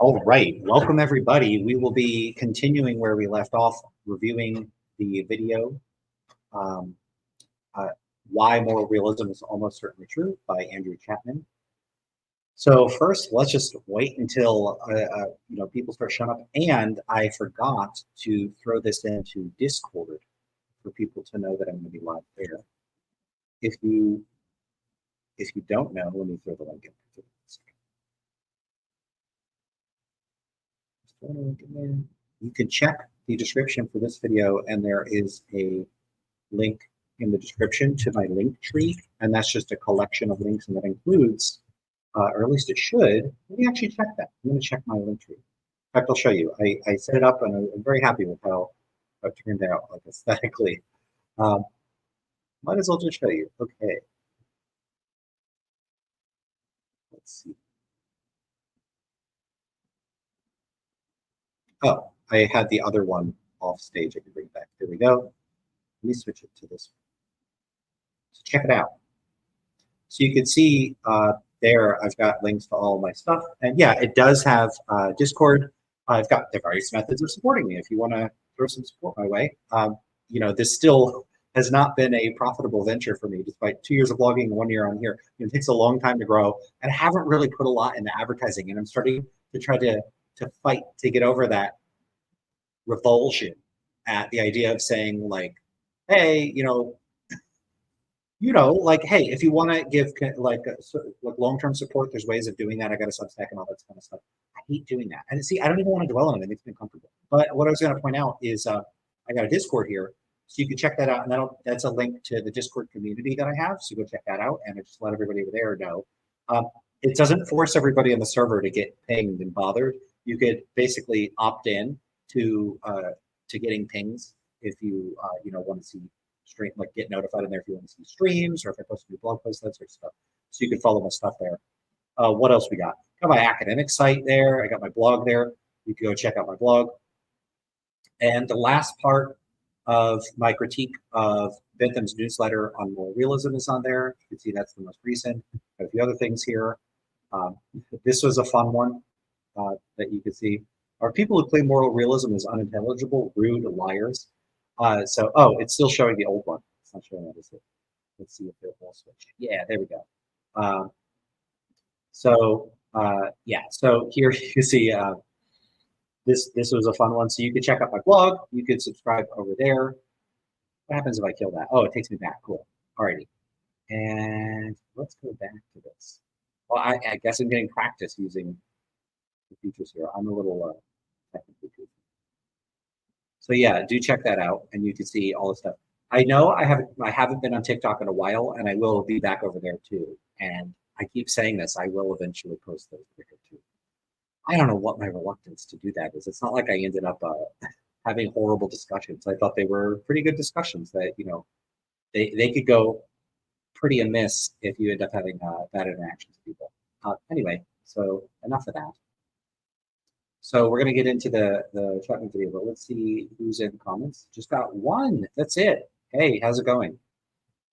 All right, welcome everybody. We will be continuing where we left off, reviewing the video, um, Why Moral Realism is Almost Certainly True by Andrew Chapman. So first, let's just wait until people start showing up. And I forgot to throw this into Discord for people to know that I'm going to be live there. If you don't know, let me throw the link in. You can check the description for this video, and there is a link in the description to my link tree, and that's just a collection of links, and that includes, or at least it should. Let me actually check that. I'm going to check my link tree. In fact, I'll show you. I set it up, and I'm very happy with how it turned out, like aesthetically. Might as well just show you. Okay. Let's see. Oh, I had the other one off stage. I can bring it back. There we go. Let me switch it to this one. So check it out. So you can see there, I've got links to all my stuff. And yeah, it does have Discord. I've got the various methods of supporting me if you want to throw some support my way. This still has not been a profitable venture for me, despite 2 years of blogging and 1 year on here. It takes a long time to grow, and I haven't really put a lot into advertising. And I'm starting to try to fight to get over that revulsion at the idea of saying, like, hey, like, hey, if you want to give like long-term support, there's ways of doing that. I got a Substack and all that kind of stuff. I hate doing that. And see, I don't even want to dwell on it. It makes me uncomfortable. But what I was going to point out is I got a Discord here, so you can check that out. And that's a link to the Discord community that I have. So go check that out, and I just let everybody over there know. It doesn't force everybody on the server to get pinged and bothered. You could basically opt in to getting pings if you want to see stream, like get notified in there if you want to see streams or if I post a new blog post, that sort of stuff. So you can follow my stuff there. What else we got? Got my academic site there. I got my blog there. You can go check out my blog. And the last part of my critique of Bentham's newsletter on moral realism is on there. You can see that's the most recent. Got a few other things here. This was a fun one that you can see. Are people who claim moral realism is unintelligible, rude, liars? It's still showing the old one. It's not showing that, is it? Let's see if it will switch. Yeah, there we go. So here you see this was a fun one. So you can check out my blog. You could subscribe over there. What happens if I kill that? Oh, it takes me back. Cool. Alrighty. And let's go back to this. Well, I guess I'm getting practice using the features here. I'm a little technically goofy. So yeah, do check that out, and you can see all the stuff. I know I haven't been on TikTok in a while, and I will be back over there too. And I keep saying this, I will eventually post those there too. I don't know what my reluctance to do that is. It's not like I ended up having horrible discussions. I thought they were pretty good discussions that, they could go pretty amiss if you end up having bad interactions with people. Anyway, so enough of that. So we're going to get into the Chapman video, but let's see who's in the comments. Just got one. That's it. Hey, how's it going?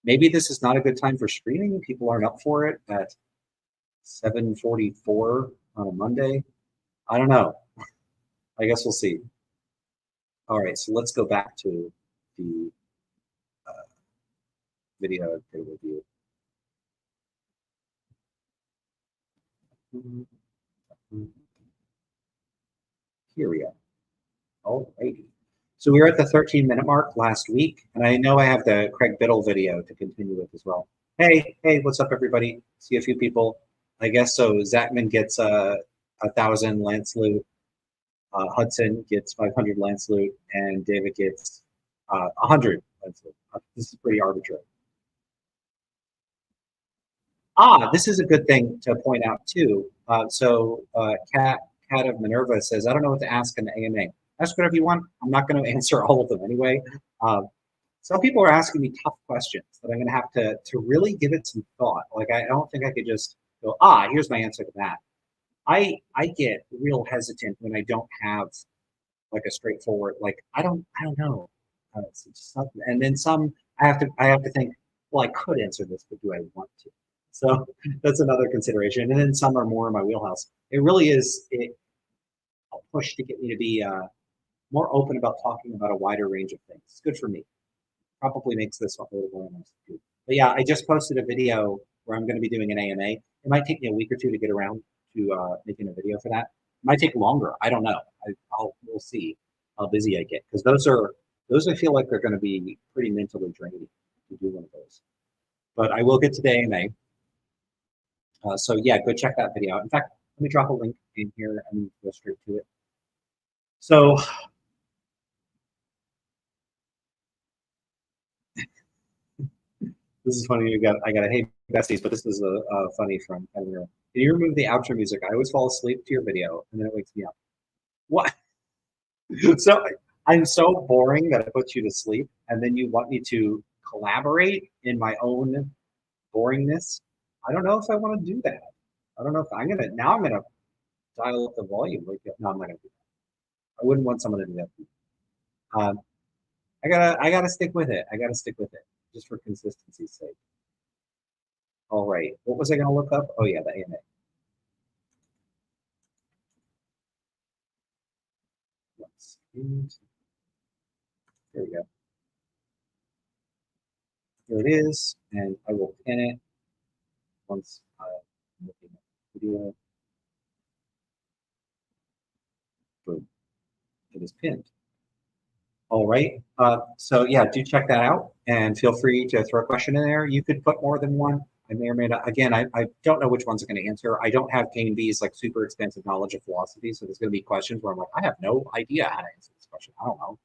Maybe this is not a good time for streaming. People aren't up for it at 7:44 on a Monday. I don't know. I guess we'll see. All right, so let's go back to the video review. Here we go. All righty. So we were at the 13-minute mark last week, and I know I have the Craig Biddle video to continue with as well. Hey, what's up, everybody? See a few people. I guess so. Zachman gets 1,000 Lance loot. Hudson gets 500 Lance loot, and David gets 100 Lance loot. This is pretty arbitrary. This is a good thing to point out too. Cat of Minerva says, I don't know what to ask in the AMA. Ask whatever you want. I'm not going to answer all of them anyway. Some people are asking me tough questions that I'm going to have to really give it some thought. Like, I don't think I could just go, here's my answer to that. I get real hesitant when I don't have like a straightforward, like, I don't know. It's just something. And then some, I have to think, well, I could answer this, but do I want to? So that's another consideration. And then some are more in my wheelhouse. It really is, push to get me to be more open about talking about a wider range of things. It's good for me. Probably makes this a little more nice to do. But yeah, I just posted a video where I'm going to be doing an AMA. It might take me a week or two to get around to making a video for that. It might take longer. I don't know. We'll see how busy I get, because those I feel like they're going to be pretty mentally draining to do one of those. But I will get to the AMA. So yeah, go check that video out. In fact, let me drop a link in here and go straight to it. So this is funny. I got a hey besties, but this is a funny from Kevin. Can you remove the outro music? I always fall asleep to your video and then it wakes me up. What? So I'm so boring that it puts you to sleep, and then you want me to collaborate in my own boringness. I don't know if I want to do that. I don't know if I'm gonna dial up the volume. No, I'm not gonna do that. I wouldn't want someone to do that. I gotta stick with it. I gotta stick with it just for consistency's sake. All right. What was I gonna look up? Oh yeah, the AMA. There we go. Here it is, and I will pin it once I'm looking at the video. Boom. It is pinned. All right. So yeah, do check that out, and feel free to throw a question in there. You could put more than one. I may or may not. Again, I don't know which ones are going to answer. I don't have Kane B's like super expensive knowledge of philosophy, so there's going to be questions where I'm like, I have no idea how to answer this question. I don't know.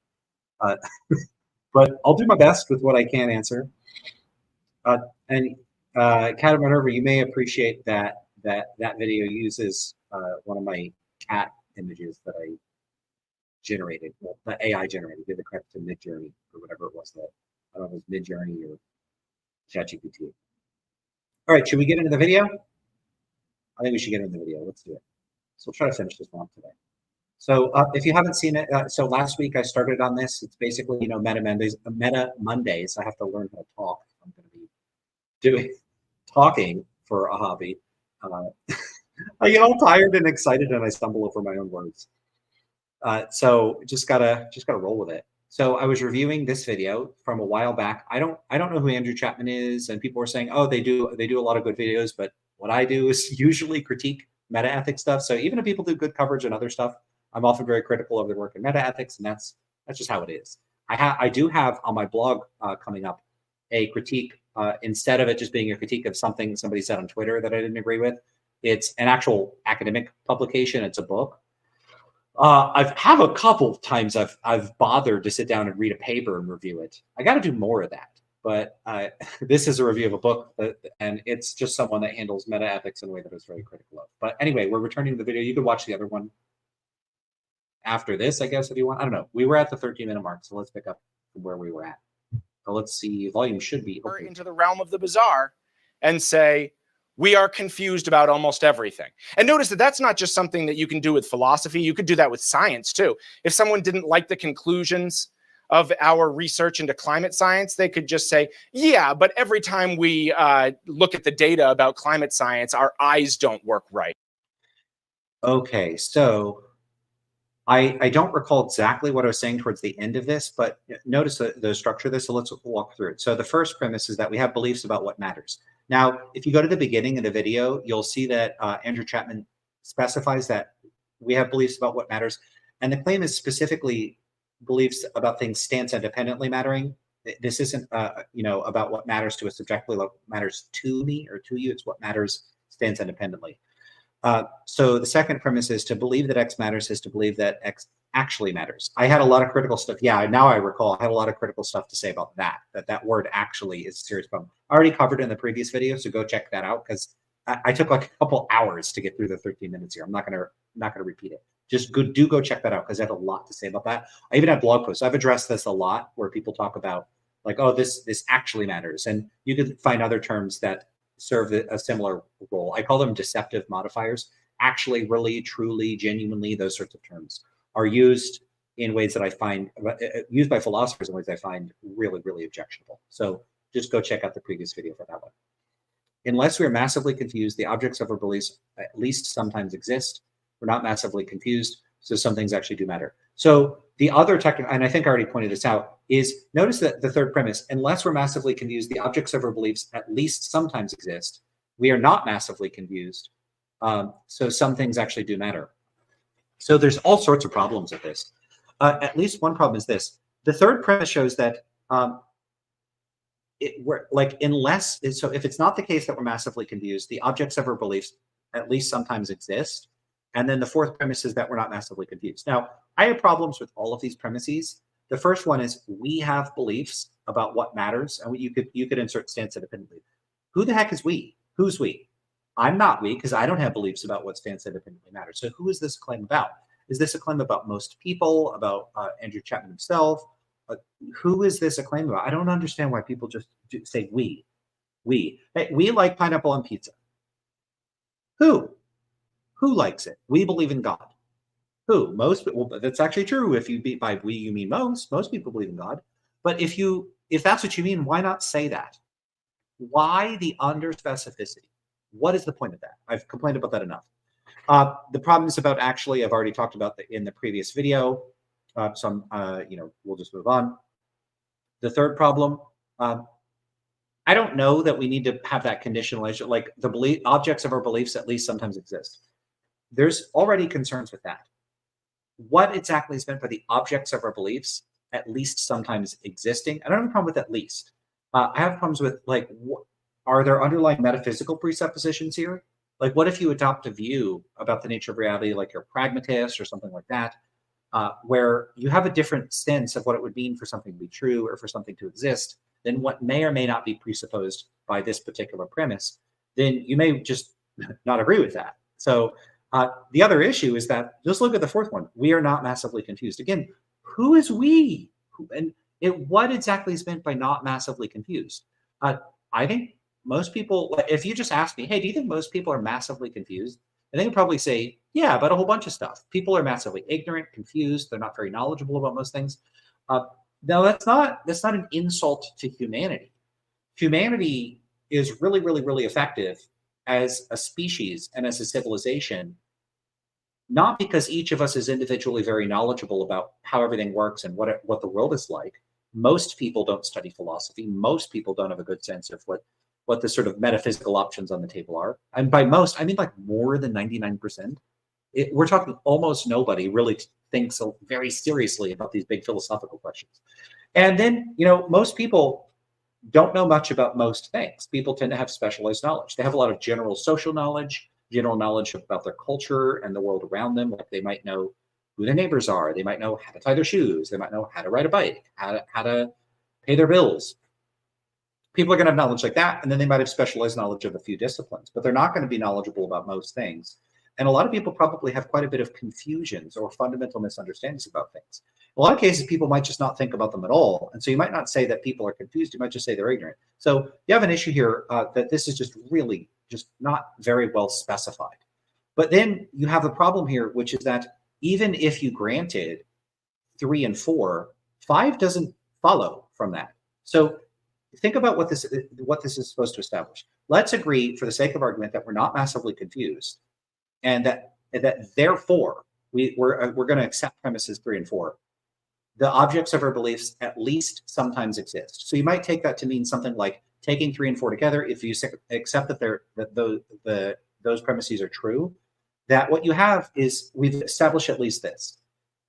But I'll do my best with what I can answer. And Cat Minerva, you may appreciate that video uses one of my cat images that I generated. Well, the AI generated. Give the credit to Midjourney or whatever it was that, I don't know if it was Midjourney or ChatGPT. All right, should we get into the video? I think we should get into the video. Let's do it. So we'll try to finish this one today. So if you haven't seen it, so last week I started on this. It's basically, Meta Mondays. I have to learn how to talk. I'm going to be talking for a hobby. I get all tired and excited and I stumble over my own words. So just gotta roll with it. So I was reviewing this video from a while back. I don't know who Andrew Chapman is, and people were saying, oh, they do a lot of good videos, but what I do is usually critique meta ethics stuff. So even if people do good coverage and other stuff, I'm often very critical of their work in meta ethics, and that's just how it is. I do have on my blog coming up a critique, instead of it just being a critique of something somebody said on Twitter that I didn't agree with. It's an actual academic publication. It's a book. I've have a couple times I've bothered to sit down and read a paper and review it. I got to do more of that. But this is a review of a book, and it's just someone that handles meta ethics in a way that I was very critical of. But anyway, we're returning to the video. You could watch the other one after this, I guess, if you want. I don't know. We were at the 13-minute mark, so let's pick up from where we were at. So let's see. Volume should be okay. Into the realm of the bizarre and say, we are confused about almost everything. And notice that that's not just something that you can do with philosophy. You could do that with science, too. If someone didn't like the conclusions of our research into climate science, they could just say, yeah, but every time we look at the data about climate science, our eyes don't work right. Okay, so I don't recall exactly what I was saying towards the end of this, but notice the structure of this, so let's walk through it. So the first premise is that we have beliefs about what matters. Now, if you go to the beginning of the video, you'll see that Andrew Chapman specifies that we have beliefs about what matters, and the claim is specifically beliefs about things stance independently mattering. This isn't, about what matters to us subjectively, what matters to me or to you. It's what matters stands independently. So the second premise is to believe that X matters is to believe that X actually matters. I had a lot of critical stuff. Yeah, now I recall I had a lot of critical stuff to say about that word actually is a serious problem. I already covered it in the previous video, so go check that out, because I took like a couple hours to get through the 13 minutes here. I'm not gonna repeat it. Just go check that out, because I have a lot to say about that. I even have blog posts. I've addressed this a lot where people talk about like, oh, this actually matters. And you can find other terms that serve a similar role. I call them deceptive modifiers. Actually, really, truly, genuinely, those sorts of terms are used in ways that I find, used by philosophers in ways I find really, really objectionable. So just go check out the previous video for that one. Unless we are massively confused, the objects of our beliefs at least sometimes exist. We're not massively confused, So some things actually do matter. So the other technical, and I think I already pointed this out, is notice that the third premise, unless we're massively confused, the objects of our beliefs at least sometimes exist. We are not massively confused. So some things actually do matter. So there's all sorts of problems with this. At least one problem is this. The third premise shows that so if it's not the case that we're massively confused, the objects of our beliefs at least sometimes exist. And then the fourth premise is that we're not massively confused. Now, I have problems with all of these premises. The first one is we have beliefs about what matters, and you could insert stance independently. Who the heck is we? Who's we? I'm not we, because I don't have beliefs about what stance independently matters. So who is this claim about? Is this a claim about most people, about Andrew Chapman himself? Who is this a claim about? I don't understand why people just say we. Hey, we like pineapple on pizza. Who? Who likes it? We believe in God. Who? Most. Well, that's actually true. If you by we you mean most. Most people believe in God. But if that's what you mean, why not say that? Why the under specificity? What is the point of that? I've complained about that enough. The problem is about actually, I've already talked about in the previous video. So we'll just move on. The third problem, I don't know that we need to have that conditionalization, like the objects of our beliefs at least sometimes exist. There's already concerns with that. What exactly is meant by the objects of our beliefs at least sometimes existing? I don't have a problem with at least. I have problems with are there underlying metaphysical presuppositions here? Like, what if you adopt a view about the nature of reality, like you're a pragmatist or something like that, where you have a different sense of what it would mean for something to be true or for something to exist than what may or may not be presupposed by this particular premise, then you may just not agree with that. So the other issue is that, just look at the fourth one. We are not massively confused. Again, who is we? What exactly is meant by not massively confused? I think most people, if you just ask me, hey, do you think most people are massively confused? And they can probably say, yeah, about a whole bunch of stuff. People are massively ignorant, confused. They're not very knowledgeable about most things. Now, that's not an insult to humanity. Humanity is really, really, really effective as a species and as a civilization, not because each of us is individually very knowledgeable about how everything works and what the world is like. Most people don't study philosophy. Most people don't have a good sense of what the sort of metaphysical options on the table are. And by most, I mean like more than 99%. We're talking almost nobody really thinks very seriously about these big philosophical questions. And then, most people don't know much about most things. People tend to have specialized knowledge. They have a lot of general social knowledge, general knowledge about their culture and the world around them. Like, they might know who their neighbors are. They might know how to tie their shoes. They might know how to ride a bike, how to pay their bills. People are going to have knowledge like that, and then they might have specialized knowledge of a few disciplines, but they're not going to be knowledgeable about most things. And a lot of people probably have quite a bit of confusions or fundamental misunderstandings about things. In a lot of cases, people might just not think about them at all. And so you might not say that people are confused. You might just say they're ignorant. So you have an issue here that this is just really just not very well specified. But then you have the problem here, which is that even if you granted 3 and 4, 5 doesn't follow from that. So think about what this is supposed to establish. Let's agree, for the sake of argument, that we're not massively confused, and that therefore we're going to accept premises 3 and 4. The objects of our beliefs at least sometimes exist. So you might take that to mean something like taking 3 and 4 together. If you accept that those premises are true, that what you have is we've established at least this.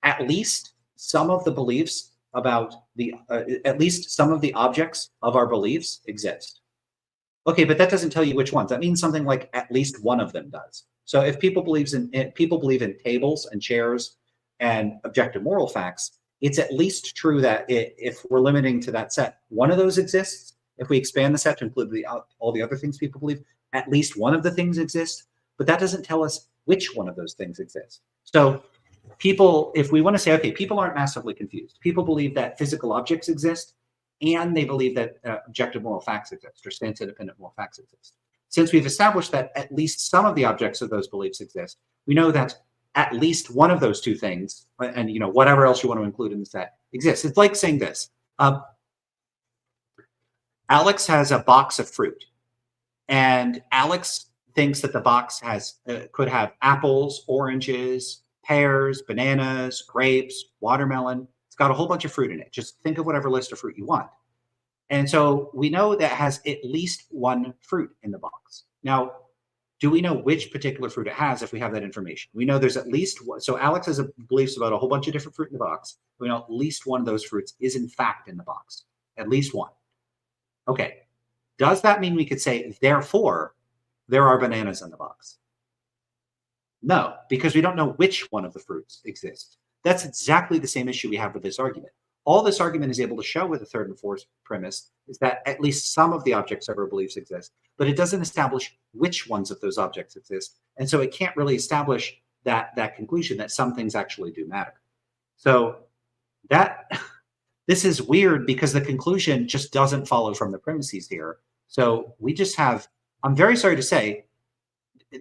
At least some of the beliefs about at least some of the objects of our beliefs exist. Okay, but that doesn't tell you which ones. That means something like at least one of them does. So if people believe in tables and chairs and objective moral facts, it's at least true that if we're limiting to that set, one of those exists. If we expand the set to include all the other things people believe, at least one of the things exists. But that doesn't tell us which one of those things exists. So people, if we want to say, okay, people aren't massively confused. People believe that physical objects exist, and they believe that objective moral facts exist, or stance-independent moral facts exist. Since we've established that at least some of the objects of those beliefs exist, we know that at least one of those two things, and whatever else you want to include in the set, exists. It's like saying this. Alex has a box of fruit, and Alex thinks that the box could have apples, oranges, pears, bananas, grapes, watermelon. It's got a whole bunch of fruit in it. Just think of whatever list of fruit you want. And so we know that has at least one fruit in the box. Now, do we know which particular fruit it has if we have that information? We know there's at least one. So Alex has beliefs about a whole bunch of different fruit in the box. We know at least one of those fruits is in fact in the box. At least one. Okay. Does that mean we could say, therefore, there are bananas in the box? No, because we don't know which one of the fruits exists. That's exactly the same issue we have with this argument. All this argument is able to show with the third and fourth premise is that at least some of the objects of our beliefs exist, but it doesn't establish which ones of those objects exist. And so it can't really establish that conclusion that some things actually do matter. So this is weird because the conclusion just doesn't follow from the premises here. So we just have, I'm very sorry to say,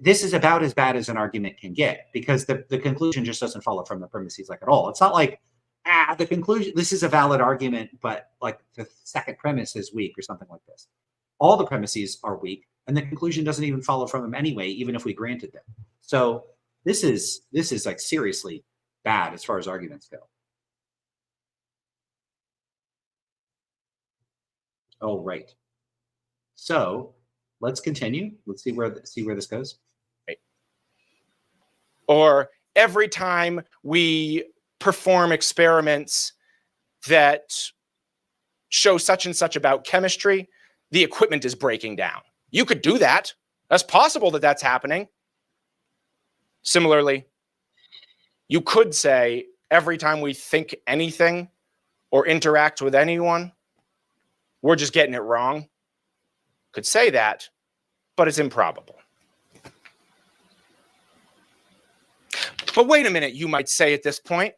this is about as bad as an argument can get because the conclusion just doesn't follow from the premises like at all. It's not like, the conclusion, this is a valid argument, but like the second premise is weak or something like this. All the premises are weak and the conclusion doesn't even follow from them anyway, even if we granted them. So this is like seriously bad as far as arguments go. Oh, right. So let's continue. Let's see where this goes. Right. Or every time we perform experiments that show such and such about chemistry, the equipment is breaking down. You could do that. That's possible that that's happening. Similarly, you could say every time we think anything or interact with anyone, we're just getting it wrong. Could say that, but it's improbable. But wait a minute, you might say at this point.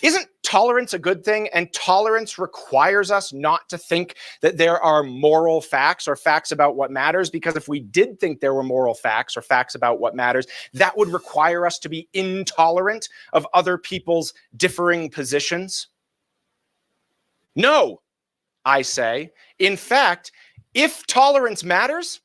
Isn't tolerance a good thing? And tolerance requires us not to think that there are moral facts or facts about what matters, because if we did think there were moral facts or facts about what matters, that would require us to be intolerant of other people's differing positions. No, I say. In fact, if tolerance matters,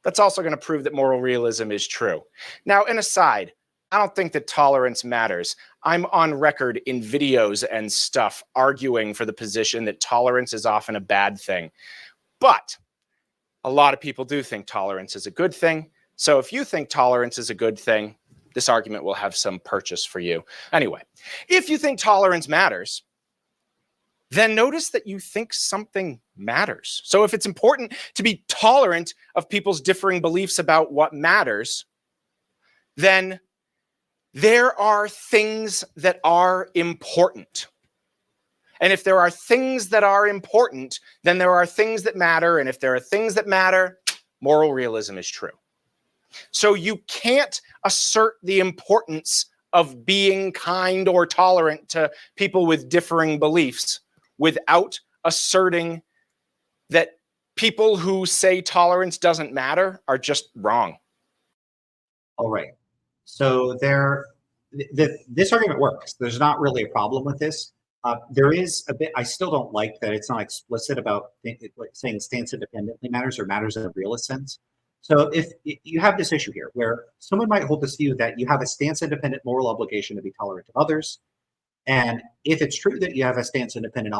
that's also going to prove that moral realism is true. Now, an aside, I don't think that tolerance matters. I'm on record in videos and stuff arguing for the position that tolerance is often a bad thing. But a lot of people do think tolerance is a good thing. So if you think tolerance is a good thing, this argument will have some purchase for you. Anyway, if you think tolerance matters, then notice that you think something matters. So if it's important to be tolerant of people's differing beliefs about what matters, then there are things that are important. And if there are things that are important, then there are things that matter. And if there are things that matter, moral realism is true. So you can't assert the importance of being kind or tolerant to people with differing beliefs without asserting that people who say tolerance doesn't matter are just wrong. All right. So this argument works. There's not really a problem with this. There is a bit, I still don't like that it's not explicit about saying stance independently matters or matters in a realist sense. So if you have this issue here where someone might hold this view that you have a stance independent moral obligation to be tolerant of others. And if it's true that you have a stance independent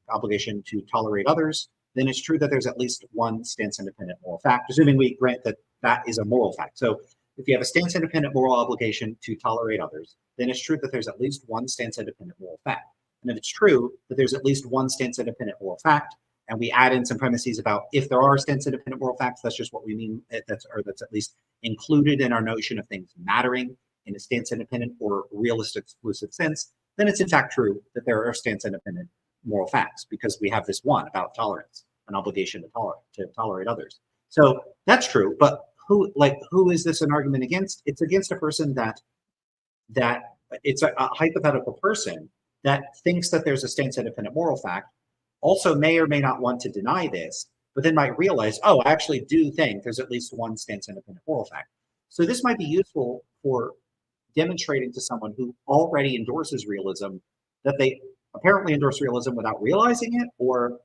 obligation to tolerate others, then it's true that there's at least one stance independent moral fact, assuming we grant that that is a moral fact. So if you have a stance independent moral obligation to tolerate others, then it's true that there's at least one stance independent moral fact. And if it's true that there's at least one stance independent moral fact, and we add in some premises about if there are stance independent moral facts, that's just what we mean. That's at least included in our notion of things mattering in a stance independent or realist exclusive sense, then it's in fact true that there are stance independent moral facts because we have this one about tolerance, an obligation to tolerate others. So that's true, but who is this an argument against? It's against a person that it's a hypothetical person that thinks that there's a stance independent moral fact, also may or may not want to deny this, but then might realize, oh, I actually do think there's at least one stance independent moral fact. So this might be useful for demonstrating to someone who already endorses realism that they apparently endorse realism without realizing it, or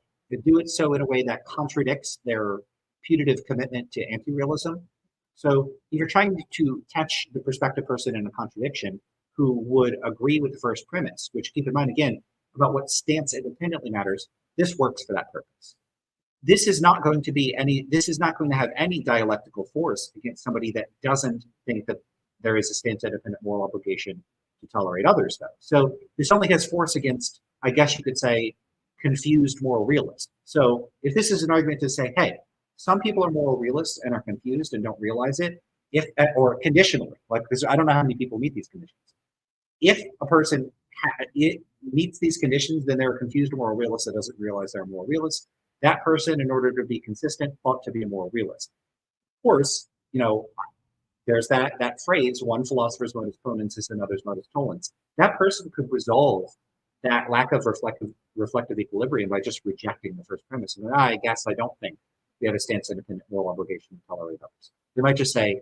do it so in a way that contradicts their putative commitment to anti-realism. So if you're trying to catch the prospective person in a contradiction who would agree with the first premise, which keep in mind again about what stance independently matters, this works for that purpose. This is not going to have any dialectical force against somebody that doesn't think that there is a stance independent moral obligation to tolerate others, though. So this only has force against, I guess you could say, confused moral realists. So if this is an argument to say, hey, some people are moral realists and are confused and don't realize it, or conditionally, like, because I don't know how many people meet these conditions. If a person it meets these conditions, then they're a confused moral realist that doesn't realize they're a moral realist. That person, in order to be consistent, ought to be a moral realist. Of course, there's that phrase, one philosopher's modus ponens is another's modus tollens. That person could resolve that lack of reflective equilibrium by just rejecting the first premise. And I guess I don't think we have a stance independent moral obligation to tolerate others. They might just say,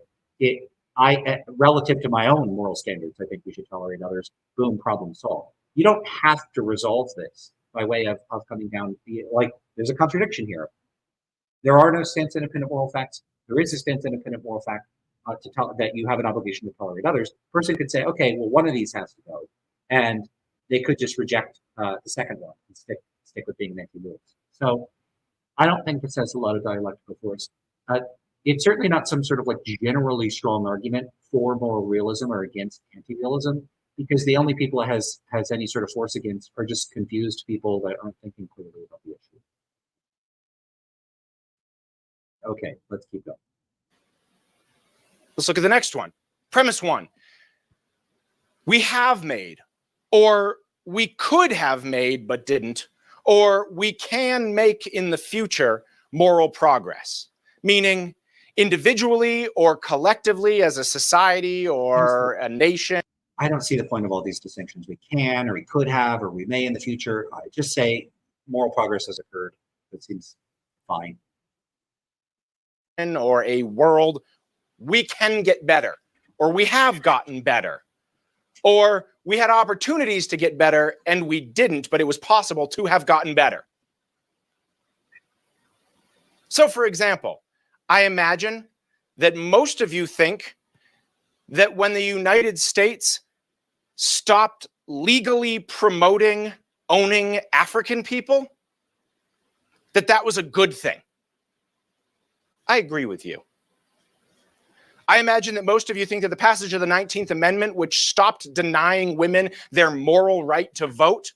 relative to my own moral standards, I think we should tolerate others. Boom, problem solved. You don't have to resolve this by way of coming down, like, there's a contradiction here. There are no stance independent moral facts. There is a stance independent moral fact that you have an obligation to tolerate others. Person could say, okay, well, one of these has to go, and they could just reject the second one and stick with being an anti-realist. So I don't think this has a lot of dialectical force. It's certainly not some sort of like generally strong argument for moral realism or against anti-realism, because the only people it has any sort of force against are just confused people that aren't thinking clearly about the issue. Okay, let's keep going. Let's look at the next one. Premise one. We have made, or we could have made but didn't, or we can make in the future moral progress, meaning individually or collectively as a society or a nation. I don't see the point of all these distinctions. We can, or we could have, or we may in the future. I just say moral progress has occurred. That seems fine. Or a world, we can get better, or we have gotten better, or we had opportunities to get better and we didn't, but it was possible to have gotten better. So, for example, I imagine that most of you think that when the United States stopped legally promoting owning African people, that was a good thing. I agree with you. I imagine that most of you think that the passage of the 19th Amendment, which stopped denying women their moral right to vote.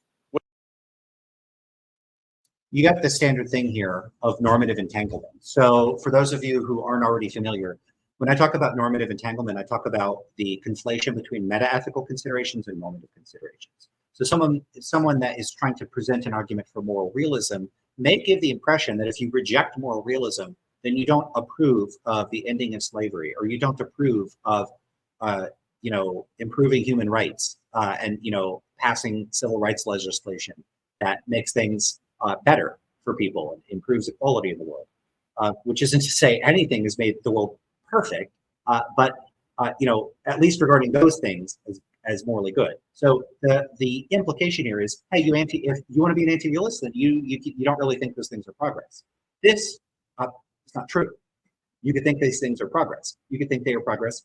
You got the standard thing here of normative entanglement. So for those of you who aren't already familiar, when I talk about normative entanglement, I talk about the conflation between meta-ethical considerations and normative considerations. So someone that is trying to present an argument for moral realism may give the impression that if you reject moral realism, then you don't approve of the ending of slavery, or you don't approve of, improving human rights and passing civil rights legislation that makes things better for people and improves equality in the world. Which isn't to say anything has made the world perfect, but at least regarding those things as morally good. So the implication here is, hey, if you want to be an anti-realist, then you don't really think those things are progress. This it's not true. You could think these things are progress. You could think they are progress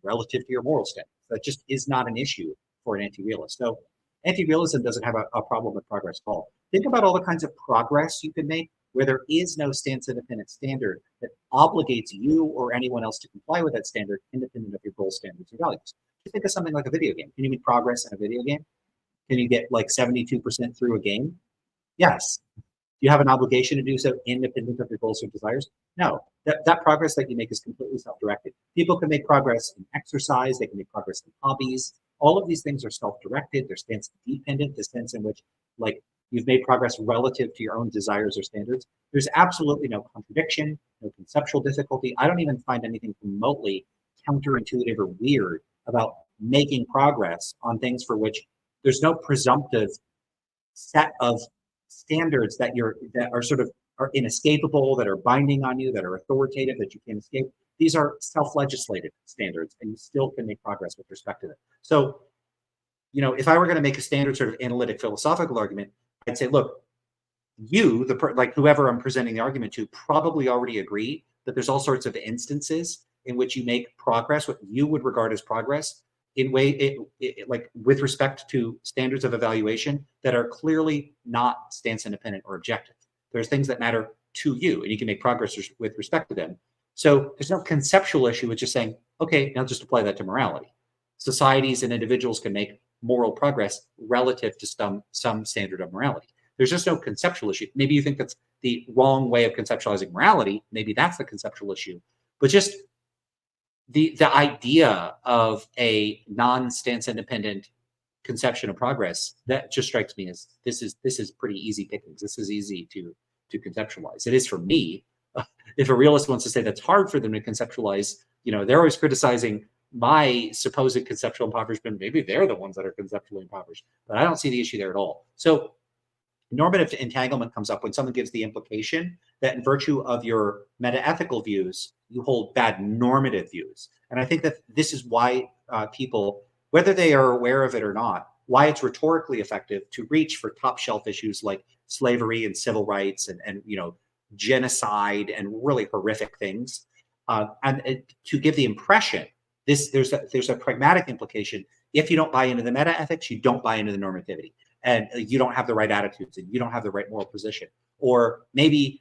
relative to your moral standards. That just is not an issue for an anti-realist. So anti-realism doesn't have a problem with progress at all. Think about all the kinds of progress you can make where there is no stance independent standard that obligates you or anyone else to comply with that standard independent of your goal standards or values. Just think of something like a video game. Can you make progress in a video game? Can you get like 72% through a game? Yes. Do you have an obligation to do so independent of your goals or desires? No. That progress that you make is completely self-directed. People can make progress in exercise. They can make progress in hobbies. All of these things are self-directed. They're stance dependent, the sense in which, like, you've made progress relative to your own desires or standards. There's absolutely no contradiction, no conceptual difficulty. I don't even find anything remotely counterintuitive or weird about making progress on things for which there's no presumptive set of standards that are inescapable, that are binding on you, that are authoritative, that you can't escape. These are self-legislated standards, and you still can make progress with respect to them. So, if I were going to make a standard sort of analytic philosophical argument, I'd say, look, whoever I'm presenting the argument to, probably already agree that there's all sorts of instances in which you make progress, what you would regard as progress, in like with respect to standards of evaluation that are clearly not stance independent or objective. There's things that matter to you, and you can make progress with respect to them. So there's no conceptual issue with just saying, okay, now just apply that to morality. Societies and individuals can make moral progress relative to some standard of morality. There's just no conceptual issue. Maybe you think that's the wrong way of conceptualizing morality. Maybe that's the conceptual issue. But just the idea of a non-stance independent conception of progress, that just strikes me as this is pretty easy pickings. This is easy to conceptualize. It is for me. If a realist wants to say that's hard for them to conceptualize, they're always criticizing my supposed conceptual impoverishment. Maybe they're the ones that are conceptually impoverished, but I don't see the issue there at all. So normative entanglement comes up when someone gives the implication that in virtue of your meta-ethical views, you hold bad normative views. And I think that this is why people, whether they are aware of it or not, why it's rhetorically effective to reach for top shelf issues like slavery and civil rights and genocide and really horrific things, and to give the impression there's a pragmatic implication. If you don't buy into the meta ethics, you don't buy into the normativity, and you don't have the right attitudes, and you don't have the right moral position. Or maybe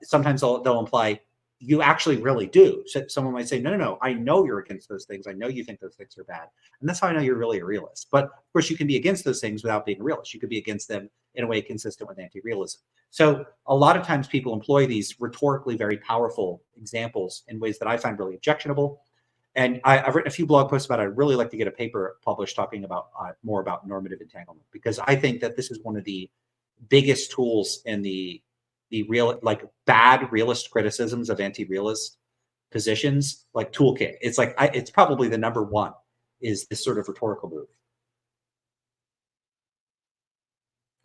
sometimes they'll imply you actually really do. So someone might say, no, I know you're against those things. I know you think those things are bad. And that's how I know you're really a realist. But of course, you can be against those things without being a realist. You could be against them in a way consistent with anti-realism. So a lot of times people employ these rhetorically very powerful examples in ways that I find really objectionable. And I've written a few blog posts about it. I'd really like to get a paper published talking about more about normative entanglement, because I think that this is one of the biggest tools in the real, like bad realist criticisms of anti-realist positions, like toolkit. It's like it's probably the number one is this sort of rhetorical move.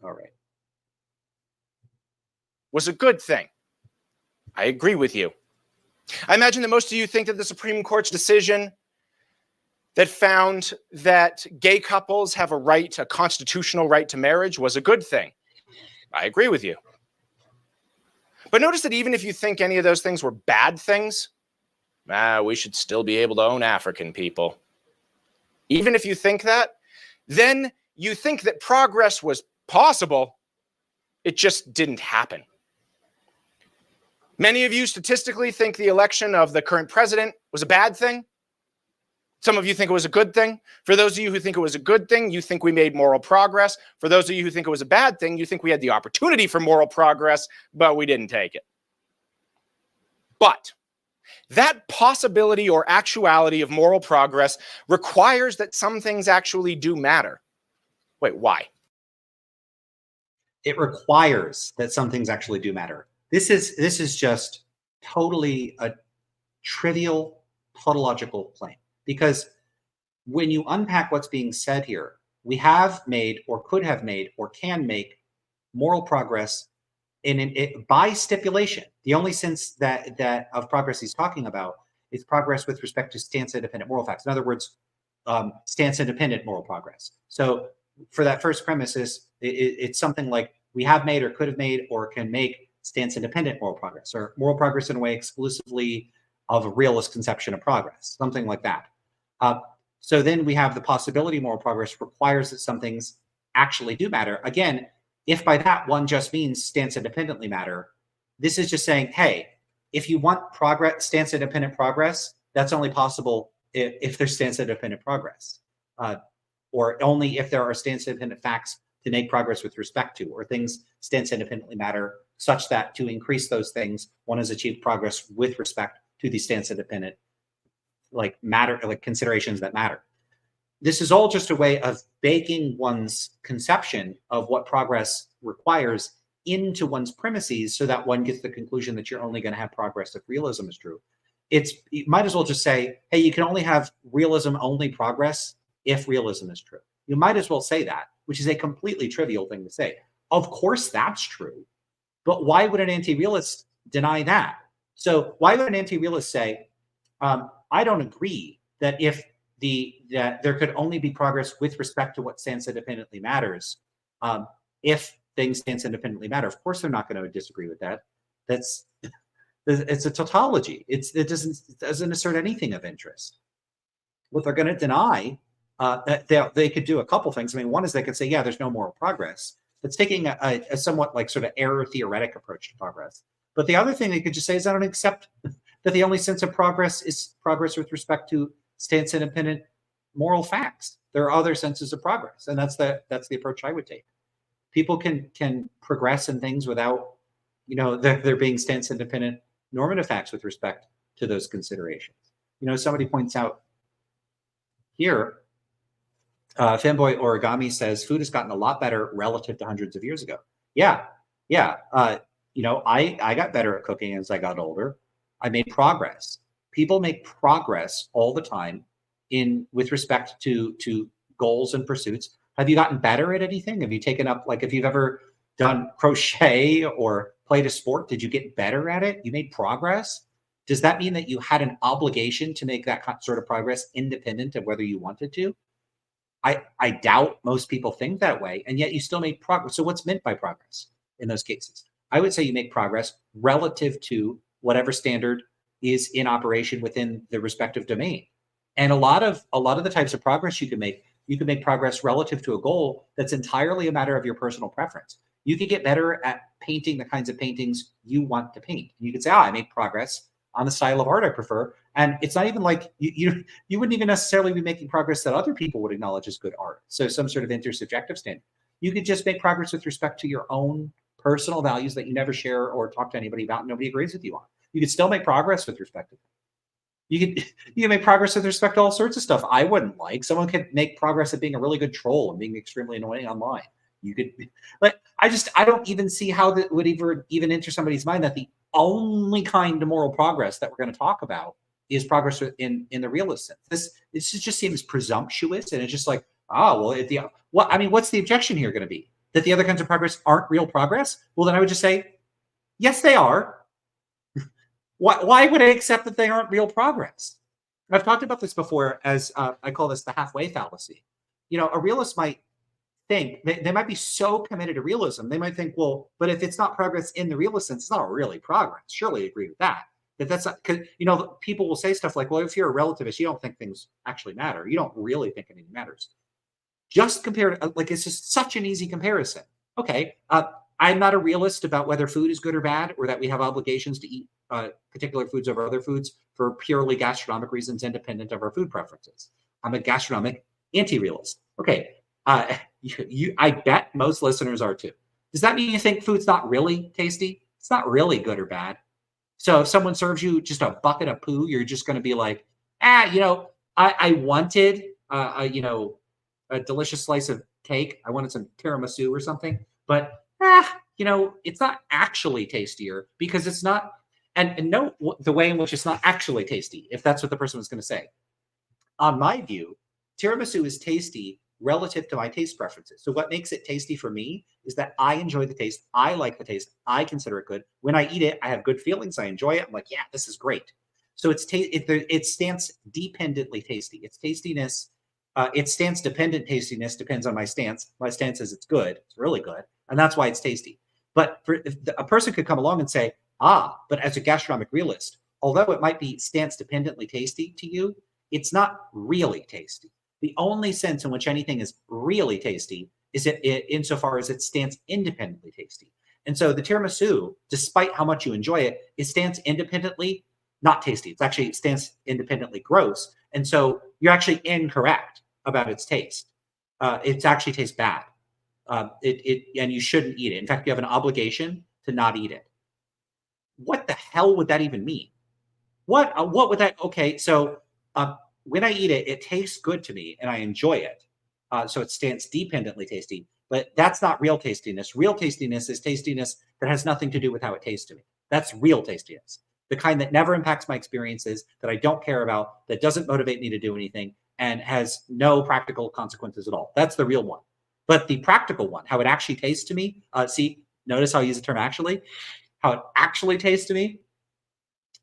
All right. Was a good thing. I agree with you. I imagine that most of you think that the Supreme Court's decision that found that gay couples have a constitutional right to marriage was a good thing. I agree with you. But notice that even if you think any of those things were bad things, we should still be able to own African people. Even if you think that, then you think that progress was possible. It just didn't happen. Many of you statistically think the election of the current president was a bad thing. Some of you think it was a good thing. For those of you who think it was a good thing, you think we made moral progress. For those of you who think it was a bad thing, you think we had the opportunity for moral progress, but we didn't take it. But that possibility or actuality of moral progress requires that some things actually do matter. Wait, why? It requires that some things actually do matter. This is just totally a trivial tautological claim, because when you unpack what's being said here, we have made or could have made or can make moral progress by stipulation. The only sense that of progress he's talking about is progress with respect to stance-independent moral facts. In other words, stance-independent moral progress. So for that first premise, it's something like we have made or could have made or can make stance-independent moral progress, or moral progress in a way exclusively of a realist conception of progress, something like that. So then we have the possibility moral progress requires that some things actually do matter. Again, if by that one just means stance independently matter, this is just saying, hey, if you want progress, stance independent progress, that's only possible if there's stance independent progress, or only if there are stance independent facts to make progress with respect to, or things stance independently matter such that to increase those things, one has achieved progress with respect to the stance independent considerations that matter. This is all just a way of baking one's conception of what progress requires into one's premises so that one gets the conclusion that you're only going to have progress if realism is true. You might as well just say, hey, you can only have realism only progress if realism is true. You might as well say that, which is a completely trivial thing to say. Of course that's true, but why would an anti-realist deny that? So why would an anti-realist say, I don't agree that that there could only be progress with respect to what stance independently matters if things stance independently matter? Of course they're not going to disagree with that. It's a tautology. It doesn't assert anything of interest. What they're going to deny, they could do a couple things. I mean, one is they could say, yeah, there's no moral progress. That's taking a somewhat like sort of error theoretic approach to progress. But the other thing they could just say is, I don't accept that the only sense of progress is progress with respect to stance independent moral facts. There are other senses of progress, and that's the approach I would take. People can progress in things without, there being stance independent normative facts with respect to those considerations. Somebody points out here, Fanboy Origami says food has gotten a lot better relative to hundreds of years ago. Yeah. I got better at cooking as I got older. I made progress. People make progress all the time with respect to goals and pursuits. Have you gotten better at anything? Have you taken up, like, if you've ever done crochet or played a sport, did you get better at it? You made progress. Does that mean that you had an obligation to make that sort of progress independent of whether you wanted to? I doubt most people think that way, and yet you still made progress. So what's meant by progress in those cases? I would say you make progress relative to whatever standard is in operation within the respective domain. And a lot of the types of progress you can make progress relative to a goal that's entirely a matter of your personal preference. You could get better at painting the kinds of paintings you want to paint. You could say, I made progress on the style of art I prefer. And it's not even like you wouldn't even necessarily be making progress that other people would acknowledge as good art. So some sort of intersubjective standard. You could just make progress with respect to your own personal values that you never share or talk to anybody about, and nobody agrees with you on. You could still make progress with respect to them. You can make progress with respect to all sorts of stuff I wouldn't like. Someone could make progress at being a really good troll and being extremely annoying online. You could, like, I don't even see how that would even enter somebody's mind that the only kind of moral progress that we're going to talk about is progress in the realist sense. This just seems presumptuous, and it's just like, what's the objection here going to be? That the other kinds of progress aren't real progress? Well, then I would just say, yes, they are. Why would I accept that they aren't real progress? I've talked about this before as I call this the halfway fallacy. A realist might think, they might be so committed to realism, they might think, well, but if it's not progress in the realist sense, it's not really progress. Surely agree with that. That's not, because people will say stuff like, well, if you're a relativist, you don't think things actually matter. You don't really think anything matters. Just compare, like, it's just such an easy comparison. Okay, I'm not a realist about whether food is good or bad, or that we have obligations to eat particular foods over other foods for purely gastronomic reasons independent of our food preferences. I'm a gastronomic anti-realist. Okay, I bet most listeners are too. Does that mean you think food's not really tasty? It's not really good or bad. So if someone serves you just a bucket of poo, you're just going to be like, I wanted, a delicious slice of cake. I wanted some tiramisu or something, but it's not actually tastier because it's not. And note the way in which it's not actually tasty, if that's what the person was going to say. On my view, tiramisu is tasty relative to my taste preferences. So what makes it tasty for me is that I enjoy the taste. I like the taste. I consider it good. When I eat it, I have good feelings. I enjoy it. I'm like, yeah, this is great. So it stance dependently tasty. Its tastiness, its stance dependent tastiness depends on my stance. My stance is it's good. It's really good. And that's why it's tasty. But a person could come along and say, but as a gastronomic realist, although it might be stance dependently tasty to you, it's not really tasty. The only sense in which anything is really tasty is insofar as it stance independently tasty. And so the tiramisu, despite how much you enjoy it, is stance independently not tasty. It's actually stance independently gross. And so you're actually incorrect about its taste. It actually tastes bad. And you shouldn't eat it. In fact, you have an obligation to not eat it. What the hell would that even mean? What would that? Okay, so when I eat it, it tastes good to me and I enjoy it. So it stance dependently tasty, but that's not real tastiness. Real tastiness is tastiness that has nothing to do with how it tastes to me. That's real tastiness. The kind that never impacts my experiences, that I don't care about, that doesn't motivate me to do anything, and has no practical consequences at all. That's the real one. But the practical one, how it actually tastes to me, notice how I use the term actually, how it actually tastes to me,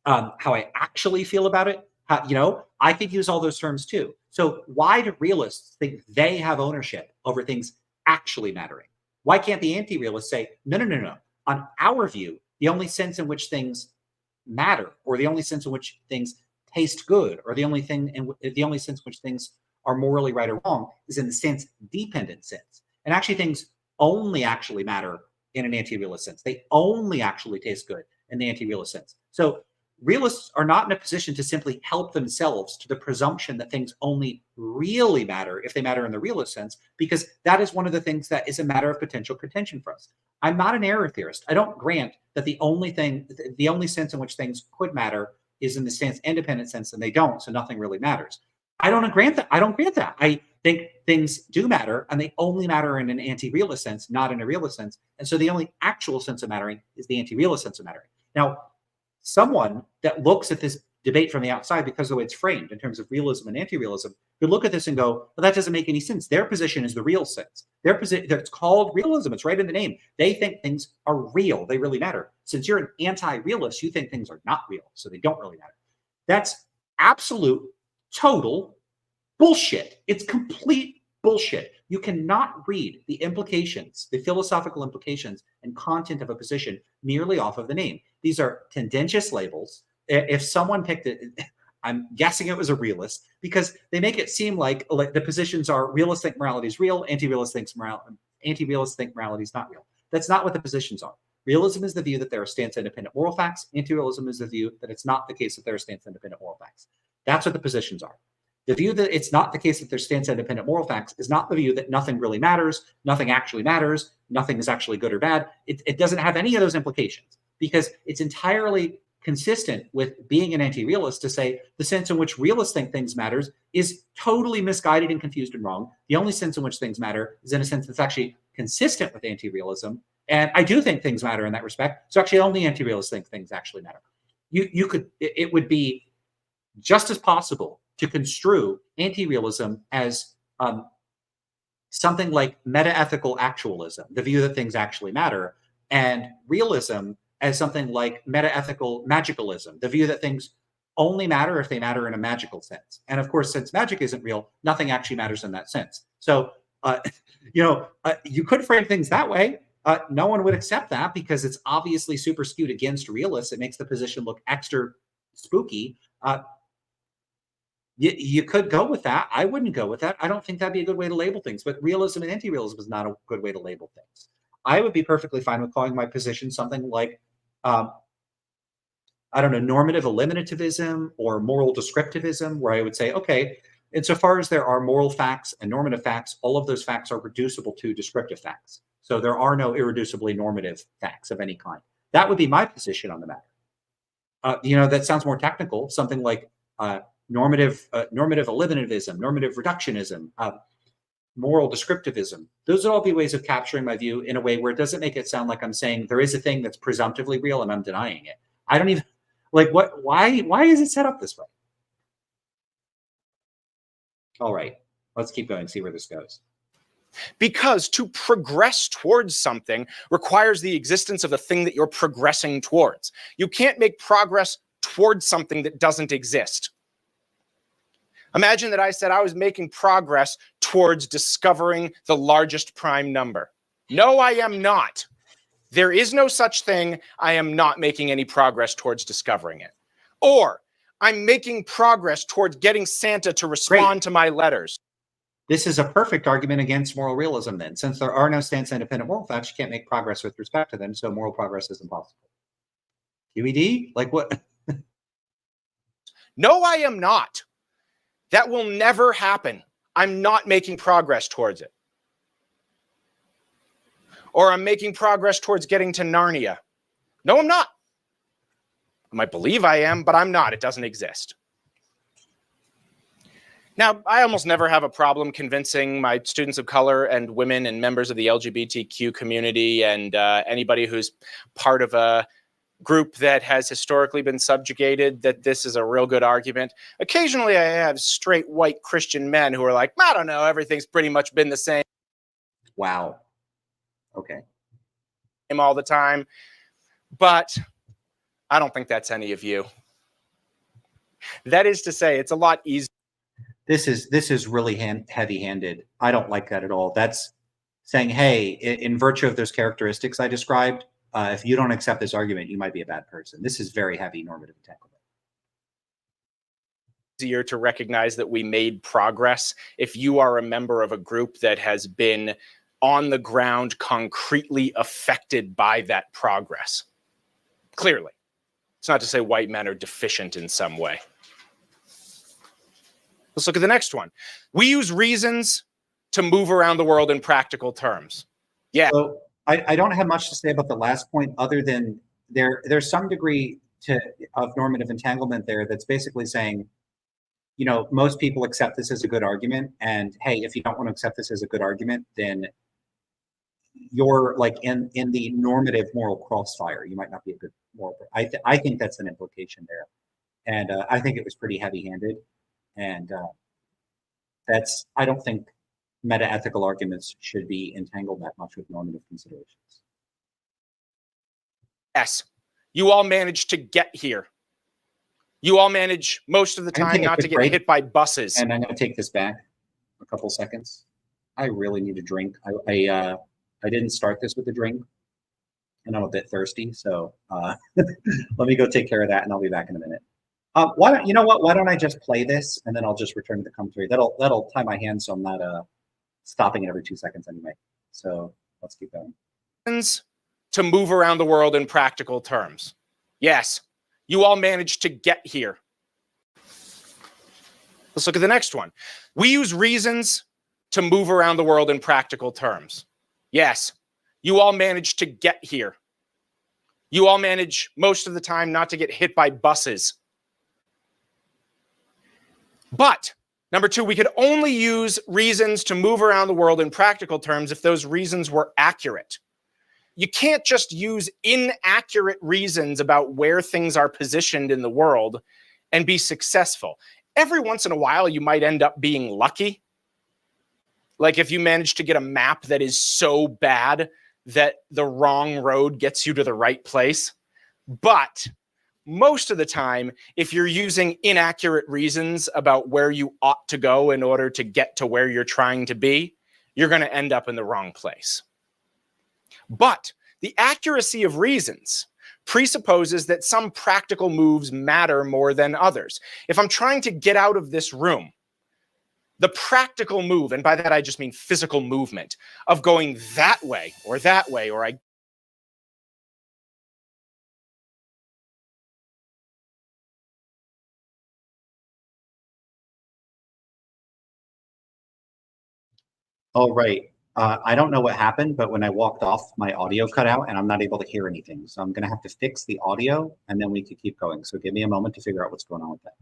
how I actually feel about it, I could use all those terms too. So why do realists think they have ownership over things actually mattering? Why can't the anti-realists say, no. On our view, the only sense in which things matter, or the only sense in which things taste good, or the only sense in which things are morally right or wrong is in the sense-dependent sense. And actually, things only actually matter in an anti-realist sense. They only actually taste good in the anti-realist sense. So realists are not in a position to simply help themselves to the presumption that things only really matter if they matter in the realist sense, because that is one of the things that is a matter of potential contention for us. I'm not an error theorist. I don't grant that the only sense in which things could matter is in the sense-independent sense, and they don't, so nothing really matters. I don't grant that. I think things do matter, and they only matter in an anti-realist sense, not in a realist sense. And so the only actual sense of mattering is the anti-realist sense of mattering. Now, someone that looks at this debate from the outside, because of the way it's framed in terms of realism and anti-realism, could look at this and go, well, that doesn't make any sense. Their position is the real sense. Their position, it's called realism. It's right in the name. They think things are real. They really matter. Since you're an anti-realist, you think things are not real, so they don't really matter. That's absolute, total bullshit. It's complete bullshit. You cannot read the implications, the philosophical implications and content of a position merely off of the name. These are tendentious labels. If someone picked it, I'm guessing it was a realist, because they make it seem like the positions are realist think morality is real, anti-realist think morality is not real. That's not what the positions are. Realism is the view that there are stance-independent moral facts. Anti-realism is the view that it's not the case that there are stance-independent moral facts. That's what the positions are. The view that it's not the case that there's stance-independent moral facts is not the view that nothing really matters, nothing actually matters, nothing is actually good or bad. It doesn't have any of those implications, because it's entirely consistent with being an anti-realist to say the sense in which realists think things matters is totally misguided and confused and wrong. The only sense in which things matter is in a sense that's actually consistent with anti-realism. And I do think things matter in that respect. So actually only anti-realists think things actually matter. It would be just as possible to construe anti-realism as something like meta-ethical actualism, the view that things actually matter, and realism as something like meta-ethical magicalism, the view that things only matter if they matter in a magical sense. And of course, since magic isn't real, nothing actually matters in that sense. So, you could frame things that way. No one would accept that because it's obviously super skewed against realists. It makes the position look extra spooky. You could go with that. I wouldn't go with that. I don't think that'd be a good way to label things. But realism and anti-realism is not a good way to label things. I would be perfectly fine with calling my position something like, I don't know, normative eliminativism or moral descriptivism, where I would say, okay, insofar as there are moral facts and normative facts, all of those facts are reducible to descriptive facts. So there are no irreducibly normative facts of any kind. That would be my position on the matter. That sounds more technical, something like normative eliminativism, normative reductionism, moral descriptivism. Those would all be ways of capturing my view in a way where it doesn't make it sound like I'm saying there is a thing that's presumptively real and I'm denying it. I don't even why is it set up this way? All right, let's keep going, see where this goes. Because to progress towards something requires the existence of the thing that you're progressing towards. You can't make progress towards something that doesn't exist. Imagine that I said I was making progress towards discovering the largest prime number. No, I am not. There is no such thing. I am not making any progress towards discovering it. Or I'm making progress towards getting Santa to respond to my letters. This is a perfect argument against moral realism then. Since there are no stance-independent moral facts, you can't make progress with respect to them, so moral progress is impossible. QED? Like what? No, I am not. That will never happen. I'm not making progress towards it. Or I'm making progress towards getting to Narnia. No, I'm not. I might believe I am, but I'm not. It doesn't exist. Now, I almost never have a problem convincing my students of color and women and members of the LGBTQ community and anybody who's part of a group that has historically been subjugated that this is a real good argument. Occasionally, I have straight white Christian men who are like, I don't know, everything's pretty much been the same. Wow. Okay. All the time. But I don't think that's any of you. That is to say, it's a lot easier. This is really heavy-handed. I don't like that at all. That's saying, hey, in virtue of those characteristics I described, if you don't accept this argument, you might be a bad person. This is very heavy normative entanglement. Easier to recognize that we made progress if you are a member of a group that has been on the ground concretely affected by that progress. Clearly. It's not to say white men are deficient in some way. Let's look at the next one. We use reasons to move around the world in practical terms. Yeah. So I don't have much to say about the last point other than there's some degree of normative entanglement there that's basically saying, you know, most people accept this as a good argument. And hey, if you don't want to accept this as a good argument, then you're like in the normative moral crossfire. You might not be a good moral. I think that's an implication there. And I think it was pretty heavy-handed. And I don't think meta-ethical arguments should be entangled that much with normative considerations. Yes, you all managed to get here. You all manage most of the time not to get hit by buses. And I'm going to take this back a couple seconds. I really need a drink. I didn't start this with a drink, and I'm a bit thirsty. So let me go take care of that, and I'll be back in a minute. Why don't you know what? Why don't I just play this, and then I'll just return to the commentary. That'll tie my hands, so I'm not stopping it every 2 seconds anyway. So let's keep going. To move around the world in practical terms. Yes, you all managed to get here. Let's look at the next one. We use reasons to move around the world in practical terms. Yes, you all managed to get here. You all manage most of the time not to get hit by buses. But number two, we could only use reasons to move around the world in practical terms if those reasons were accurate. You can't just use inaccurate reasons about where things are positioned in the world and be successful. Every once in a while, you might end up being lucky. Like if you manage to get a map that is so bad that the wrong road gets you to the right place. But most of the time, if you're using inaccurate reasons about where you ought to go in order to get to where you're trying to be, you're going to end up in the wrong place. But the accuracy of reasons presupposes that some practical moves matter more than others. If I'm trying to get out of this room, the practical move, and by that I just mean physical movement, of going that way, or All right. I don't know what happened, but when I walked off, my audio cut out and I'm not able to hear anything. So I'm going to have to fix the audio and then we could keep going. So give me a moment to figure out what's going on with that.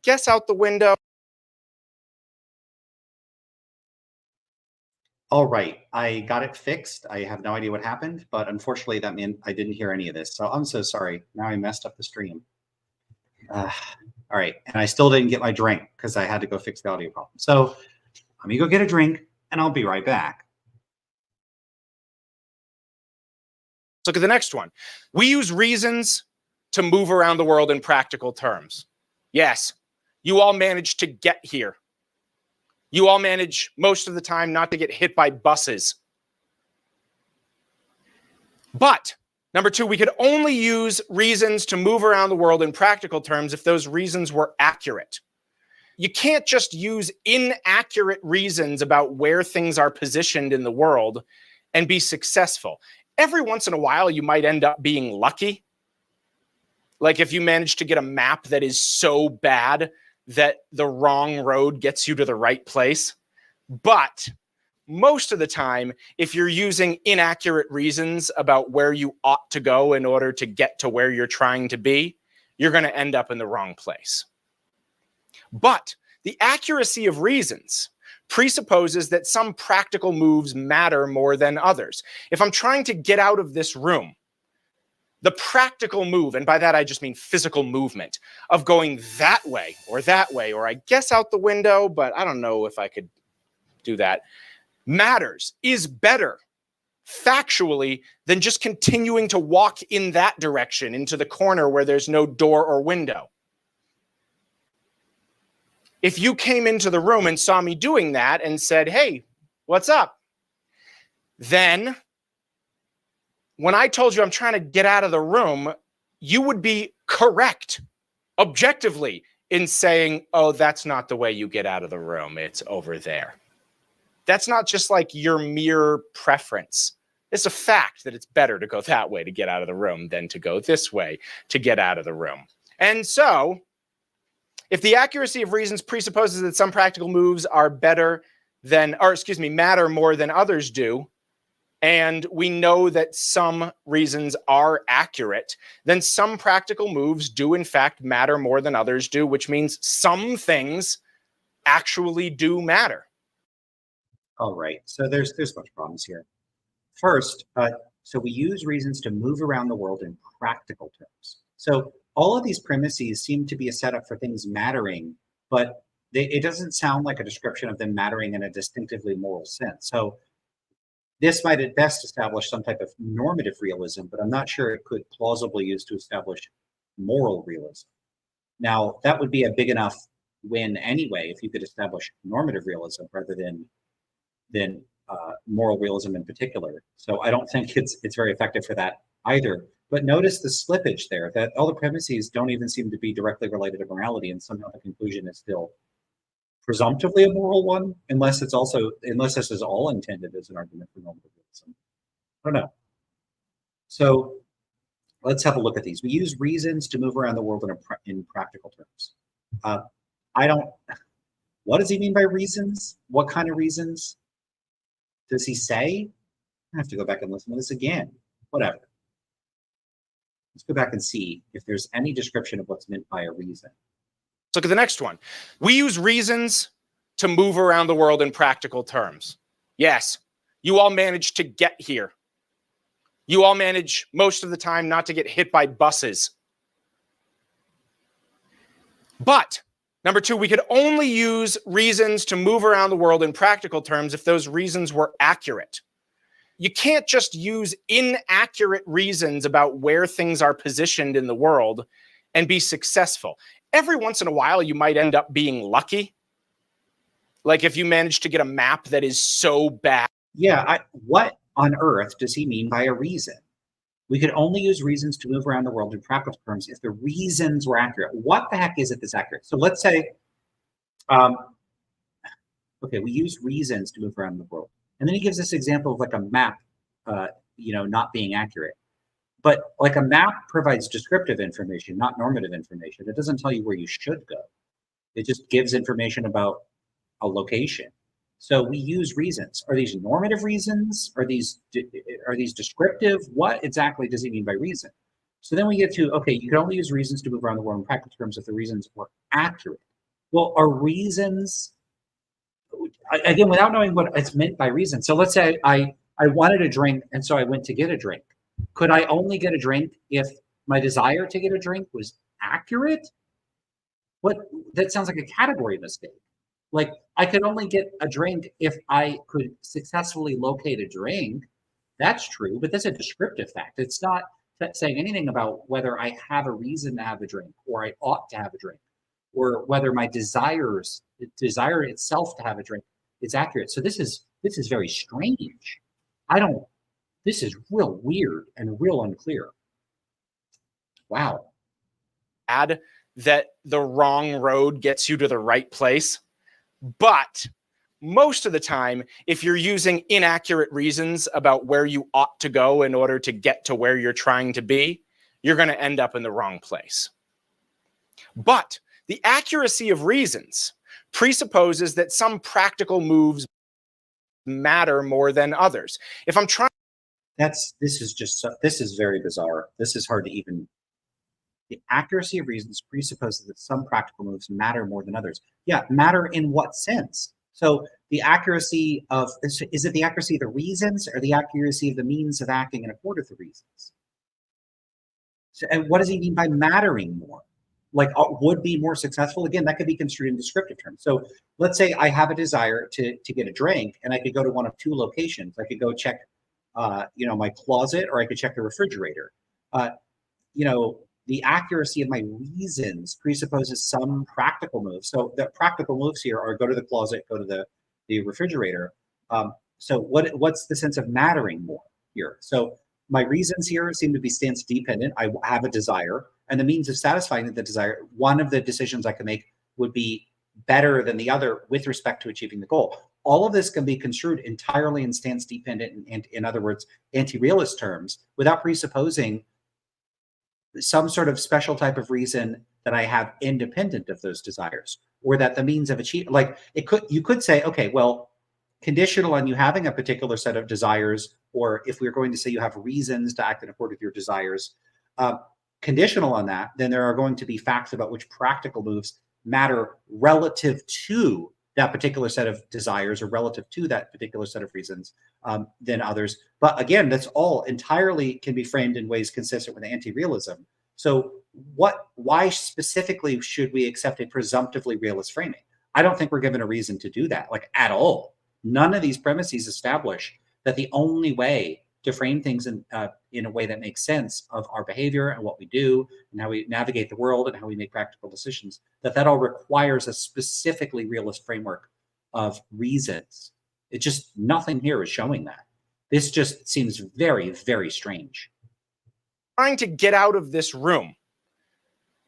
guess out the window. All right, I got it fixed. I have no idea what happened, but unfortunately that meant I didn't hear any of this. So I'm so sorry. Now I messed up the stream. All right, and I still didn't get my drink because I had to go fix the audio problem. So let me go get a drink and I'll be right back. Let's look at the next one. We use reasons to move around the world in practical terms. Yes, you all managed to get here. You all manage most of the time not to get hit by buses. But number two, we could only use reasons to move around the world in practical terms if those reasons were accurate. You can't just use inaccurate reasons about where things are positioned in the world and be successful. Every once in a while, you might end up being lucky. Like if you manage to get a map that is so bad that the wrong road gets you to the right place. But most of the time, if you're using inaccurate reasons about where you ought to go in order to get to where you're trying to be, you're going to end up in the wrong place. But the accuracy of reasons presupposes that some practical moves matter more than others. If I'm trying to get out of this room, the practical move, and by that I just mean physical movement, of going that way, or I guess out the window, but I don't know if I could do that, matters, is better factually than just continuing to walk in that direction into the corner where there's no door or window. If you came into the room and saw me doing that and said, hey, what's up? Then when I told you I'm trying to get out of the room, you would be correct objectively in saying, oh, that's not the way you get out of the room. It's over there. That's not just like your mere preference. It's a fact that it's better to go that way to get out of the room than to go this way to get out of the room. And so if the accuracy of reasons presupposes that some practical moves are better than, or excuse me, matter more than others do, and we know that some reasons are accurate, then some practical moves do in fact matter more than others do, which means some things actually do matter. All right, so there's a bunch of problems here. First, so we use reasons to move around the world in practical terms. So all of these premises seem to be a setup for things mattering, but it doesn't sound like a description of them mattering in a distinctively moral sense. So this might at best establish some type of normative realism, but I'm not sure it could plausibly use to establish moral realism. Now, that would be a big enough win anyway if you could establish normative realism rather than moral realism in particular. So I don't think it's very effective for that either. But notice the slippage there, that all the premises don't even seem to be directly related to morality, and somehow the conclusion is still presumptively a moral one, unless this is all intended as an argument for normative realism. I don't know. So let's have a look at these. We use reasons to move around the world in practical terms. What does he mean by reasons? What kind of reasons does he say? I have to go back and listen to this again. Whatever. Let's go back and see if there's any description of what's meant by a reason. Let's look at the next one. We use reasons to move around the world in practical terms. Yes, you all managed to get here. You all manage most of the time not to get hit by buses. But number two, we could only use reasons to move around the world in practical terms if those reasons were accurate. You can't just use inaccurate reasons about where things are positioned in the world and be successful. Every once in a while, you might end up being lucky. Like if you manage to get a map that is so bad. Yeah, what on earth does he mean by a reason? We could only use reasons to move around the world in practical terms if the reasons were accurate. What the heck is it that's accurate? So let's say, okay, we use reasons to move around the world. And then he gives this example of like a map, not being accurate. But like a map provides descriptive information, not normative information. It doesn't tell you where you should go. It just gives information about a location. So we use reasons. Are these normative reasons? Are these descriptive? What exactly does he mean by reason? So then we get to, okay, you can only use reasons to move around the world in practical terms if the reasons were accurate. Well, are reasons, again, without knowing what it's meant by reason. So let's say I wanted a drink, and so I went to get a drink. Could I only get a drink if my desire to get a drink was accurate? That sounds like a category mistake. Like I could only get a drink if I could successfully locate a drink. That's true, but that's a descriptive fact. It's not saying anything about whether I have a reason to have a drink or I ought to have a drink, or whether my desire itself to have a drink is accurate. So this is very strange. This is real weird and real unclear. Wow. That the wrong road gets you to the right place. But most of the time, if you're using inaccurate reasons about where you ought to go in order to get to where you're trying to be, you're going to end up in the wrong place. But the accuracy of reasons presupposes that some practical moves matter more than others. If I'm trying, this is very bizarre. This is hard to even. The accuracy of reasons presupposes that some practical moves matter more than others. Yeah, matter in what sense? So the accuracy of, is it the accuracy of the reasons or the accuracy of the means of acting in accord with the reasons? So, and what does he mean by mattering more? Like would be more successful? Again, that could be construed in descriptive terms. So let's say I have a desire to get a drink, and I could go to one of two locations. I could go check, my closet, or I could check the refrigerator. The accuracy of my reasons presupposes some practical moves. So the practical moves here are go to the closet, go to the refrigerator. So what's the sense of mattering more here? So my reasons here seem to be stance dependent. I have a desire, and the means of satisfying the desire, one of the decisions I can make would be better than the other with respect to achieving the goal. All of this can be construed entirely in stance dependent, and in other words, anti-realist terms, without presupposing some sort of special type of reason that I have independent of those desires, or that the means of achieving, you could say, okay, well, conditional on you having a particular set of desires, or if we're going to say you have reasons to act in accord with your desires, conditional on that, then there are going to be facts about which practical moves matter relative to that particular set of desires or relative to that particular set of reasons than others. But again, that's all entirely can be framed in ways consistent with anti-realism. So why specifically should we accept a presumptively realist framing? I don't think we're given a reason to do that, at all. None of these premises establish that the only way to frame things in a way that makes sense of our behavior and what we do and how we navigate the world and how we make practical decisions, that all requires a specifically realist framework of reasons. It just, nothing here is showing that. This just seems very, very strange. Trying to get out of this room,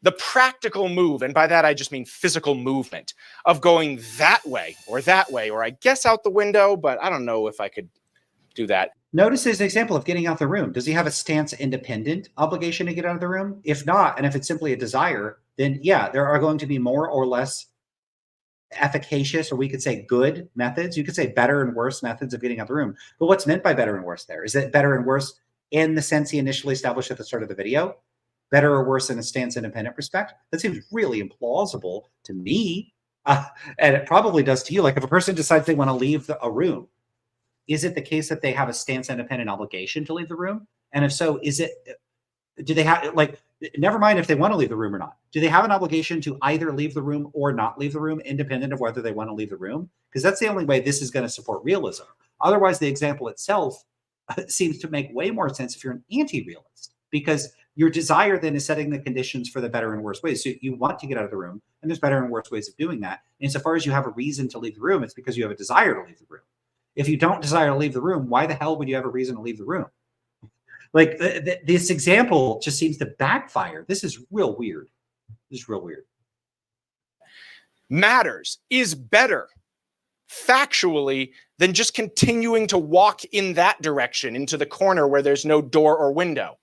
the practical move, and by that I just mean physical movement, of going that way, or I guess out the window, but I don't know if I could do that. Notice his example of getting out the room. Does he have a stance independent obligation to get out of the room? If not, and if it's simply a desire, then yeah, there are going to be more or less efficacious, or we could say good methods. You could say better and worse methods of getting out of the room. But what's meant by better and worse there? Is it better and worse in the sense he initially established at the start of the video? Better or worse in a stance independent respect? That seems really implausible to me. And it probably does to you. Like if a person decides they want to leave a room, is it the case that they have a stance independent obligation to leave the room? And if so, do they have, never mind if they want to leave the room or not, do they have an obligation to either leave the room or not leave the room, independent of whether they want to leave the room? Because that's the only way this is going to support realism. Otherwise, the example itself seems to make way more sense if you're an anti-realist, because your desire then is setting the conditions for the better and worse ways. So you want to get out of the room, and there's better and worse ways of doing that. And insofar as you have a reason to leave the room, it's because you have a desire to leave the room. If you don't desire to leave the room, why the hell would you have a reason to leave the room? This example just seems to backfire. This is real weird. This is real weird. Matters is better factually than just continuing to walk in that direction into the corner where there's no door or window.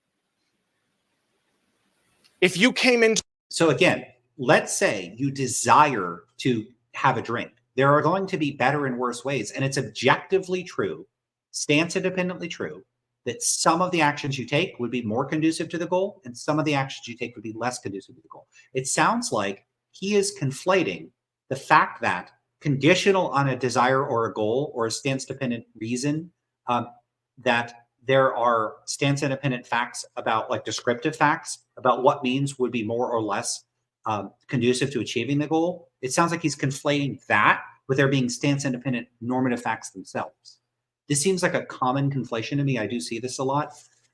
If you came into... So again, let's say you desire to have a drink. There are going to be better and worse ways, and it's objectively true, stance independently true, that some of the actions you take would be more conducive to the goal, and some of the actions you take would be less conducive to the goal. It sounds like he is conflating the fact that conditional on a desire or a goal or a stance-dependent reason, that there are stance-independent facts about, descriptive facts about what means would be more or less conducive to achieving the goal. It sounds like he's conflating that with there being stance-independent normative facts themselves. This seems like a common conflation to me. I do see this a lot.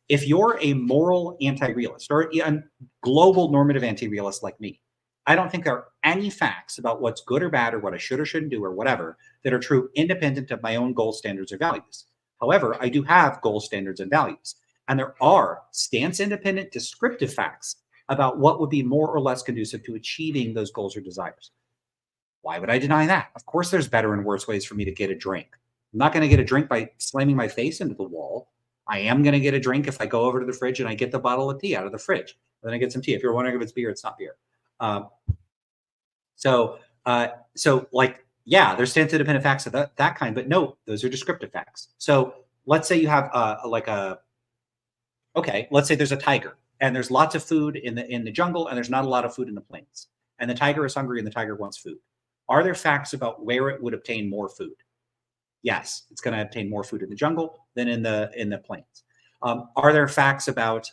If you're a moral anti-realist or a global normative anti-realist like me, I don't think there are any facts about what's good or bad or what I should or shouldn't do or whatever that are true independent of my own goal standards or values. However, I do have goal standards and values, and there are stance-independent descriptive facts about what would be more or less conducive to achieving those goals or desires. Why would I deny that? Of course, there's better and worse ways for me to get a drink. I'm not going to get a drink by slamming my face into the wall. I am going to get a drink if I go over to the fridge and I get the bottle of tea out of the fridge. Then I get some tea. If you're wondering if it's beer, it's not beer. So like, yeah, there's stance independent facts of that kind, but no, those are descriptive facts. So let's say you have let's say there's a tiger and there's lots of food in the jungle and there's not a lot of food in the plains. And the tiger is hungry and the tiger wants food. Are there facts about where it would obtain more food? Yes, it's going to obtain more food in the jungle than in the plains. Are there facts about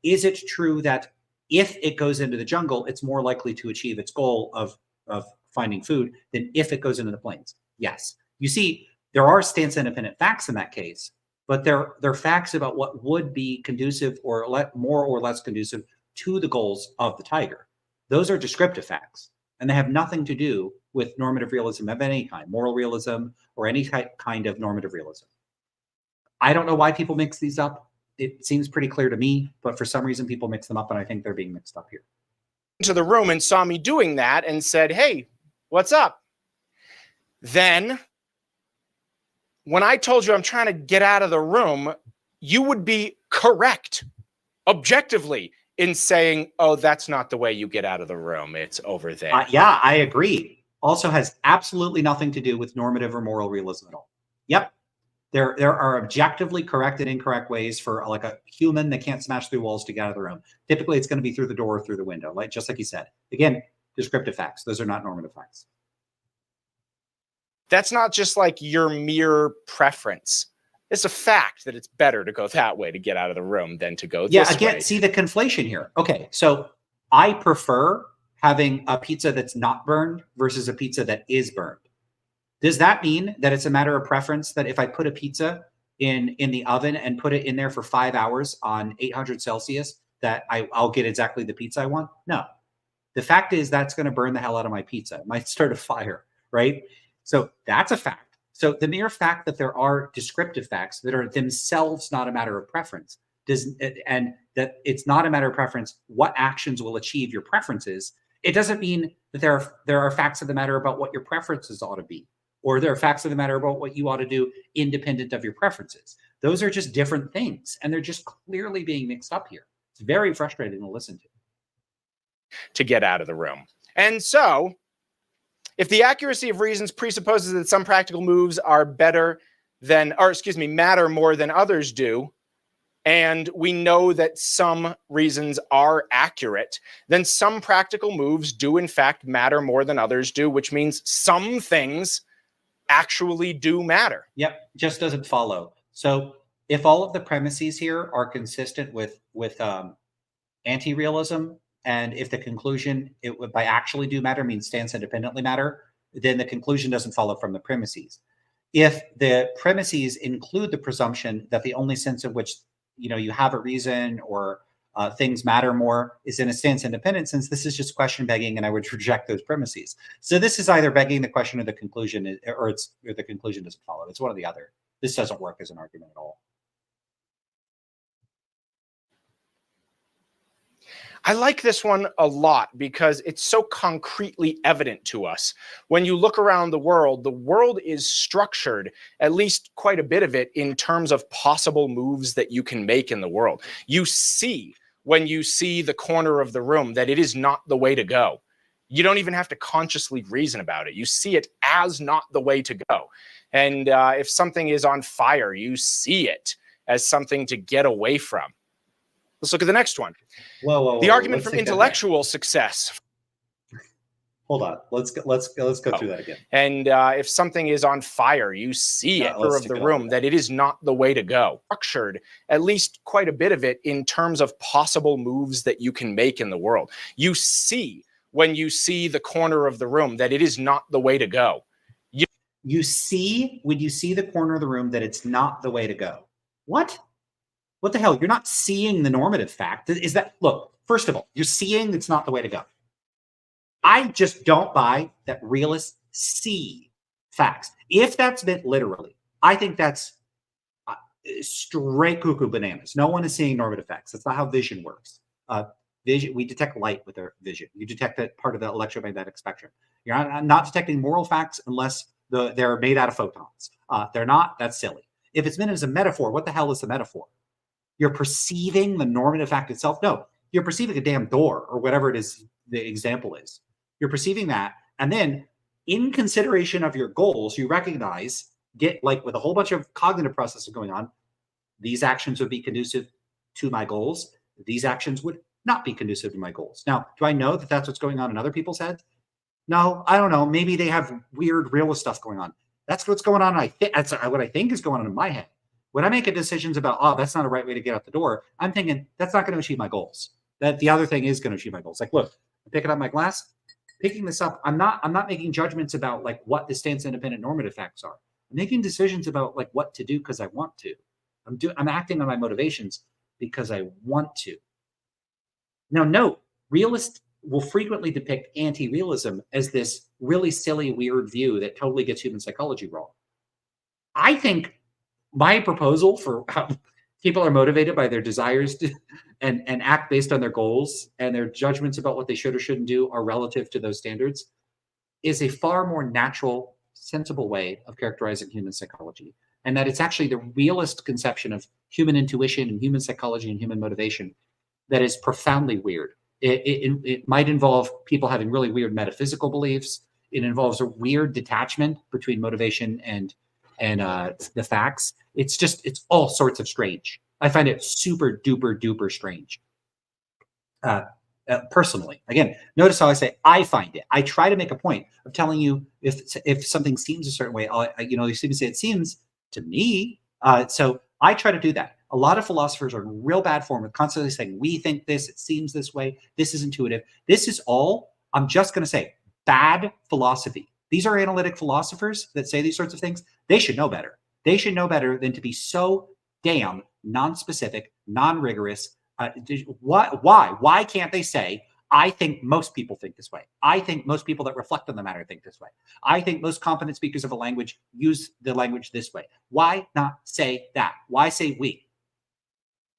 is it true that if it goes into the jungle, it's more likely to achieve its goal of finding food than if it goes into the plains? Yes. You see, there are stance independent facts in that case, but they're facts about what would be conducive or more or less conducive to the goals of the tiger. Those are descriptive facts, and they have nothing to do with normative realism of any kind, moral realism, or any kind of normative realism. I don't know why people mix these up. It seems pretty clear to me, but for some reason people mix them up, and I think they're being mixed up here. Into the room and saw me doing that and said, "Hey, what's up?" Then when I told you I'm trying to get out of the room, you would be correct objectively in saying, "Oh, that's not the way you get out of the room. It's over there." Yeah, I agree. Also has absolutely nothing to do with normative or moral realism at all. Yep. There are objectively correct and incorrect ways for like a human that can't smash through walls to get out of the room. Typically, it's going to be through the door or through the window, just like you said. Again, descriptive facts. Those are not normative facts. That's not just like your mere preference. It's a fact that it's better to go that way to get out of the room than to go this way. Yeah, again, see the conflation here. Okay, so I prefer having a pizza that's not burned versus a pizza that is burned. Does that mean that it's a matter of preference that if I put a pizza in the oven and put it in there for 5 hours on 800 Celsius, that I'll get exactly the pizza I want? No. The fact is that's going to burn the hell out of my pizza. It might start a fire, right? So that's a fact. So the mere fact that there are descriptive facts that are themselves not a matter of preference and that it's not a matter of preference what actions will achieve your preferences, it doesn't mean that there are facts of the matter about what your preferences ought to be, or there are facts of the matter about what you ought to do independent of your preferences. Those are just different things, and they're just clearly being mixed up here. It's very frustrating to listen to get out of the room. And so, if the accuracy of reasons presupposes that some practical moves are matter more than others do, and we know that some reasons are accurate, then some practical moves do in fact matter more than others do, which means some things actually do matter. Yep, just doesn't follow. So if all of the premises here are consistent with anti-realism, and if the conclusion it would by actually do matter means stance independently matter, then the conclusion doesn't follow from the premises. If the premises include the presumption that the only sense in which you have a reason or things matter more is in a stance independent sense, this is just question begging, and I would reject those premises. So this is either begging the question or the conclusion, or the conclusion doesn't follow. It's one or the other. This doesn't work as an argument at all. I like this one a lot because it's so concretely evident to us. When you look around the world is structured, at least quite a bit of it, in terms of possible moves that you can make in the world. You see, when you see the corner of the room, that it is not the way to go. You don't even have to consciously reason about it. You see it as not the way to go. And if something is on fire, you see it as something to get away from. Let's look at the next one. Whoa, the argument from intellectual success. Hold on. Let's go through that again. And if something is on fire, you see it of the room that it is not the way to go. Structured, at least quite a bit of it, in terms of possible moves that you can make in the world. You see, when you see the corner of the room, that it is not the way to go. You see, when you see the corner of the room, that it's not the way to go. What? What the hell? You're not seeing the normative fact. Is that, look, first of all, you're seeing it's not the way to go. I just don't buy that realists see facts. If that's meant literally, I think that's straight cuckoo bananas. No one is seeing normative facts. That's not how vision works. vision. We detect light with our vision. You detect that part of the electromagnetic spectrum. You're not detecting moral facts unless they're made out of photons. They're not. That's silly. If it's meant as a metaphor, what the hell is a metaphor? You're perceiving the normative fact itself? No, you're perceiving a damn door or whatever it is the example is. You're perceiving that. And then in consideration of your goals, you recognize, get like with a whole bunch of cognitive processes going on, these actions would be conducive to my goals. These actions would not be conducive to my goals. Now, do I know that that's what's going on in other people's heads? No, I don't know. Maybe they have weird realist stuff going on. That's what's going on. That's what I think is going on in my head. When I make decisions about, oh, that's not a right way to get out the door, I'm thinking that's not going to achieve my goals. That the other thing is going to achieve my goals. Like, look, I'm picking up my glass, picking this up. I'm not making judgments about like what the stance independent normative facts are. I'm making decisions about like what to do because I want to. I'm acting on my motivations because I want to. Now, note, realists will frequently depict anti-realism as this really silly, weird view that totally gets human psychology wrong. I think my proposal for how people are motivated by their desires and act based on their goals and their judgments about what they should or shouldn't do are relative to those standards is a far more natural, sensible way of characterizing human psychology. And that it's actually the realist conception of human intuition and human psychology and human motivation that is profoundly weird. It might involve people having really weird metaphysical beliefs. It involves a weird detachment between motivation and the facts. It's all sorts of strange. I find it super duper duper strange. Personally, again, notice how I say I find it. I try to make a point of telling you if something seems a certain way. You seem to say it seems to me. So I try to do that. A lot of philosophers are in real bad form of constantly saying, we think this, it seems this way, this is intuitive. This is all, I'm just going to say, bad philosophy. These are analytic philosophers that say these sorts of things. They should know better. They should know better than to be so damn non-specific, non-rigorous. Why can't they say, I think most people think this way. I think most people that reflect on the matter think this way. I think most competent speakers of a language use the language this way. Why not say that? Why say we?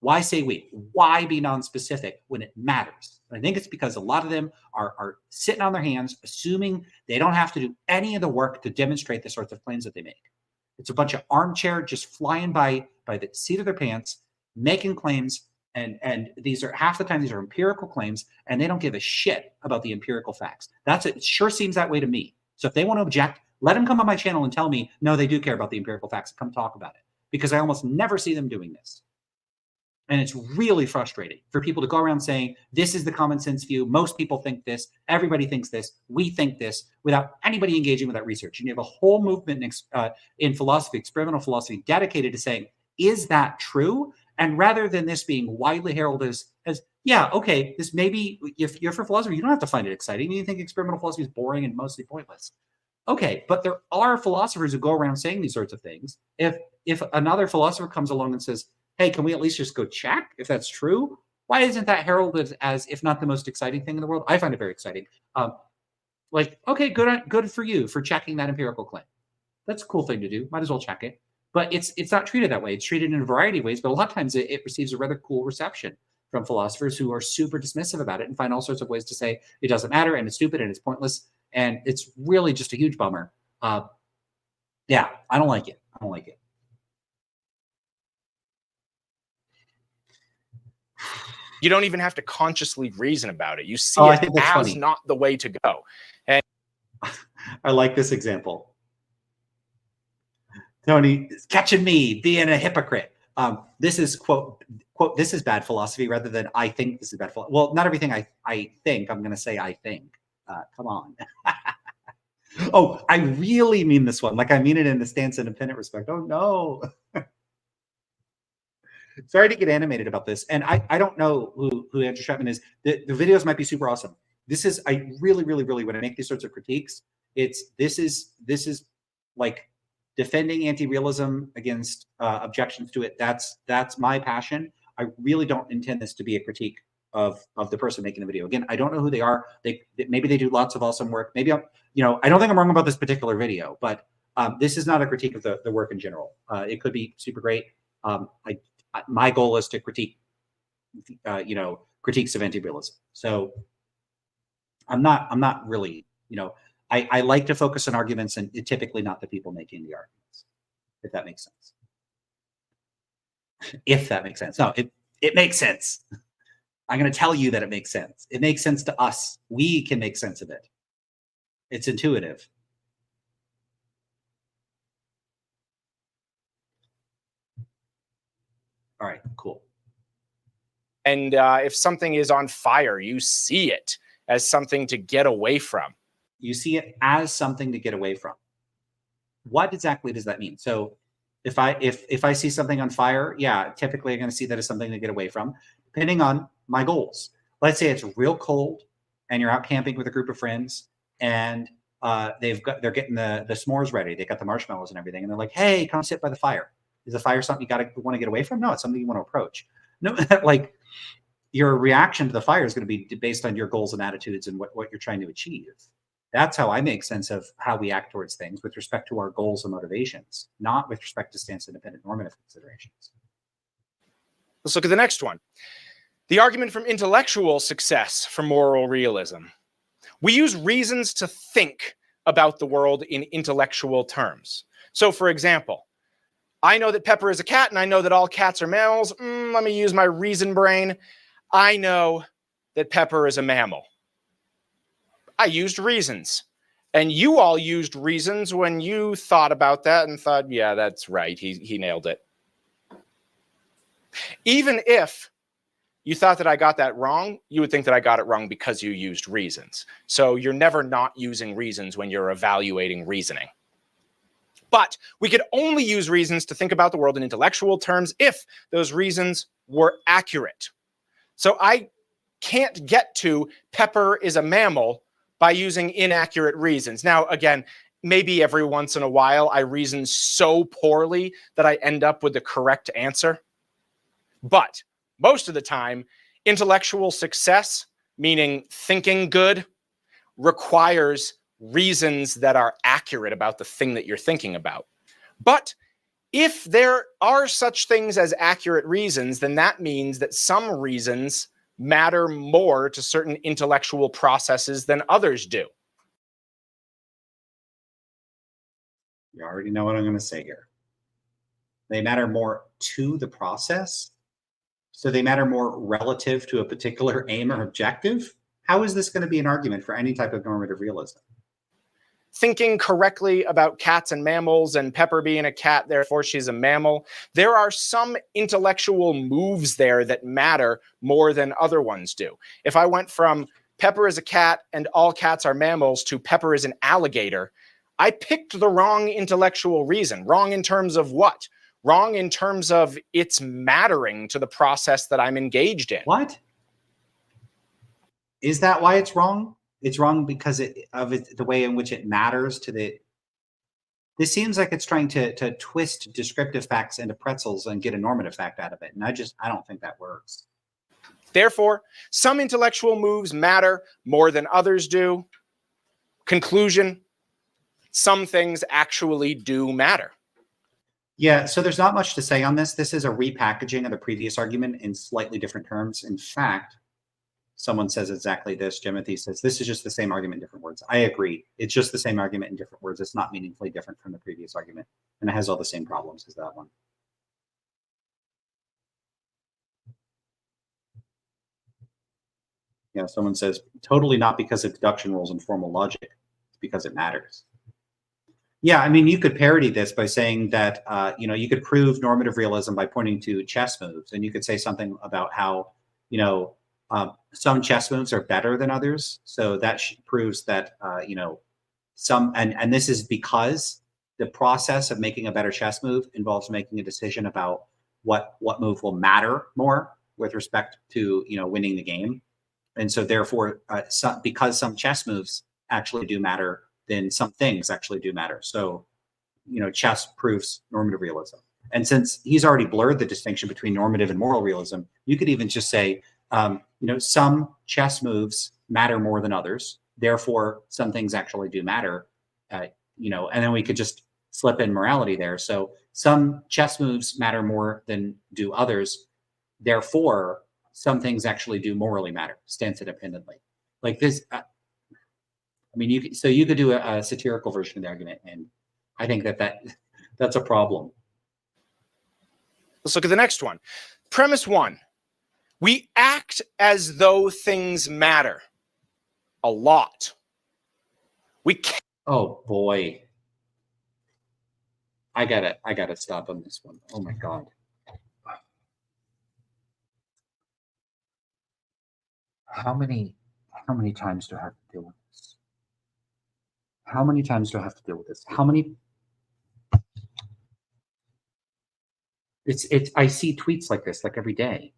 Why say we? Why be non-specific when it matters? And I think it's because a lot of them are sitting on their hands, assuming they don't have to do any of the work to demonstrate the sorts of claims that they make. It's a bunch of armchair just flying by the seat of their pants, making claims, and these are half the time these are empirical claims, and they don't give a shit about the empirical facts. It sure seems that way to me. So if they want to object, let them come on my channel and tell me, no, they do care about the empirical facts. Come talk about it. Because I almost never see them doing this. And it's really frustrating for people to go around saying, this is the common sense view. Most people think this. Everybody thinks this. We think this, without anybody engaging with that research. And you have a whole movement in philosophy, experimental philosophy, dedicated to saying, is that true? And rather than this being widely heralded as yeah, okay, this maybe, if you're for philosophy, you don't have to find it exciting. You think experimental philosophy is boring and mostly pointless. Okay, but there are philosophers who go around saying these sorts of things. If another philosopher comes along and says, hey, can we at least just go check if that's true? Why isn't that heralded as, if not the most exciting thing in the world? I find it very exciting. Okay, good for you for checking that empirical claim. That's a cool thing to do. Might as well check it. But it's not treated that way. It's treated in a variety of ways, but a lot of times it receives a rather cool reception from philosophers who are super dismissive about it and find all sorts of ways to say it doesn't matter and it's stupid and it's pointless. And it's really just a huge bummer. Yeah, I don't like it. I don't like it. You don't even have to consciously reason about it. You see I it think that's as funny. not the way to go. And I like this example. Tony is catching me being a hypocrite. This is quote, this is bad philosophy rather than I think this is bad philosophy. Well, not everything I think, I'm going to say I think. Come on. Oh, I really mean this one. Like I mean it in the stance independent respect. Oh, no. Sorry to get animated about this. And I don't know who Andrew Chapman is. The videos might be super awesome. I really, when I make these sorts of critiques, this is like defending anti-realism against objections to it. That's my passion. I really don't intend this to be a critique of the person making the video. Again, I don't know who they are. Maybe they do lots of awesome work. Maybe I don't think I'm wrong about this particular video, but this is not a critique of the work in general. It could be super great. My goal is to critique critiques of anti-realism. So I'm not really, I like to focus on arguments and typically not the people making the arguments, if that makes sense. If that makes sense. No, it makes sense. I'm going to tell you that it makes sense. It makes sense to us. We can make sense of it. It's intuitive. All right, cool. And if something is on fire, you see it as something to get away from. You see it as something to get away from. What exactly does that mean? So if I see something on fire, yeah, typically I'm going to see that as something to get away from, depending on my goals. Let's say it's real cold and you're out camping with a group of friends and they're getting the s'mores ready. They got the marshmallows and everything. And they're like, hey, come sit by the fire. Is the fire something you want to get away from? No, it's something you want to approach. No, like your reaction to the fire is going to be based on your goals and attitudes and what you're trying to achieve. That's how I make sense of how we act towards things with respect to our goals and motivations, not with respect to stance-independent normative considerations. Let's look at the next one. The argument from intellectual success for moral realism. We use reasons to think about the world in intellectual terms. So, for example, I know that Pepper is a cat and I know that all cats are mammals. Let me use my reason brain. I know that Pepper is a mammal. I used reasons. And you all used reasons when you thought about that and thought, yeah, that's right. He nailed it. Even if you thought that I got that wrong, you would think that I got it wrong because you used reasons. So you're never not using reasons when you're evaluating reasoning. But we could only use reasons to think about the world in intellectual terms if those reasons were accurate. So I can't get to Pepper is a mammal by using inaccurate reasons. Now, again, maybe every once in a while I reason so poorly that I end up with the correct answer. But most of the time, intellectual success, meaning thinking good, requires reasons that are accurate about the thing that you're thinking about. But if there are such things as accurate reasons, then that means that some reasons matter more to certain intellectual processes than others do. You already know what I'm going to say here. They matter more to the process. So they matter more relative to a particular aim or objective. How is this going to be an argument for any type of normative realism? Thinking correctly about cats and mammals and Pepper being a cat, therefore she's a mammal. There are some intellectual moves there that matter more than other ones do. If I went from Pepper is a cat and all cats are mammals to Pepper is an alligator, I picked the wrong intellectual reason. Wrong in terms of what? Wrong in terms of it's mattering to the process that I'm engaged in. What? Is that why it's wrong? It's wrong because the way in which it matters to the. This seems like it's trying to twist descriptive facts into pretzels and get a normative fact out of it. And I don't think that works. Therefore, some intellectual moves matter more than others do. Conclusion, some things actually do matter. Yeah, so there's not much to say on this. This is a repackaging of the previous argument in slightly different terms. In fact, someone says exactly this. Jimothy says, this is just the same argument in different words. I agree. It's just the same argument in different words. It's not meaningfully different from the previous argument. And it has all the same problems as that one. Yeah, someone says, totally not because of deduction rules and formal logic. It's because it matters. Yeah, I mean, you could parody this by saying that, you could prove normative realism by pointing to chess moves. And you could say something about how, some chess moves are better than others. So that proves that, and this is because the process of making a better chess move involves making a decision about what move will matter more with respect to, winning the game. And so therefore, because some chess moves actually do matter, then some things actually do matter. So, chess proves normative realism. And since he's already blurred the distinction between normative and moral realism, you could even just say, some chess moves matter more than others. Therefore, some things actually do matter, and then we could just slip in morality there. So some chess moves matter more than do others. Therefore, some things actually do morally matter, stance independently. Like this, I mean, you could do a satirical version of the argument, and I think that's a problem. Let's look at the next one. Premise 1. We act as though things matter a lot. We can't. Oh boy. I gotta stop on this one. Oh my God. How many times do I have to deal with this? How many times do I have to deal with this? How many? It's I see tweets like this like every day.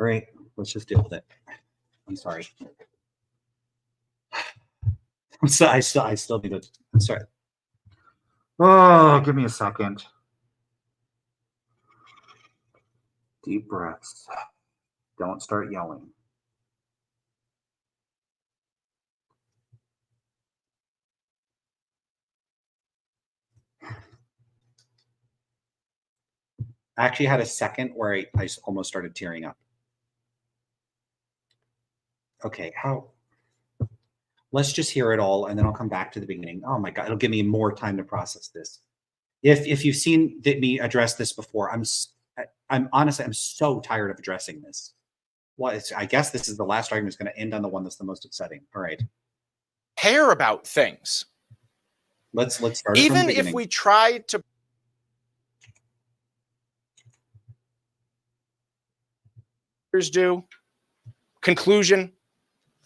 All right, let's just deal with it. I'm sorry. I still need to. I'm sorry. Oh, give me a second. Deep breaths. Don't start yelling. I actually had a second where I almost started tearing up. Okay, let's just hear it all, and then I'll come back to the beginning. Oh my God, it'll give me more time to process this. If you've seen me address this before, I'm honestly, I'm so tired of addressing this. Well, I guess this is the last argument. It's going to end on the one that's the most upsetting. All right. Care about things. Let's start. Even if we try to do. Conclusion,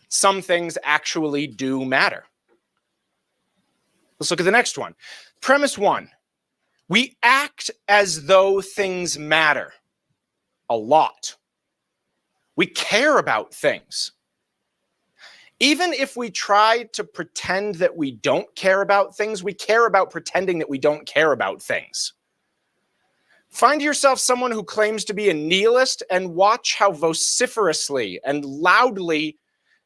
some things actually do matter. Let's look at the next one. Premise 1. We act as though things matter a lot. We care about things. Even if we try to pretend that we don't care about things, we care about pretending that we don't care about things. Find yourself someone who claims to be a nihilist and watch how vociferously and loudly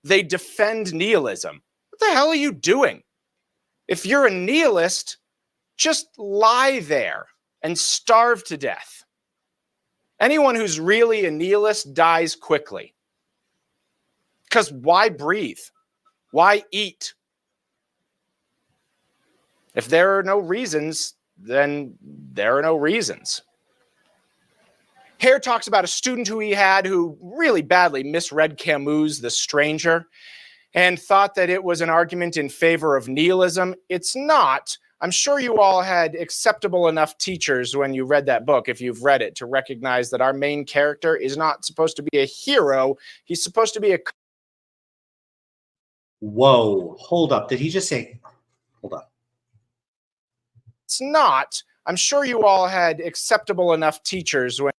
they defend nihilism. What the hell are you doing? If you're a nihilist, just lie there and starve to death. Anyone who's really a nihilist dies quickly. Because why breathe? Why eat? If there are no reasons, then there are no reasons. Hare talks about a student who he had who really badly misread Camus' The Stranger and thought that it was an argument in favor of nihilism. It's not. I'm sure you all had acceptable enough teachers when you read that book, if you've read it, to recognize that our main character is not supposed to be a hero. He's supposed to be a... Whoa, hold up. Did he just say, hold up? It's not. I'm sure you all had acceptable enough teachers when...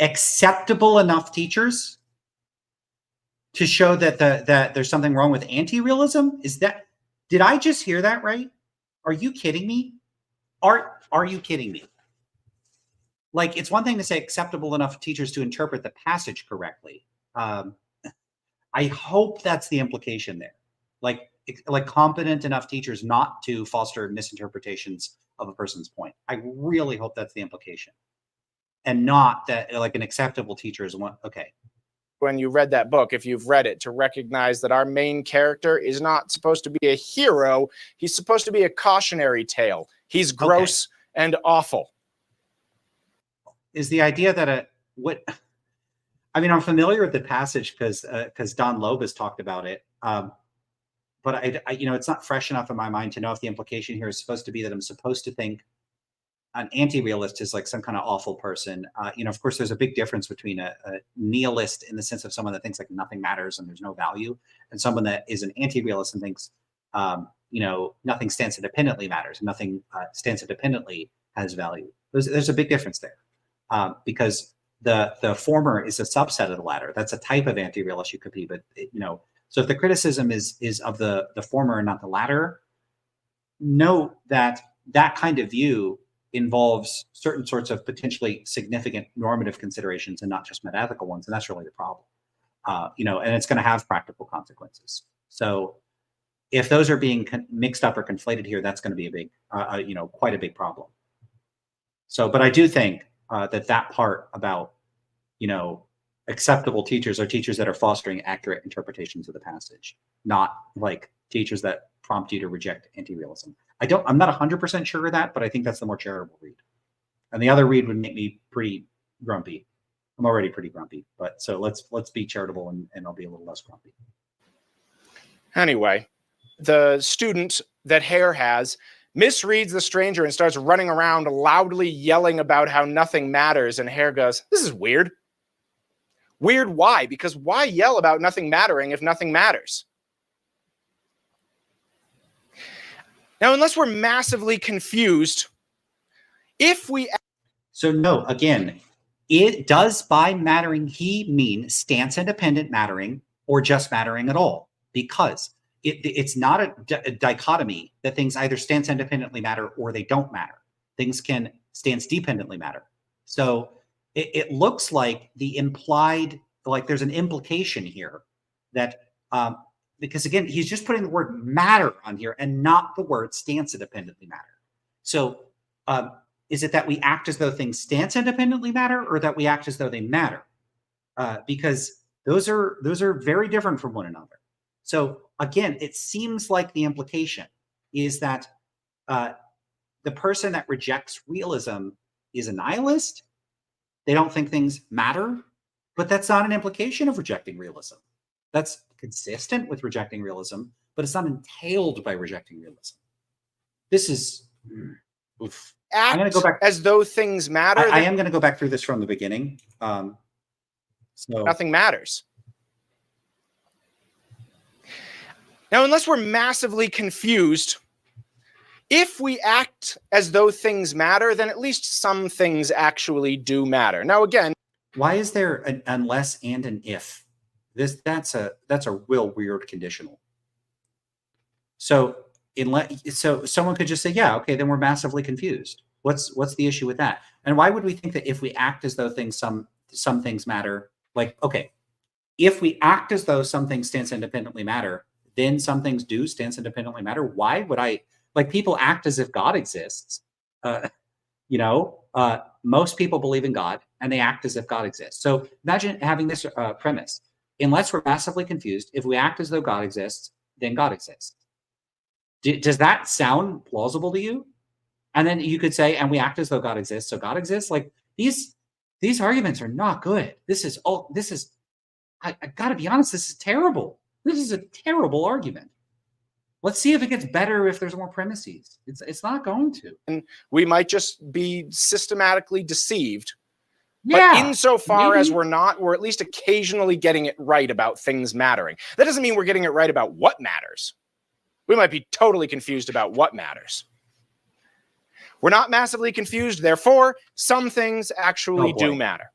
Acceptable enough teachers to show that that there's something wrong with anti-realism? Did I just hear that right? Are you kidding me? Are you kidding me? Like, it's one thing to say acceptable enough teachers to interpret the passage correctly. I hope that's the implication there. Like competent enough teachers not to foster misinterpretations of a person's point. I really hope that's the implication. And not that like an acceptable teacher is one. Okay. When you read that book, if you've read it, to recognize that our main character is not supposed to be a hero. He's supposed to be a cautionary tale. He's gross and awful. Is the idea that I mean, I'm familiar with the passage because Don Loeb has talked about it. But I, it's not fresh enough in my mind to know if the implication here is supposed to be that I'm supposed to think an anti-realist is like some kind of awful person. Of course, there's a big difference between a nihilist in the sense of someone that thinks like nothing matters and there's no value, and someone that is an anti-realist and thinks, nothing stands independently matters, nothing stands independently has value. There's a big difference there, because the former is a subset of the latter. That's a type of anti-realist you could be, but so if the criticism is of the former and not the latter, note that kind of view involves certain sorts of potentially significant normative considerations and not just metaphysical ones, and that's really the problem. And it's going to have practical consequences. So if those are being mixed up or conflated here, that's going to be a big, quite a big problem. So, but I do think that part about, acceptable teachers are teachers that are fostering accurate interpretations of the passage, not like teachers that prompt you to reject anti-realism. I'm not 100% sure of that, but I think that's the more charitable read. And the other read would make me pretty grumpy. I'm already pretty grumpy, but so let's be charitable and I'll be a little less grumpy. Anyway, the student that Hare has misreads the stranger and starts running around loudly yelling about how nothing matters. And Hare goes, "This is weird." Weird why? Because why yell about nothing mattering if nothing matters? Now, unless we're massively confused, So no, again, it does by mattering he mean stance independent mattering or just mattering at all, because it's not a dichotomy that things either stance independently matter or they don't matter. Things can stance dependently matter. So it looks like there's an implication here that because again, he's just putting the word matter on here and not the word stance independently matter. So is it that we act as though things stance independently matter, or that we act as though they matter? Because those are very different from one another. So again, it seems like the implication is that the person that rejects realism is a nihilist. They don't think things matter, but that's not an implication of rejecting realism. That's consistent with rejecting realism, but it's not entailed by rejecting realism. This is oof. Act I'm going to go back as though things matter. I am going to go back through this from the beginning. So nothing matters. Now, unless we're massively confused, if we act as though things matter, then at least some things actually do matter. Now, again, why is there an unless and an if? That's a real weird conditional. So someone could just say, yeah, okay, then we're massively confused. What's the issue with that? And why would we think that if we act as though some things matter, like, okay, if we act as though some things stance independently matter, then some things do stance independently matter? Why would people act as if God exists? Most people believe in God and they act as if God exists. So imagine having this premise. Unless we're massively confused, if we act as though God exists, then God exists. Does that sound plausible to you? And then you could say, and we act as though God exists, so God exists. Like these arguments are not good. I gotta be honest, this is terrible. This is a terrible argument. Let's see if it gets better if there's more premises. It's not going to. And we might just be systematically deceived. Yeah, but insofar as we're at least occasionally getting it right about things mattering. That doesn't mean we're getting it right about what matters. We might be totally confused about what matters. We're not massively confused, therefore, some things actually do matter.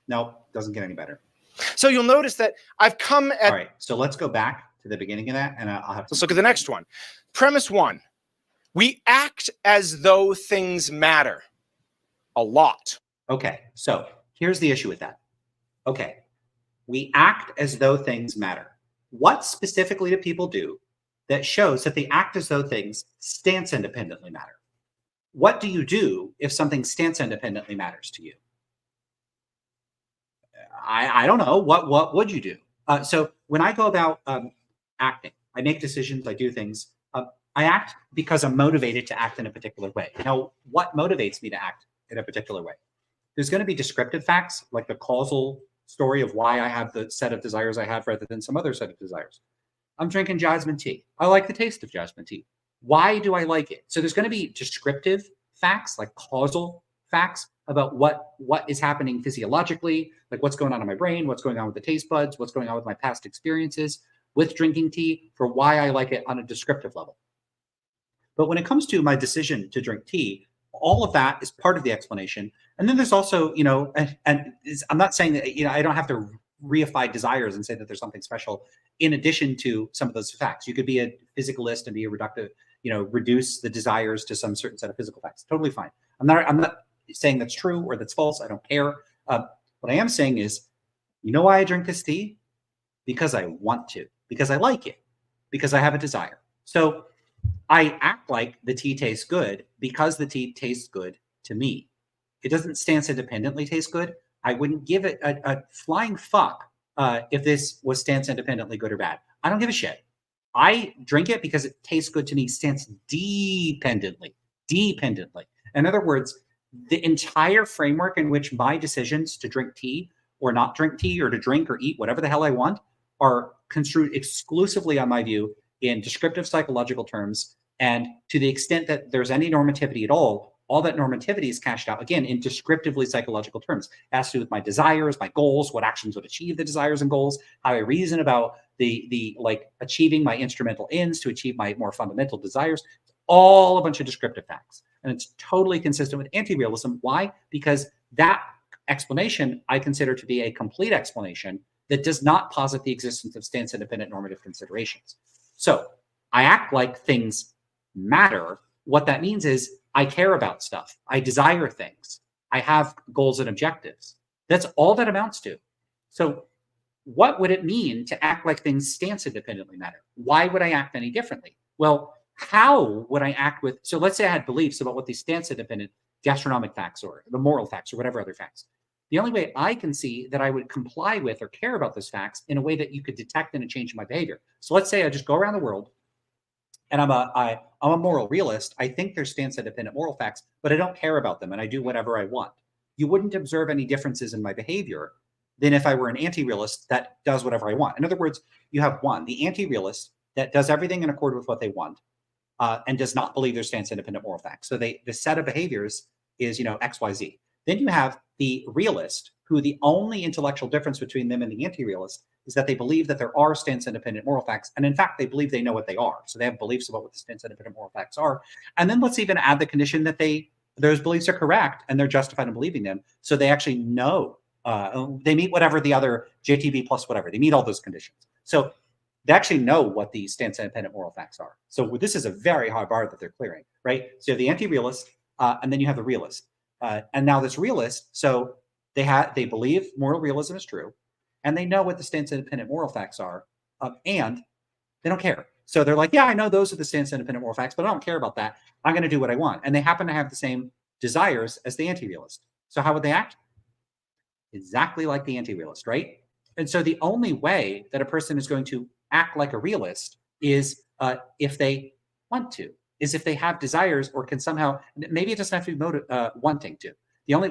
No, doesn't get any better. So you'll notice that I've come at... All right, so let's go back to the beginning of that, and I'll have to... Let's look at the next one. Premise 1. We act as though things matter. A lot. Okay, so here's the issue with that. Okay, we act as though things matter. What specifically do people do that shows that they act as though things stance independently matter? What do you do if something stance independently matters to you? I don't know. What would you do? So when I go about acting, I make decisions, I do things. I act because I'm motivated to act in a particular way. Now, what motivates me to act in a particular way? There's going to be descriptive facts, like the causal story of why I have the set of desires I have rather than some other set of desires. I'm drinking jasmine tea. I like the taste of jasmine tea. Why do I like it? So there's going to be descriptive facts, like causal facts about what is happening physiologically, like what's going on in my brain, what's going on with the taste buds, what's going on with my past experiences with drinking tea, for why I like it on a descriptive level. But when it comes to my decision to drink tea, all of that is part of the explanation. And then there's also, and I'm not saying that, I don't have to reify desires and say that there's something special in addition to some of those facts. You could be a physicalist and be a reductive, reduce the desires to some certain set of physical facts. Totally fine. I'm not saying that's true or that's false. I don't care. What I am saying is, you know why I drink this tea? Because I want to, because I like it, because I have a desire. So I act like the tea tastes good because the tea tastes good to me. it doesn't stance independently taste good, I wouldn't give it a flying fuck if this was stance independently good or bad. I don't give a shit. I drink it because it tastes good to me stance dependently. Dependently. In other words, the entire framework in which my decisions to drink tea or not drink tea or to drink or eat whatever the hell I want are construed exclusively, on my view, in descriptive psychological terms. And to the extent that there's any normativity at all that normativity is cashed out, again, in descriptively psychological terms. It has to do with my desires, my goals, what actions would achieve the desires and goals, how I reason about the like achieving my instrumental ends to achieve my more fundamental desires. All a bunch of descriptive facts. And it's totally consistent with anti-realism. Why? Because that explanation I consider to be a complete explanation that does not posit the existence of stance-independent normative considerations. So I act like things matter. What that means is I care about stuff. I desire things. I have goals and objectives. That's all that amounts to. So what would it mean to act like things stance independently matter? Why would I act any differently? Well, how would I act with, so let's say I had beliefs about what these stance independent gastronomic facts or the moral facts or whatever other facts. The only way I can see that I would comply with or care about those facts in a way that you could detect in a change in my behavior. So let's say I just go around the world and I'm a moral realist. I think there's stance independent moral facts, but I don't care about them and I do whatever I want. You wouldn't observe any differences in my behavior than if I were an anti-realist that does whatever I want. In other words, you have one, the anti-realist that does everything in accord with what they want and does not believe there's stance independent moral facts. So the set of behaviors is, X, Y, Z. Then you have the realist, who the only intellectual difference between them and the anti-realist is that they believe that there are stance-independent moral facts. And in fact, they believe they know what they are. So they have beliefs about what the stance-independent moral facts are. And then let's even add the condition that those beliefs are correct and they're justified in believing them. So they actually know, they meet whatever the other JTB plus whatever, they meet all those conditions. So they actually know what the stance-independent moral facts are. So this is a very high bar that they're clearing, right? So you have the anti-realist, and then you have the realist. And now this realist, so they believe moral realism is true, and they know what the stance-independent moral facts are, and they don't care. So they're like, yeah, I know those are the stance-independent moral facts, but I don't care about that. I'm going to do what I want. And they happen to have the same desires as the anti-realist. So how would they act? Exactly like the anti-realist, right? And so the only way that a person is going to act like a realist is if they want to, is if they have desires or can somehow, maybe it doesn't have to be wanting to.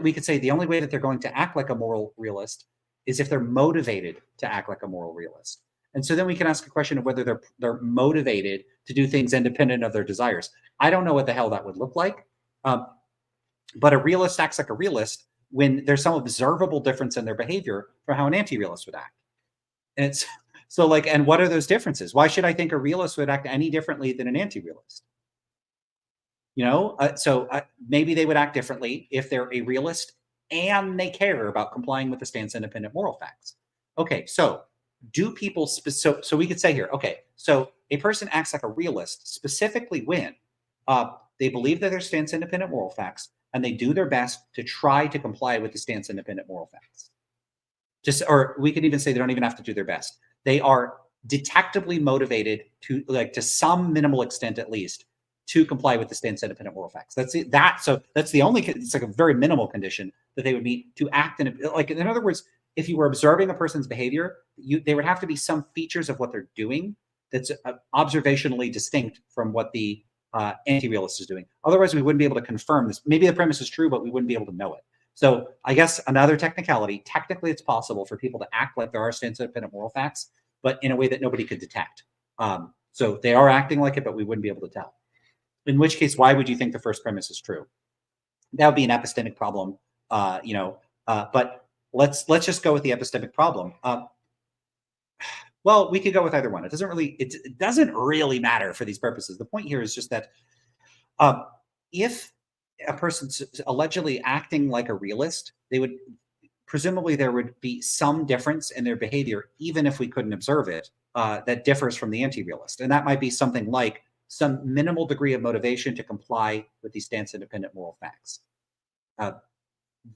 We could say the only way that they're going to act like a moral realist is if they're motivated to act like a moral realist. And so then we can ask a question of whether they're motivated to do things independent of their desires. I don't know what the hell that would look like, but a realist acts like a realist when there's some observable difference in their behavior from how an anti-realist would act. And it's so like, and what are those differences? Why should I think a realist would act any differently than an anti-realist? Maybe they would act differently if they're a realist and they care about complying with the stance-independent moral facts. Okay, so do people, so we could say here, okay, so a person acts like a realist specifically when they believe that there's stance-independent moral facts and they do their best to try to comply with the stance-independent moral facts. Or we could even say they don't even have to do their best. They are detectably motivated to some minimal extent at least to comply with the stance-independent moral facts. That's the only, it's like a very minimal condition that they would meet to act in other words, if you were observing a person's behavior, there would have to be some features of what they're doing that's observationally distinct from what the anti-realist is doing. Otherwise, we wouldn't be able to confirm this. Maybe the premise is true, but we wouldn't be able to know it. So I guess another technicality, technically it's possible for people to act like there are stance-independent moral facts, but in a way that nobody could detect. So they are acting like it, but we wouldn't be able to tell. In which case, why would you think the first premise is true? That would be an epistemic problem, but let's just go with the epistemic problem. Well, we could go with either one. It doesn't really matter for these purposes. The point here is just that if a person's allegedly acting like a realist, presumably there would be some difference in their behavior, even if we couldn't observe it, that differs from the anti-realist. And that might be something like some minimal degree of motivation to comply with these stance-independent moral facts.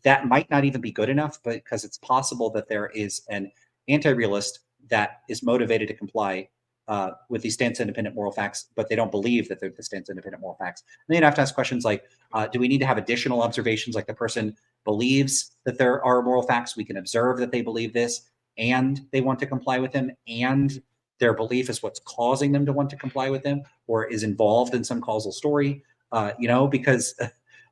That might not even be good enough, because it's possible that there is an anti-realist that is motivated to comply with these stance independent moral facts, but they don't believe that they're the stance independent moral facts. And then you'd have to ask questions like, do we need to have additional observations? Like the person believes that there are moral facts, we can observe that they believe this and they want to comply with them, and their belief is what's causing them to want to comply with them or is involved in some causal story, because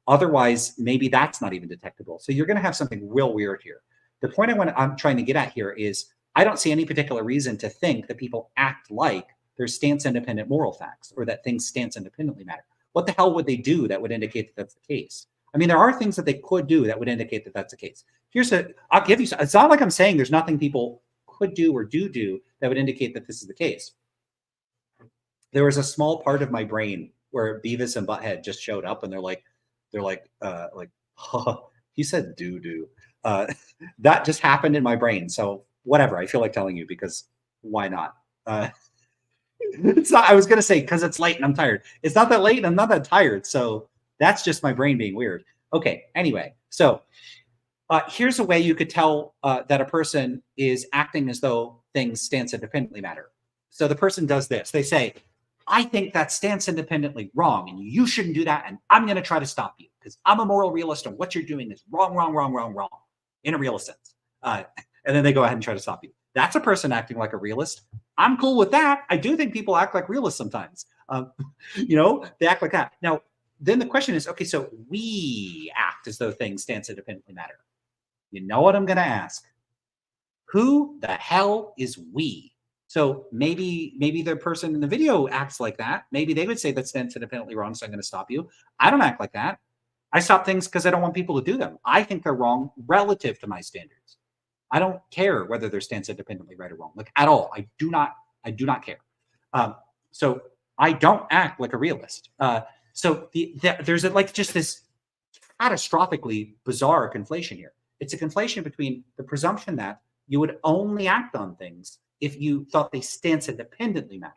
otherwise maybe that's not even detectable. So you're going to have something real weird here. The point I'm trying to get at here is I don't see any particular reason to think that people act like there's stance independent moral facts or that things stance independently matter. What the hell would they do that would indicate that that's the case? I mean, there are things that they could do that would indicate that that's the case. I'll give you, it's not like I'm saying there's nothing people could do or do that would indicate that this is the case. There was a small part of my brain where Beavis and Butthead just showed up and they're like, huh, he said doo-doo. That just happened in my brain. So whatever, I feel like telling you because why not? It's not, I was going to say, because it's late and I'm tired. It's not that late and I'm not that tired. So that's just my brain being weird. Okay, anyway, so here's a way you could tell that a person is acting as though things stance independently matter. So the person does this. They say, I think that stance independently wrong, and you shouldn't do that, and I'm going to try to stop you because I'm a moral realist, and what you're doing is wrong, in a realist sense. And then they go ahead and try to stop you. That's a person acting like a realist. I'm cool with that. I do think people act like realists sometimes. They act like that. Now, then the question is, okay, so we act as though things stance independently matter. You know what I'm going to ask? Who the hell is we? So maybe the person in the video acts like that. Maybe they would say that stance independently wrong, so I'm going to stop you. I don't act like that. I stop things because I don't want people to do them. I think they're wrong relative to my standards. I don't care whether they're stance independently right or wrong, like at all. I do not care. So I don't act like a realist. So there's just this catastrophically bizarre conflation here. It's a conflation between the presumption that you would only act on things if you thought they stance independently mattered.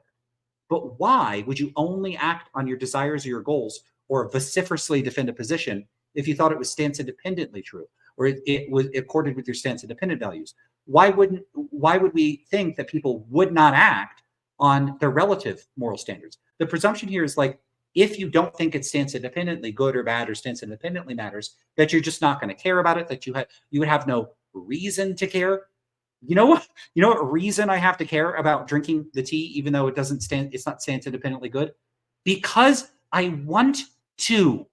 But why would you only act on your desires or your goals or vociferously defend a position if you thought it was stance independently true or it was accorded with your stance independent values? Why would we think that people would not act on their relative moral standards? The presumption here is like, if you don't think it stance independently good or bad or stance independently matters, that you're just not going to care about it, that you would have no reason to care. You know what reason I have to care about drinking the tea, even though it's not stance independently good? Because I want to.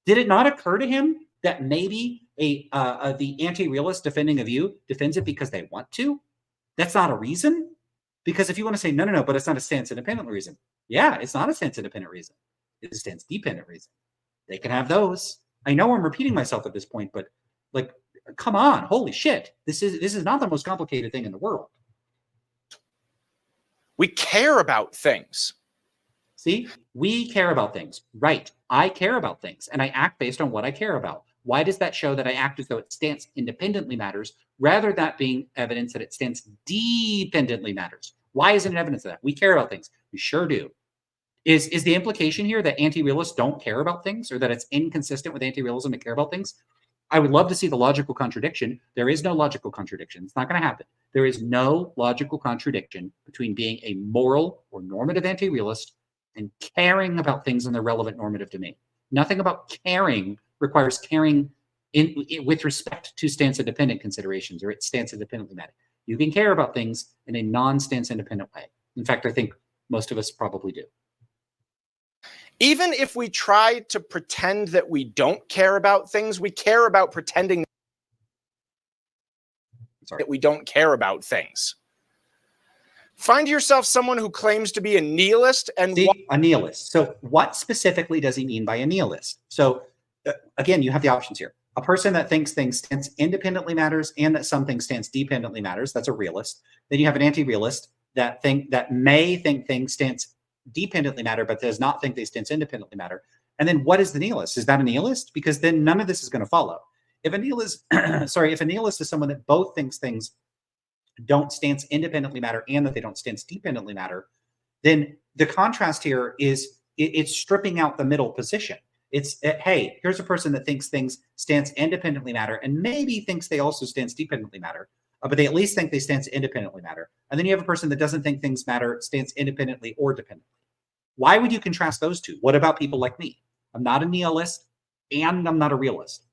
Did it not occur to him that maybe the anti-realist defending a view defends it because they want to? That's not a reason. Because if you want to say, no, but it's not a stance independent reason. Yeah, it's not a stance independent reason. It's a stance dependent reason. They can have those. I know I'm repeating myself at this point, but like, come on, holy shit. This is not the most complicated thing in the world. We care about things. See, we care about things. Right. I care about things and I act based on what I care about. Why does that show that I act as though it stance independently matters rather than that being evidence that it stance dependently matters? Why isn't it evidence of that? We care about things. We sure do. Is the implication here that anti-realists don't care about things or that it's inconsistent with anti-realism to care about things? I would love to see the logical contradiction. There is no logical contradiction. It's not going to happen. There is no logical contradiction between being a moral or normative anti-realist and caring about things in their relevant normative domain. Nothing about caring requires caring with respect to stance independent considerations or its stance independently matter. You can care about things in a non-stance independent way. In fact, I think most of us probably do. Even if we try to pretend that we don't care about things, we care about pretending that we don't care about things. Find yourself someone who claims to be a nihilist and a nihilist. So what specifically does he mean by a nihilist? So again, you have the options here. A person that thinks things stance independently matters and that some things stance dependently matters. That's a realist. Then you have an anti-realist that may think things stance dependently matter, but does not think they stance independently matter. And then what is the nihilist? Is that a nihilist? Because then none of this is going to follow. If a nihilist, if a nihilist is someone that both thinks things don't stance independently matter and that they don't stance dependently matter, then the contrast here is it's stripping out the middle position. It's, hey, here's a person that thinks things stance independently matter and maybe thinks they also stance dependently matter. but they at least think they stance independently matter. And then you have a person that doesn't think things matter, stance independently or dependently. Why would you contrast those two? What about people like me? I'm not a nihilist and I'm not a realist.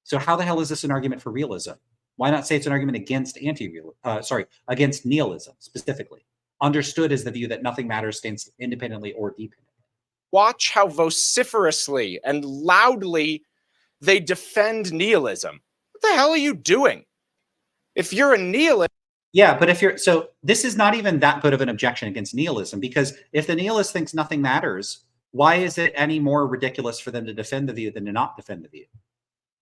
So how the hell is this an argument for realism? Why not say it's an argument against against nihilism specifically, understood as the view that nothing matters, stands independently or dependently? Watch how vociferously and loudly they defend nihilism. What the hell are you doing? If you're a nihilist, yeah, but if you're, so this is not even that good of an objection against nihilism, because if the nihilist thinks nothing matters, why is it any more ridiculous for them to defend the view than to not defend the view?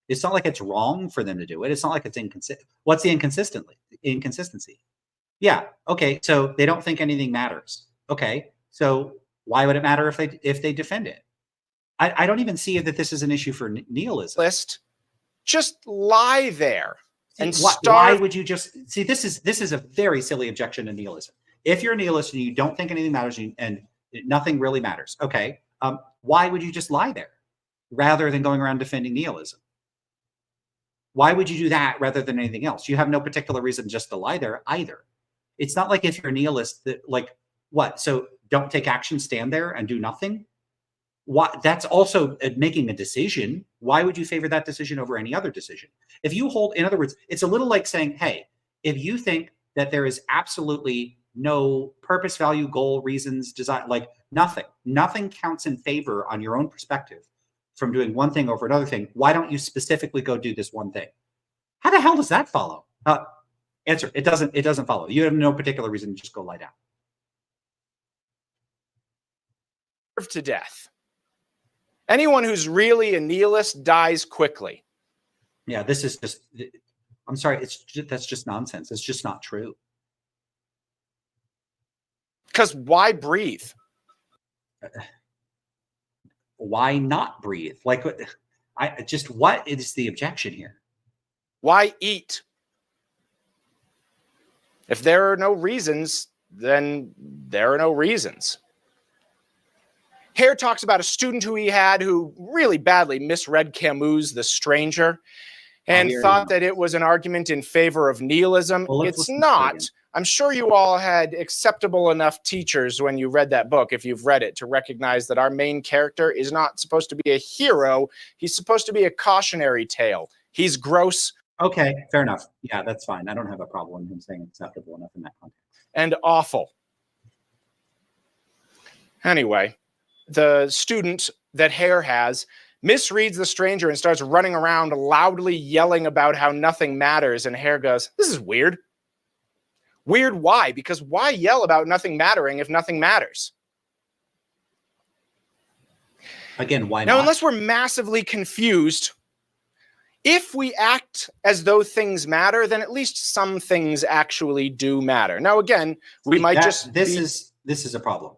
It's not like it's wrong for them to do it. It's not like it's inconsistent. What's the inconsistency? Yeah, okay, so they don't think anything matters. Okay, so why would it matter if they defend it? I don't even see that this is an issue for nihilism. Just lie there. And why would you just see? This is a very silly objection to nihilism. If you're a nihilist and you don't think anything matters and nothing really matters, okay, why would you just lie there rather than going around defending nihilism? Why would you do that rather than anything else? You have no particular reason just to lie there either. It's not like if you're a nihilist that, like, what? So don't take action, stand there and do nothing. Why? That's also making a decision. Why would you favor that decision over any other decision? If you hold, in other words, it's a little like saying, hey, if you think that there is absolutely no purpose, value, goal, reasons, design, like nothing counts in favor on your own perspective from doing one thing over another thing, why don't you specifically go do this one thing? How the hell does that follow? Answer, it doesn't follow. You have no particular reason to just go lie down. To death. Anyone who's really a nihilist dies quickly. Yeah, this is just, I'm sorry, that's just nonsense. It's just not true. Because why breathe? Why not breathe? Like, what is the objection here? Why eat? If there are no reasons, then there are no reasons. Hare talks about a student who he had who really badly misread Camus' The Stranger and thought that it was an argument in favor of nihilism. Well, it's not. I'm sure you all had acceptable enough teachers when you read that book, if you've read it, to recognize that our main character is not supposed to be a hero. He's supposed to be a cautionary tale. He's gross. Okay, fair enough. Yeah, that's fine. I don't have a problem with him saying acceptable enough in that context. And awful. Anyway, the student that Hare has misreads The Stranger and starts running around loudly yelling about how nothing matters. And Hare goes, this is weird. Weird why? Because why yell about nothing mattering if nothing matters? Again, why not? Now, unless we're massively confused, if we act as though things matter, then at least some things actually do matter. Now, again, we might just... This is a problem.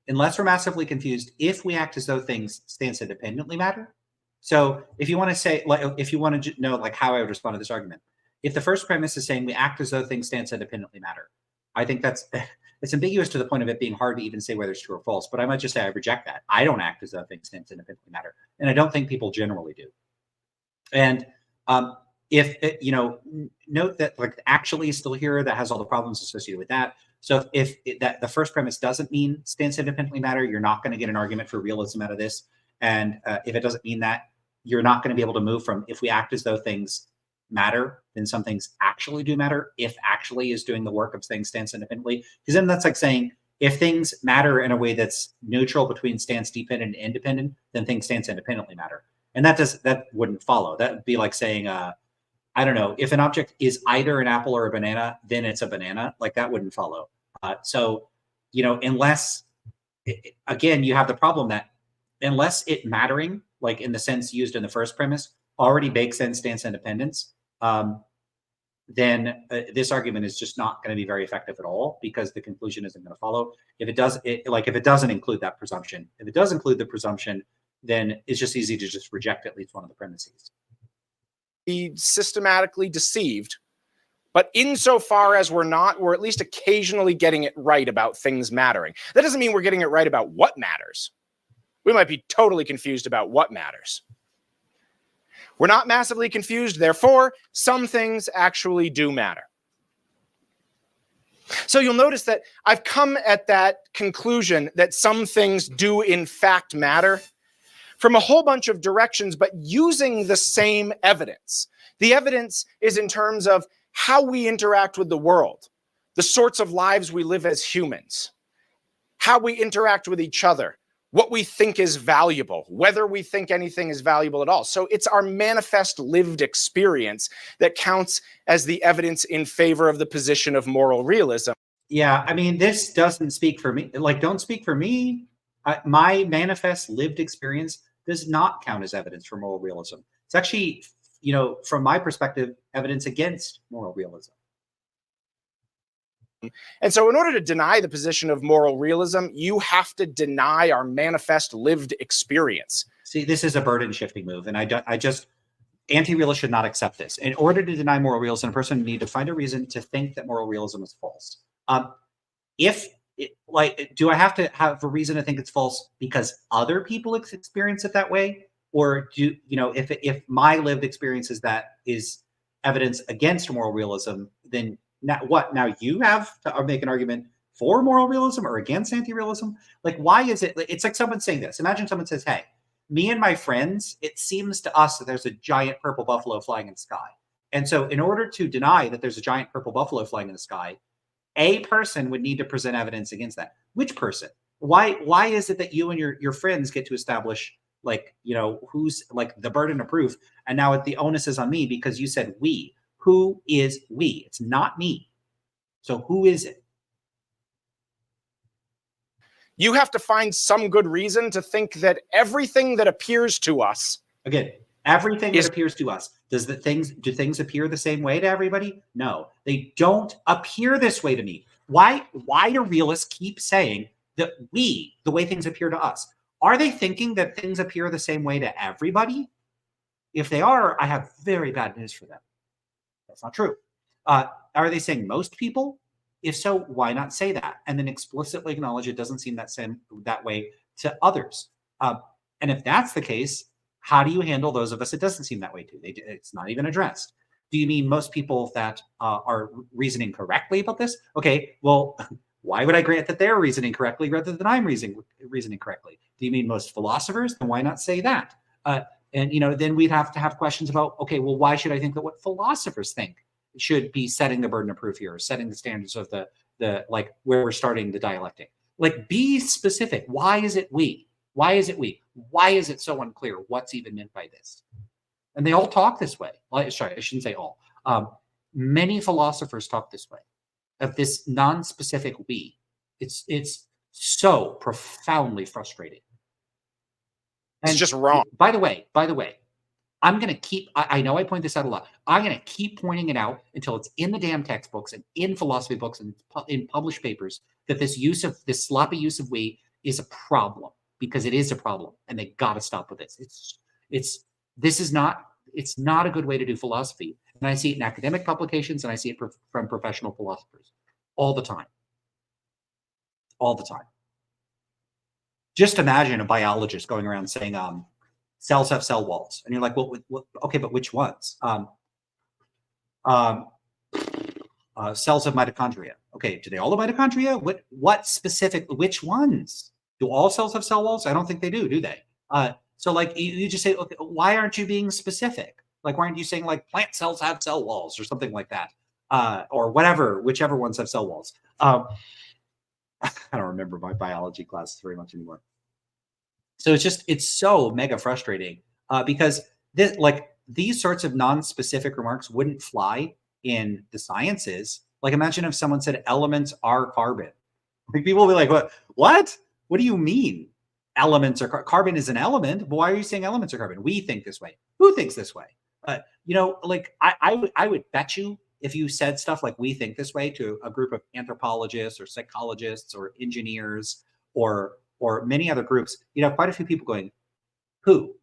Unless we're massively confused, if we act as though things stance independently matter. So if you want to say, like, if you want to know, like, how I would respond to this argument, if the first premise is saying we act as though things stance independently matter, I think it's ambiguous to the point of it being hard to even say whether it's true or false. But I might just say I reject that. I don't act as though things stance independently matter, and I don't think people generally do. And if note that, like, actually is still here, that has all the problems associated with that. So if that the first premise doesn't mean stance independently matter, you're not going to get an argument for realism out of this. And if it doesn't mean that, you're not going to be able to move from if we act as though things matter, then some things actually do matter. If actually is doing the work of saying stance independently, because then that's like saying if things matter in a way that's neutral between stance dependent and independent, then things stance independently matter. And that wouldn't follow. That would be like saying, I don't know, if an object is either an apple or a banana, then it's a banana. Like, that wouldn't follow. So, unless, again, you have the problem that unless it mattering, like in the sense used in the first premise, already bakes in stance independence, then this argument is just not going to be very effective at all, because the conclusion isn't going to follow. If it does, if it doesn't include that presumption, if it does include the presumption, then it's just easy to just reject at least one of the premises. Be systematically deceived, but insofar as we're not, we're at least occasionally getting it right about things mattering. That doesn't mean we're getting it right about what matters. We might be totally confused about what matters. We're not massively confused, therefore, some things actually do matter. So you'll notice that I've come at that conclusion that some things do in fact matter from a whole bunch of directions, but using the same evidence. The evidence is in terms of how we interact with the world, the sorts of lives we live as humans, how we interact with each other, what we think is valuable, whether we think anything is valuable at all. So it's our manifest lived experience that counts as the evidence in favor of the position of moral realism. Yeah, I mean, this doesn't speak for me. Like, don't speak for me. My manifest lived experience does not count as evidence for moral realism. It's actually, from my perspective, evidence against moral realism. And so in order to deny the position of moral realism, you have to deny our manifest lived experience. See, this is a burden shifting move. And anti-realists should not accept this. In order to deny moral realism, a person would need to find a reason to think that moral realism is false. Do I have to have a reason to think it's false because other people experience it that way? Or if my lived experience is evidence against moral realism, then now you have to make an argument for moral realism or against anti-realism? Like, why is it? It's like someone saying this. Imagine someone says, hey, me and my friends, it seems to us that there's a giant purple buffalo flying in the sky. And so in order to deny that there's a giant purple buffalo flying in the sky, a person would need to present evidence against that. Which person? Why is it that you and your friends get to establish, who's like the burden of proof? And now the onus is on me because you said we. Who is we? It's not me. So who is it? You have to find some good reason to think that everything that appears to us, again, everything that appears to us, do things appear the same way to everybody? No, they don't appear this way to me. Why do realists keep saying that the way things appear to us? Are they thinking that things appear the same way to everybody? If they are, I have very bad news for them. That's not true. Are they saying most people? If so, why not say that? And then explicitly acknowledge it doesn't seem that way to others. And if that's the case, how do you handle those of us it doesn't seem that way to? It's not even addressed. Do you mean most people that are reasoning correctly about this? Okay, well, why would I grant that they're reasoning correctly rather than I'm reasoning correctly? Do you mean most philosophers? Then why not say that? And then we'd have to have questions about, okay, well, why should I think that what philosophers think should be setting the burden of proof here, or setting the standards of the like where we're starting the dialectic? Like, be specific. Why is it we? Why is it we? Why is it so unclear what's even meant by this? And they all talk this way. Well, sorry, I shouldn't say all. Many philosophers talk this way, of this non-specific we. It's so profoundly frustrating. it's just wrong. By the way, I'm going to keep, I know I point this out a lot. I'm going to keep pointing it out until it's in the damn textbooks and in philosophy books and in published papers that this sloppy use of we is a problem, because it is a problem, and they got to stop with this. It's not a good way to do philosophy. And I see it in academic publications, and I see it from professional philosophers all the time. All the time. Just imagine a biologist going around saying, cells have cell walls. And you're like, well, okay, but which ones? Cells have mitochondria. Okay, do they all have mitochondria? What specific, which ones? Do all cells have cell walls? I don't think they do they? So like you just say, okay, why aren't you being specific? Like, why aren't you saying like plant cells have cell walls or something like that? Or whichever ones have cell walls. I don't remember my biology classes very much anymore. So it's so mega frustrating because these sorts of non-specific remarks wouldn't fly in the sciences. Like, imagine if someone said elements are carbon. Like, people will be like, what? What do you mean? Elements are carbon is an element, but why are you saying elements are carbon? We think this way. Who thinks this way? Like I would bet you if you said stuff like we think this way to a group of anthropologists or psychologists or engineers or many other groups, you'd have quite a few people going, who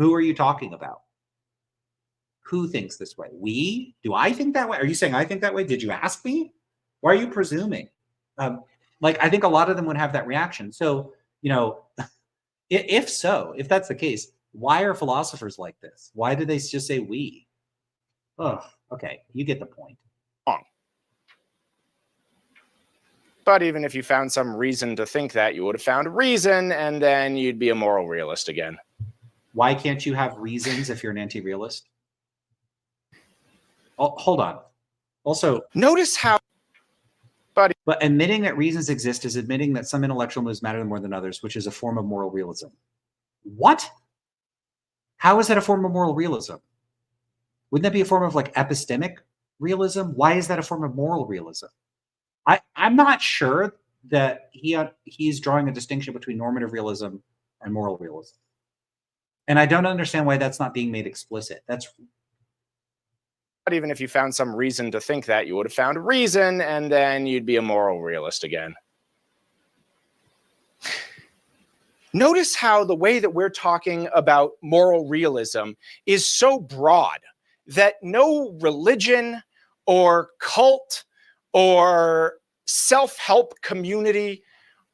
are you talking about? Who thinks this way? We? Do I think that way? Are you saying I think that way? Did you ask me? Why are you presuming? I think a lot of them would have that reaction. So, if that's the case, why are philosophers like this? Why do they just say we? Oh, okay. You get the point. But even if you found some reason to think that, you would have found reason, and then you'd be a moral realist again. Why can't you have reasons if you're an anti-realist? Oh, hold on. Also, notice how. But admitting that reasons exist is admitting that some intellectual moves matter more than others, which is a form of moral realism. What? How is that a form of moral realism? Wouldn't that be a form of like epistemic realism? Why is that a form of moral realism? I'm not sure that he's drawing a distinction between normative realism and moral realism. And I don't understand why that's not being made explicit. But even if you found some reason to think that, you would have found reason, and then you'd be a moral realist again. Notice how the way that we're talking about moral realism is so broad that no religion or cult or self-help community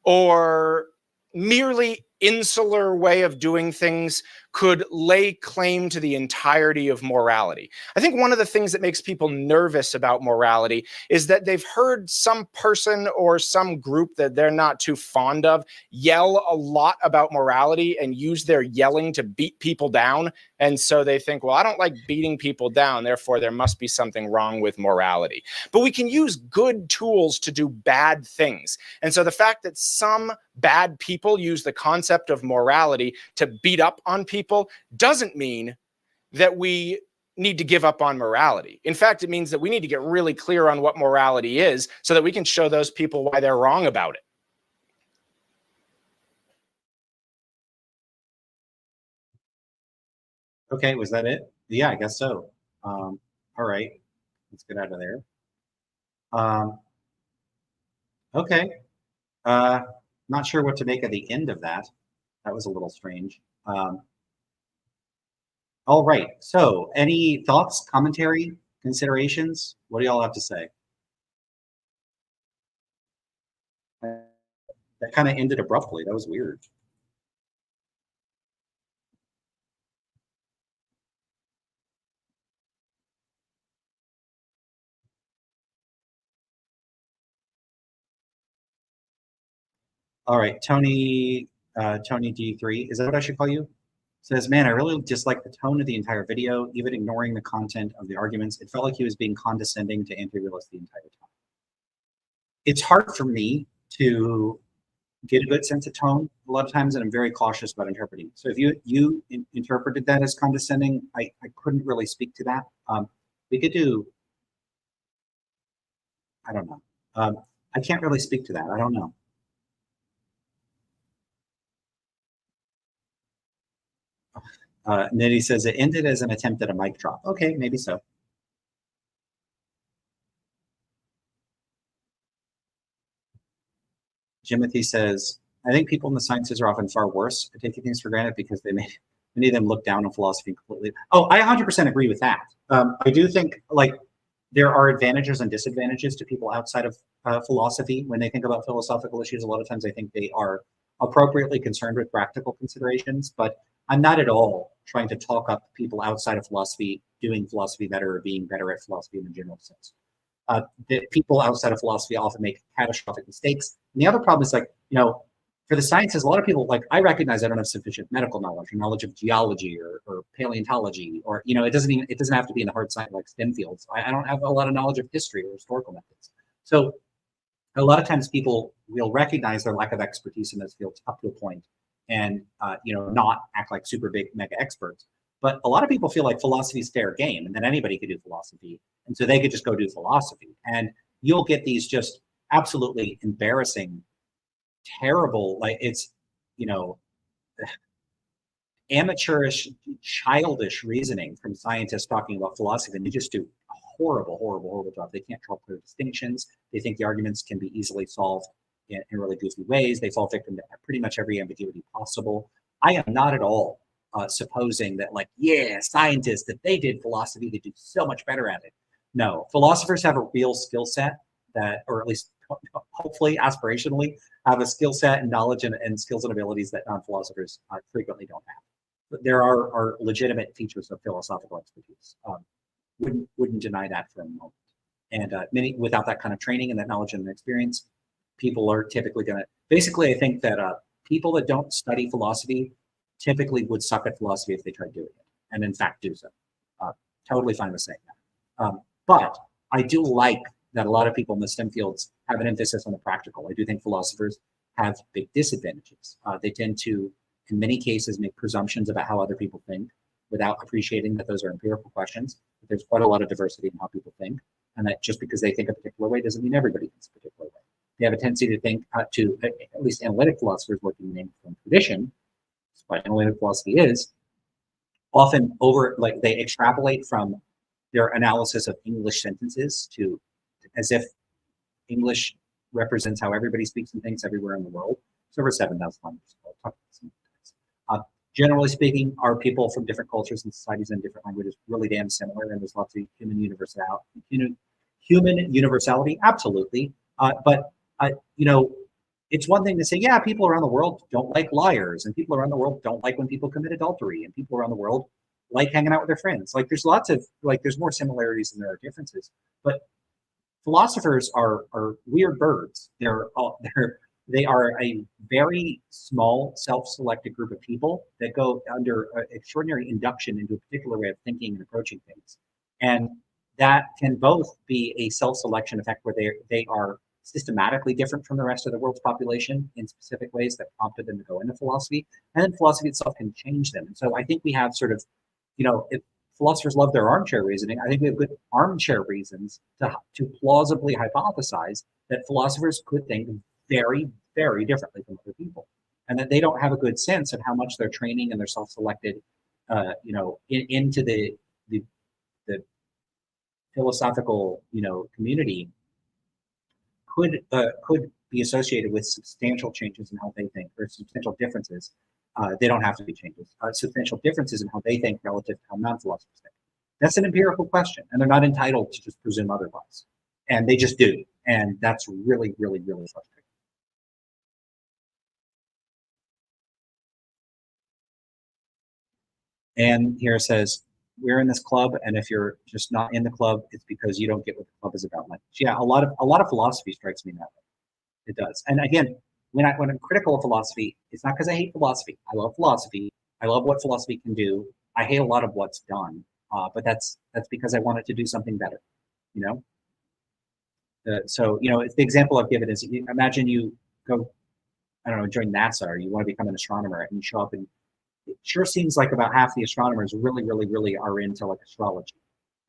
or merely insular way of doing things could lay claim to the entirety of morality. I think one of the things that makes people nervous about morality is that they've heard some person or some group that they're not too fond of yell a lot about morality and use their yelling to beat people down. And so they think, well, I don't like beating people down, therefore there must be something wrong with morality. But we can use good tools to do bad things. And so the fact that some bad people use the concept of morality to beat up on people doesn't mean that we need to give up on morality. In fact, it means that we need to get really clear on what morality is so that we can show those people why they're wrong about it. Okay, was that it? Yeah, I guess so. All right, let's get out of there. Okay. Not sure what to make of the end of that. That was a little strange. All right. So any thoughts, commentary, considerations? What do y'all have to say? That kind of ended abruptly. That was weird. All right, Tony D3, is that what I should call you? Says, man, I really dislike the tone of the entire video, even ignoring the content of the arguments. It felt like he was being condescending to anti-realist the entire time. It's hard for me to get a good sense of tone a lot of times, and I'm very cautious about interpreting. So if you interpreted that as condescending, I couldn't really speak to that. We could do, I don't know. I can't really speak to that. I don't know. Nitty says it ended as an attempt at a mic drop. Okay, maybe so. Jimothy says, I think people in the sciences are often far worse at taking things for granted because many of them look down on philosophy completely. Oh, I 100% agree with that. I do think like there are advantages and disadvantages to people outside of philosophy when they think about philosophical issues. A lot of times I think they are appropriately concerned with practical considerations, but I'm not at all trying to talk up people outside of philosophy doing philosophy better or being better at philosophy in the general sense. That people outside of philosophy often make catastrophic mistakes. And the other problem is like, for the sciences, a lot of people, like I recognize I don't have sufficient medical knowledge or knowledge of geology or paleontology, or, it doesn't have to be in the hard science like STEM fields. I don't have a lot of knowledge of history or historical methods. So a lot of times people will recognize their lack of expertise in those fields up to a point and, not act like super big mega experts. But a lot of people feel like philosophy is fair game and that anybody could do philosophy. And so they could just go do philosophy. And you'll get these just absolutely embarrassing, terrible, like it's, amateurish, childish reasoning from scientists talking about philosophy. And they just do a horrible job. They can't draw clear distinctions. They think the arguments can be easily solved in really goofy ways. They fall victim to pretty much every ambiguity possible. I am not at all supposing that scientists, if they did philosophy, they do so much better at it. No, philosophers have a real skill set that, or at least hopefully aspirationally, have a skill set and knowledge and skills and abilities that non-philosophers frequently don't have. But there are legitimate features of philosophical expertise. Wouldn't deny that for a moment. And many without that kind of training and that knowledge and experience, people are typically going to, basically, I think that people that don't study philosophy typically would suck at philosophy if they tried doing it, and in fact do so. Uh, totally fine with saying that. But I do like that a lot of people in the STEM fields have an emphasis on the practical. I do think philosophers have big disadvantages. They tend to, in many cases, make presumptions about how other people think without appreciating that those are empirical questions. But there's quite a lot of diversity in how people think, and that just because they think a particular way doesn't mean everybody thinks a particular way. They have a tendency to think, at least analytic philosophers working in the tradition, what analytic philosophy is, often they extrapolate from their analysis of English sentences to as if English represents how everybody speaks and thinks everywhere in the world. It's over 7,000 languages. Generally speaking, are people from different cultures and societies and different languages really damn similar? And there's lots of human universality, absolutely. But it's one thing to say, yeah, people around the world don't like liars, and people around the world don't like when people commit adultery, and people around the world like hanging out with their friends. Like there's lots of there's more similarities than there are differences. But philosophers are weird birds. They are a very small, self-selected group of people that go under extraordinary induction into a particular way of thinking and approaching things, and that can both be a self-selection effect where they are systematically different from the rest of the world's population in specific ways that prompted them to go into philosophy, and then philosophy itself can change them. And so I think we have sort of, if philosophers love their armchair reasoning, I think we have good armchair reasons to plausibly hypothesize that philosophers could think very, very differently from other people, and that they don't have a good sense of how much their training and their self-selected, into the philosophical, community could be associated with substantial changes in how they think, or substantial differences. They don't have to be changes. Substantial differences in how they think relative to how non-philosophers think. That's an empirical question, and they're not entitled to just presume otherwise. And they just do, and that's really, really, really frustrating. And here it says, we're in this club, and if you're just not in the club, it's because you don't get what the club is about. Like, yeah, a lot of philosophy strikes me that way. It does. And again, when I'm critical of philosophy, it's not because I hate philosophy. I love philosophy. I love what philosophy can do. I hate a lot of what's done, but that's because I want it to do something better. So it's the example I've given is, imagine you go, I don't know, join NASA, or you want to become an astronomer, and you show up, and it sure seems like about half the astronomers really, really, really are into like astrology.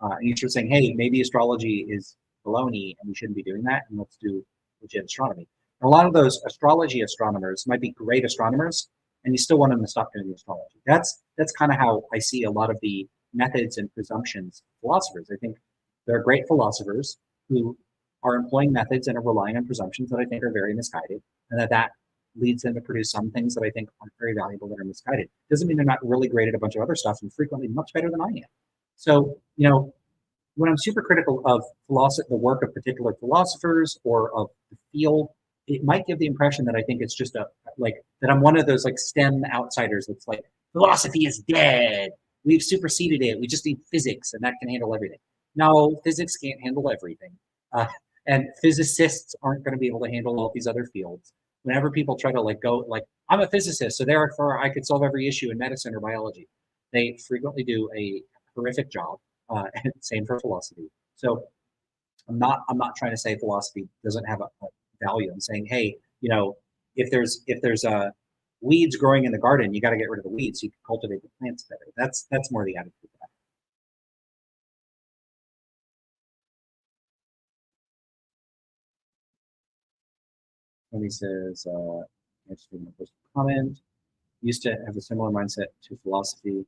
And you're saying, hey, maybe astrology is baloney and we shouldn't be doing that, and let's do legit astronomy. And a lot of those astrology astronomers might be great astronomers, and you still want them to stop doing astrology. That's kind of how I see a lot of the methods and presumptions of philosophers. I think there are great philosophers who are employing methods and are relying on presumptions that I think are very misguided, and that leads them to produce some things that I think aren't very valuable, that are misguided. Doesn't mean they're not really great at a bunch of other stuff, and frequently much better than I am. So, when I'm super critical of the work of particular philosophers or of the field, it might give the impression that I think it's just that I'm one of those like STEM outsiders that's like, philosophy is dead. We've superseded it. We just need physics, and that can handle everything. No, physics can't handle everything. And physicists aren't going to be able to handle all these other fields. Whenever people try to go I'm a physicist, so therefore I could solve every issue in medicine or biology, they frequently do a horrific job. And same for philosophy. So I'm not trying to say philosophy doesn't have a value. I'm saying, hey, if there's weeds growing in the garden, you got to get rid of the weeds so you can cultivate the plants better. That's more the attitude of that. Tony says, interesting comment. Used to have a similar mindset to philosophy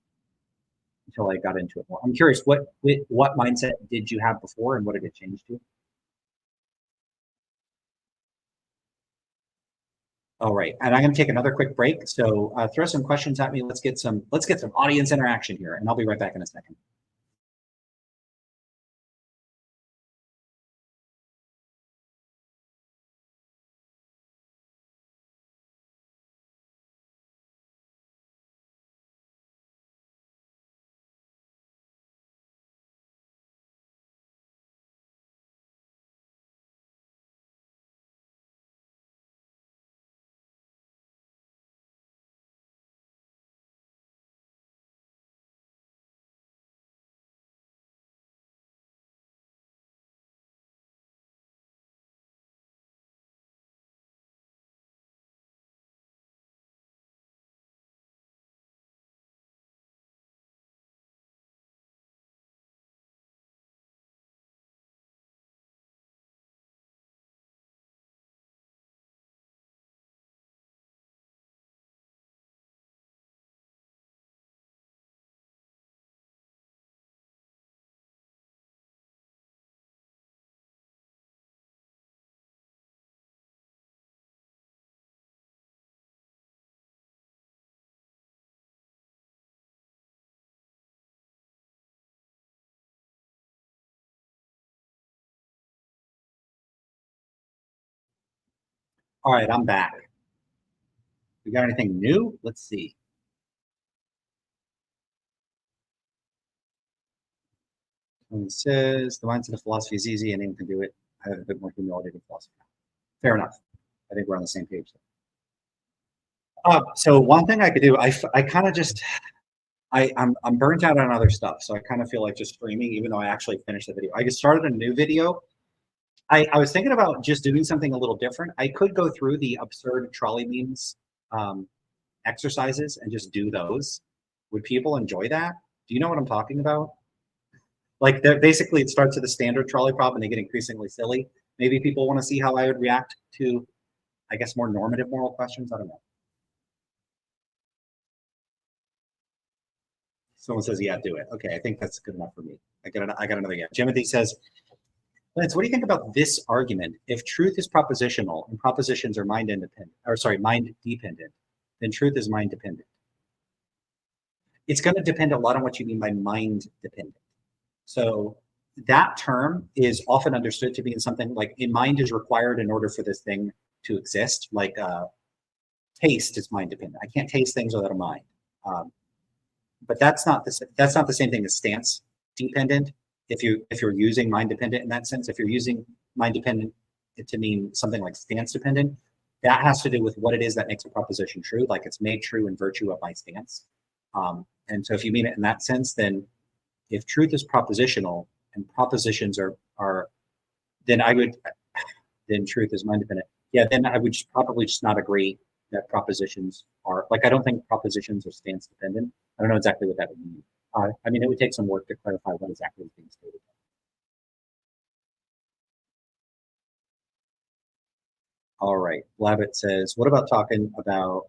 until I got into it more. I'm curious, what mindset did you have before, and what did it change to? All right, and I'm going to take another quick break. So throw some questions at me. Let's get some audience interaction here, and I'll be right back in a second. All right, I'm back. We got anything new? Let's see. And it says the mindset of philosophy is easy, anyone can do it. I have a bit more humility than philosophy. Fair enough. I think we're on the same page. So one thing I could do, I kind of just, I'm burnt out on other stuff, so I kind of feel like just streaming, even though I actually finished the video. I just started a new video. I was thinking about just doing something a little different. I could go through the absurd trolley memes exercises and just do those. Would people enjoy that? Do you know what I'm talking about? Like, basically, it starts with a standard trolley prop and they get increasingly silly. Maybe people want to see how I would react to, I guess, more normative moral questions. I don't know. Someone says, yeah, do it. Okay, I think that's good enough for me. I got another yeah. Timothy says, Lance, what do you think about this argument? If truth is propositional and propositions are mind independent, or sorry, mind dependent, then truth is mind dependent. It's going to depend a lot on what you mean by mind dependent. So that term is often understood to mean something like in mind is required in order for this thing to exist. Like taste is mind dependent. I can't taste things without a mind. But that's not the same thing as stance dependent. If you're using mind dependent in that sense, if you're using mind dependent to mean something like stance dependent, that has to do with what it is that makes a proposition true. Like it's made true in virtue of my stance. And so if you mean it in that sense, then if truth is propositional and propositions are then truth is mind dependent. Yeah, then I would probably just not agree that propositions are like, I don't think propositions are stance dependent. I don't know exactly what that would mean. I mean, it would take some work to clarify what exactly is being stated. All right, Blabbit says, what about talking about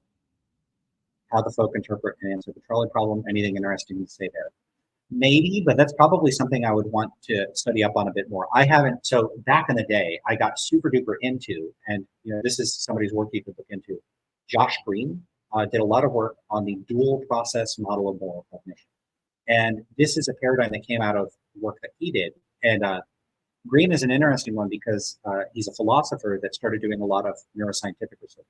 how the folk interpret and answer the trolley problem? Anything interesting to say there? Maybe, but that's probably something I would want to study up on a bit more. I haven't, so back in the day, I got super duper into, and this is somebody's work you could look into. Josh Green did a lot of work on the dual process model of moral cognition. And this is a paradigm that came out of work that he did. And Green is an interesting one because he's a philosopher that started doing a lot of neuroscientific research.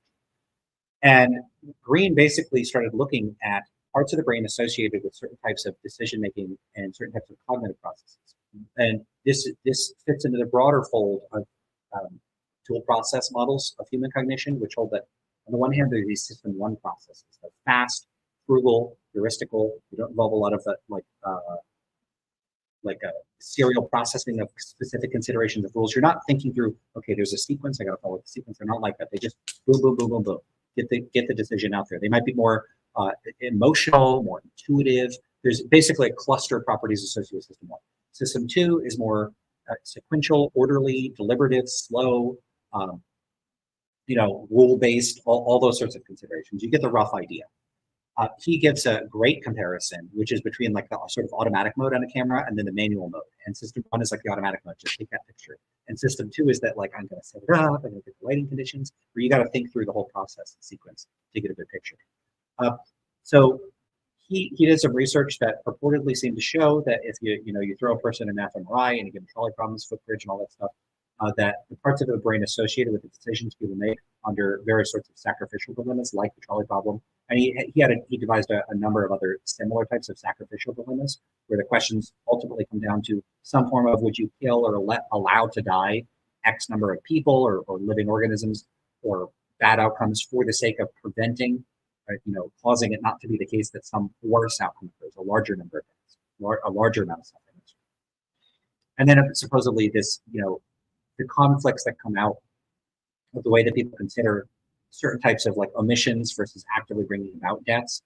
And Green basically started looking at parts of the brain associated with certain types of decision making and certain types of cognitive processes. And this fits into the broader fold of dual process models of human cognition, which hold that on the one hand, there are these system one processes, that fast, frugal, heuristical. You don't involve a lot of serial processing of specific considerations of rules. You're not thinking through, okay, there's a sequence, I got to follow the sequence. They're not like that. They just boom, boom, boom, boom, boom. Get the decision out there. They might be more emotional, more intuitive. There's basically a cluster of properties associated with system one. System two is more sequential, orderly, deliberative, slow, rule-based, all those sorts of considerations. You get the rough idea. He gives a great comparison, which is between like the sort of automatic mode on a camera and then the manual mode. And system one is like the automatic mode, just take that picture. And system two is that like, I'm going to set it up, I'm going to get the lighting conditions, where you got to think through the whole process and sequence to get a good picture. So he did some research that purportedly seemed to show that if you throw a person in an fMRI and you give them trolley problems, footbridge, and all that stuff, that the parts of the brain associated with the decisions people make under various sorts of sacrificial dilemmas, like the trolley problem, and he devised a number of other similar types of sacrificial dilemmas, where the questions ultimately come down to some form of would you kill or allow to die X number of people or living organisms, or bad outcomes for the sake of preventing, causing it not to be the case that some worse outcome occurs, a larger number of things, a larger amount of suffering. And then supposedly this, the conflicts that come out of the way that people consider certain types of like omissions versus actively bringing about deaths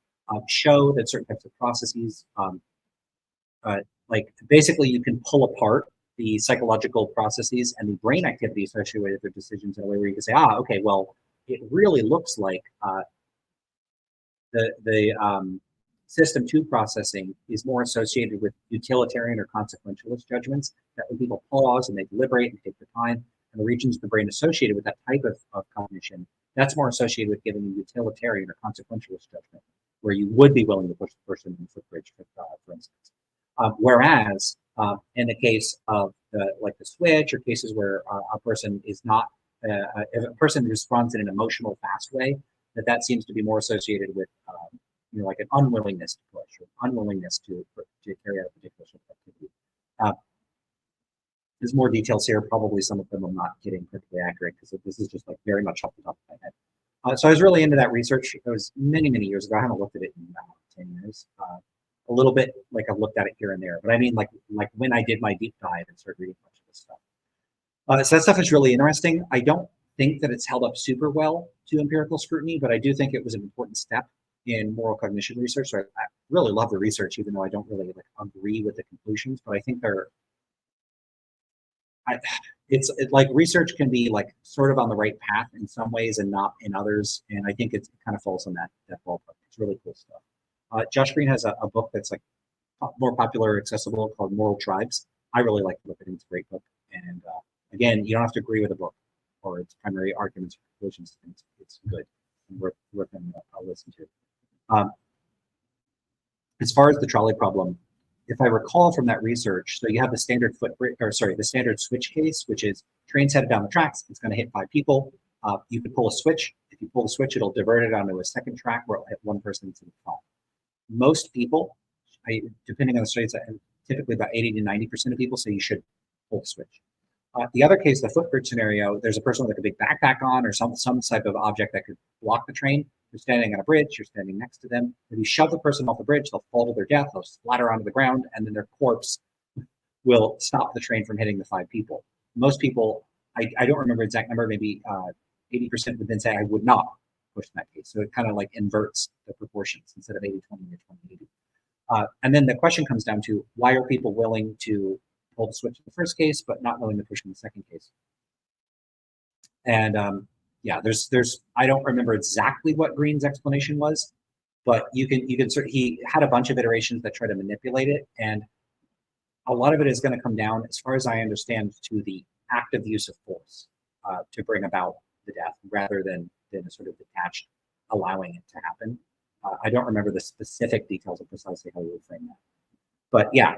show that certain types of processes, like basically you can pull apart the psychological processes and the brain activity associated with their decisions in a way where you can say, okay, well, it really looks like the system two processing is more associated with utilitarian or consequentialist judgments, that when people pause and they deliberate and take the time, and the regions of the brain associated with that type of cognition, that's more associated with giving a utilitarian or consequentialist judgment, where you would be willing to push the person in the footbridge, for instance. Whereas in the case of the switch, or cases where a person is not if a person responds in an emotional, fast way, that seems to be more associated with, like an unwillingness to push or unwillingness to carry out a particular sort of activity. There's more details here. Probably some of them I'm not getting perfectly accurate because this is just like very much off the top of my head. So I was really into that research. It was many, many years ago. I haven't looked at it in about 10 years. A little bit like I've looked at it here and there, but I mean like when I did my deep dive and started reading a bunch of this stuff. So that stuff is really interesting. I don't think that it's held up super well to empirical scrutiny, but I do think it was an important step in moral cognition research. So I really love the research, even though I don't really agree with the conclusions, but I think like research can be like sort of on the right path in some ways and not in others. And I think it kind of falls in that ballpark. It's really cool stuff. Josh Green has a book that's like more popular, accessible, called Moral Tribes. I really like the book. I think it's a great book. And again, you don't have to agree with the book or its primary arguments or conclusions. It's good and worth a listen to. As far as the trolley problem, if I recall from that research, so you have the standard the standard switch case, which is trains headed down the tracks. It's going to hit 5 people. You could pull a switch. If you pull the switch, it'll divert it onto a second track where it'll hit one person instead of 5. Most people, depending on the studies, typically about 80 to 90% of people say you should pull the switch. The other case, the footbridge scenario, there's a person with like a big backpack on or some type of object that could block the train. You're standing on a bridge, you're standing next to them. If you shove the person off the bridge, they'll fall to their death, they'll splatter onto the ground, and then their corpse will stop the train from hitting the 5 people. Most people, I don't remember the exact number, maybe 80% would then say I would not push in that case. So it kind of like inverts the proportions instead of 80-20 or 20-80. And then the question comes down to why are people willing to pull the switch in the first case, but not willing to push in the second case? And yeah, there's I don't remember exactly what Green's explanation was, but you can he had a bunch of iterations that try to manipulate it, and a lot of it is going to come down, as far as I understand, to the active use of force to bring about the death, rather than a sort of detached allowing it to happen. I don't remember the specific details of precisely how you would frame that, but yeah,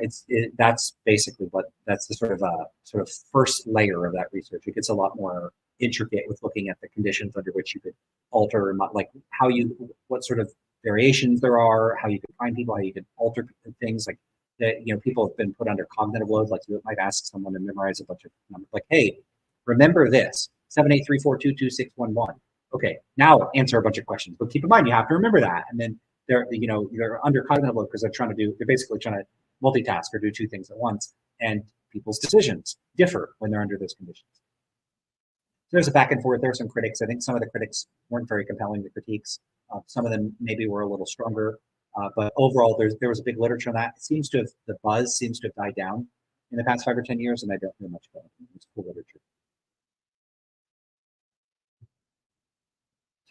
that's basically that's the sort of first layer of that research. It gets a lot more intricate with looking at the conditions under which you could alter, like what sort of variations there are, how you could find people, how you could alter things, like that. People have been put under cognitive load, like you might ask someone to memorize a bunch of numbers, like, hey, remember this 783422611. Okay, now answer a bunch of questions, but keep in mind you have to remember that. And then they're under cognitive load because they're basically trying to multitask or do 2 things at once, and people's decisions differ when they're under those conditions. So there's a back and forth. There are some critics. I think some of the critics weren't very compelling, the critiques. Some of them maybe were a little stronger, but overall there was a big literature on that. The buzz seems to have died down in the past 5 or 10 years, and I don't know much about it. It's cool literature.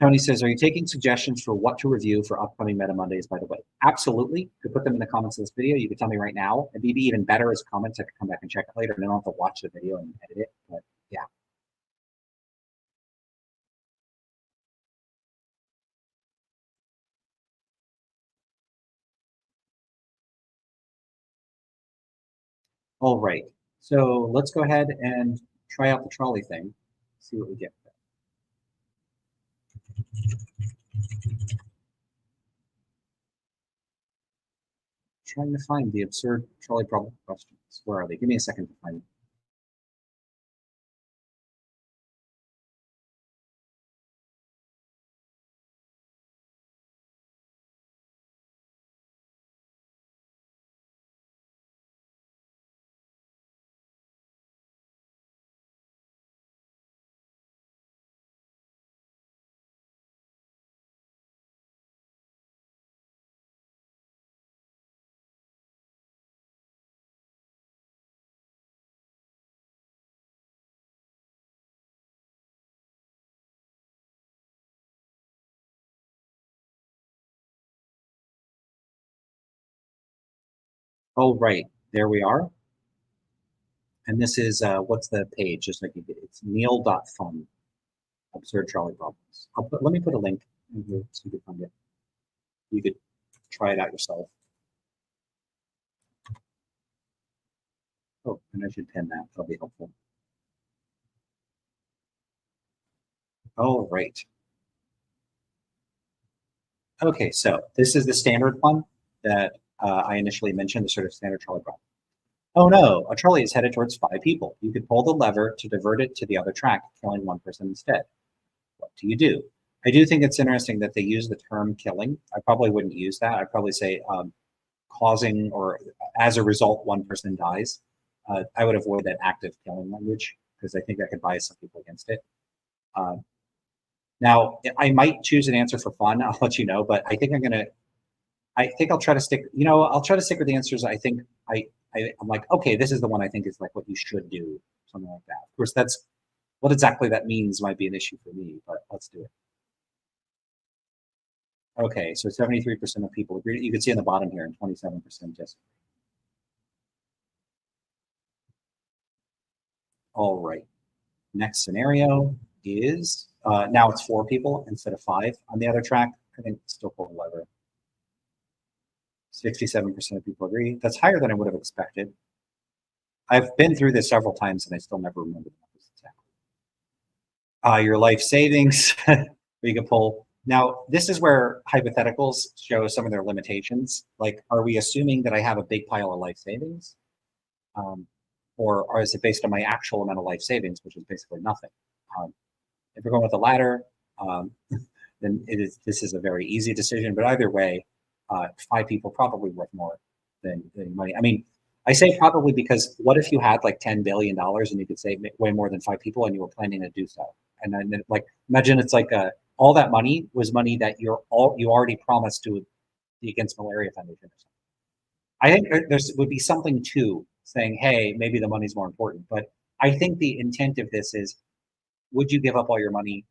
Tony says, are you taking suggestions for what to review for upcoming Meta Mondays, by the way? Absolutely. You could put them in the comments of this video. You could tell me right now. It'd be even better as comments. I could come back and check it later, and then I'll have to watch the video and edit it. But yeah. All right. So let's go ahead and try out the trolley thing. See what we get. Trying to find the absurd trolley problem questions. Where are they? Give me a second to find them. Oh, right. There we are. And this is, what's the page? Just like it's neil.fun, absurd trolley problems. Let me put a link in here so you can find it. You could try it out yourself. Oh, and I should pin that. That'll be helpful. Oh, right. Okay, so this is the standard one that I initially mentioned, the sort of standard trolley problem. Oh no, a trolley is headed towards 5 people. You could pull the lever to divert it to the other track, killing one person instead. What do you do? I do think it's interesting that they use the term killing. I probably wouldn't use that. I'd probably say causing or as a result, one person dies. I would avoid that active killing language because I think that could bias some people against it. Uh, Now, I might choose an answer for fun. I'll let you know, but I think I'll try to stick. I'll try to stick with the answers. I think I'm like, okay, this is the one I think is like what you should do, something like that. Of course, that's what exactly that means might be an issue for me, but let's do it. Okay, so 73% of people agree. You can see on the bottom here, and 27% disagree. All right. Next scenario is now it's 4 people instead of 5 on the other track. I think still pull the lever. 67% of people agree. That's higher than I would have expected. I've been through this several times and I still never remember the numbers exactly. Your life savings, you can pull. Now, this is where hypotheticals show some of their limitations. Like, are we assuming that I have a big pile of life savings? Um, or is it based on my actual amount of life savings, which is basically nothing? Um, if we're going with the latter, um, then this is a very easy decision. But either way, 5 people probably worth more than money. I mean, I say probably because what if you had like $10 billion and you could save way more than 5 people and you were planning to do so? And then like imagine it's like all that money was money that you already promised to the Against Malaria Foundation or something. I think there's would be something to saying, hey, maybe the money's more important. But I think the intent of this is, would you give up all your money?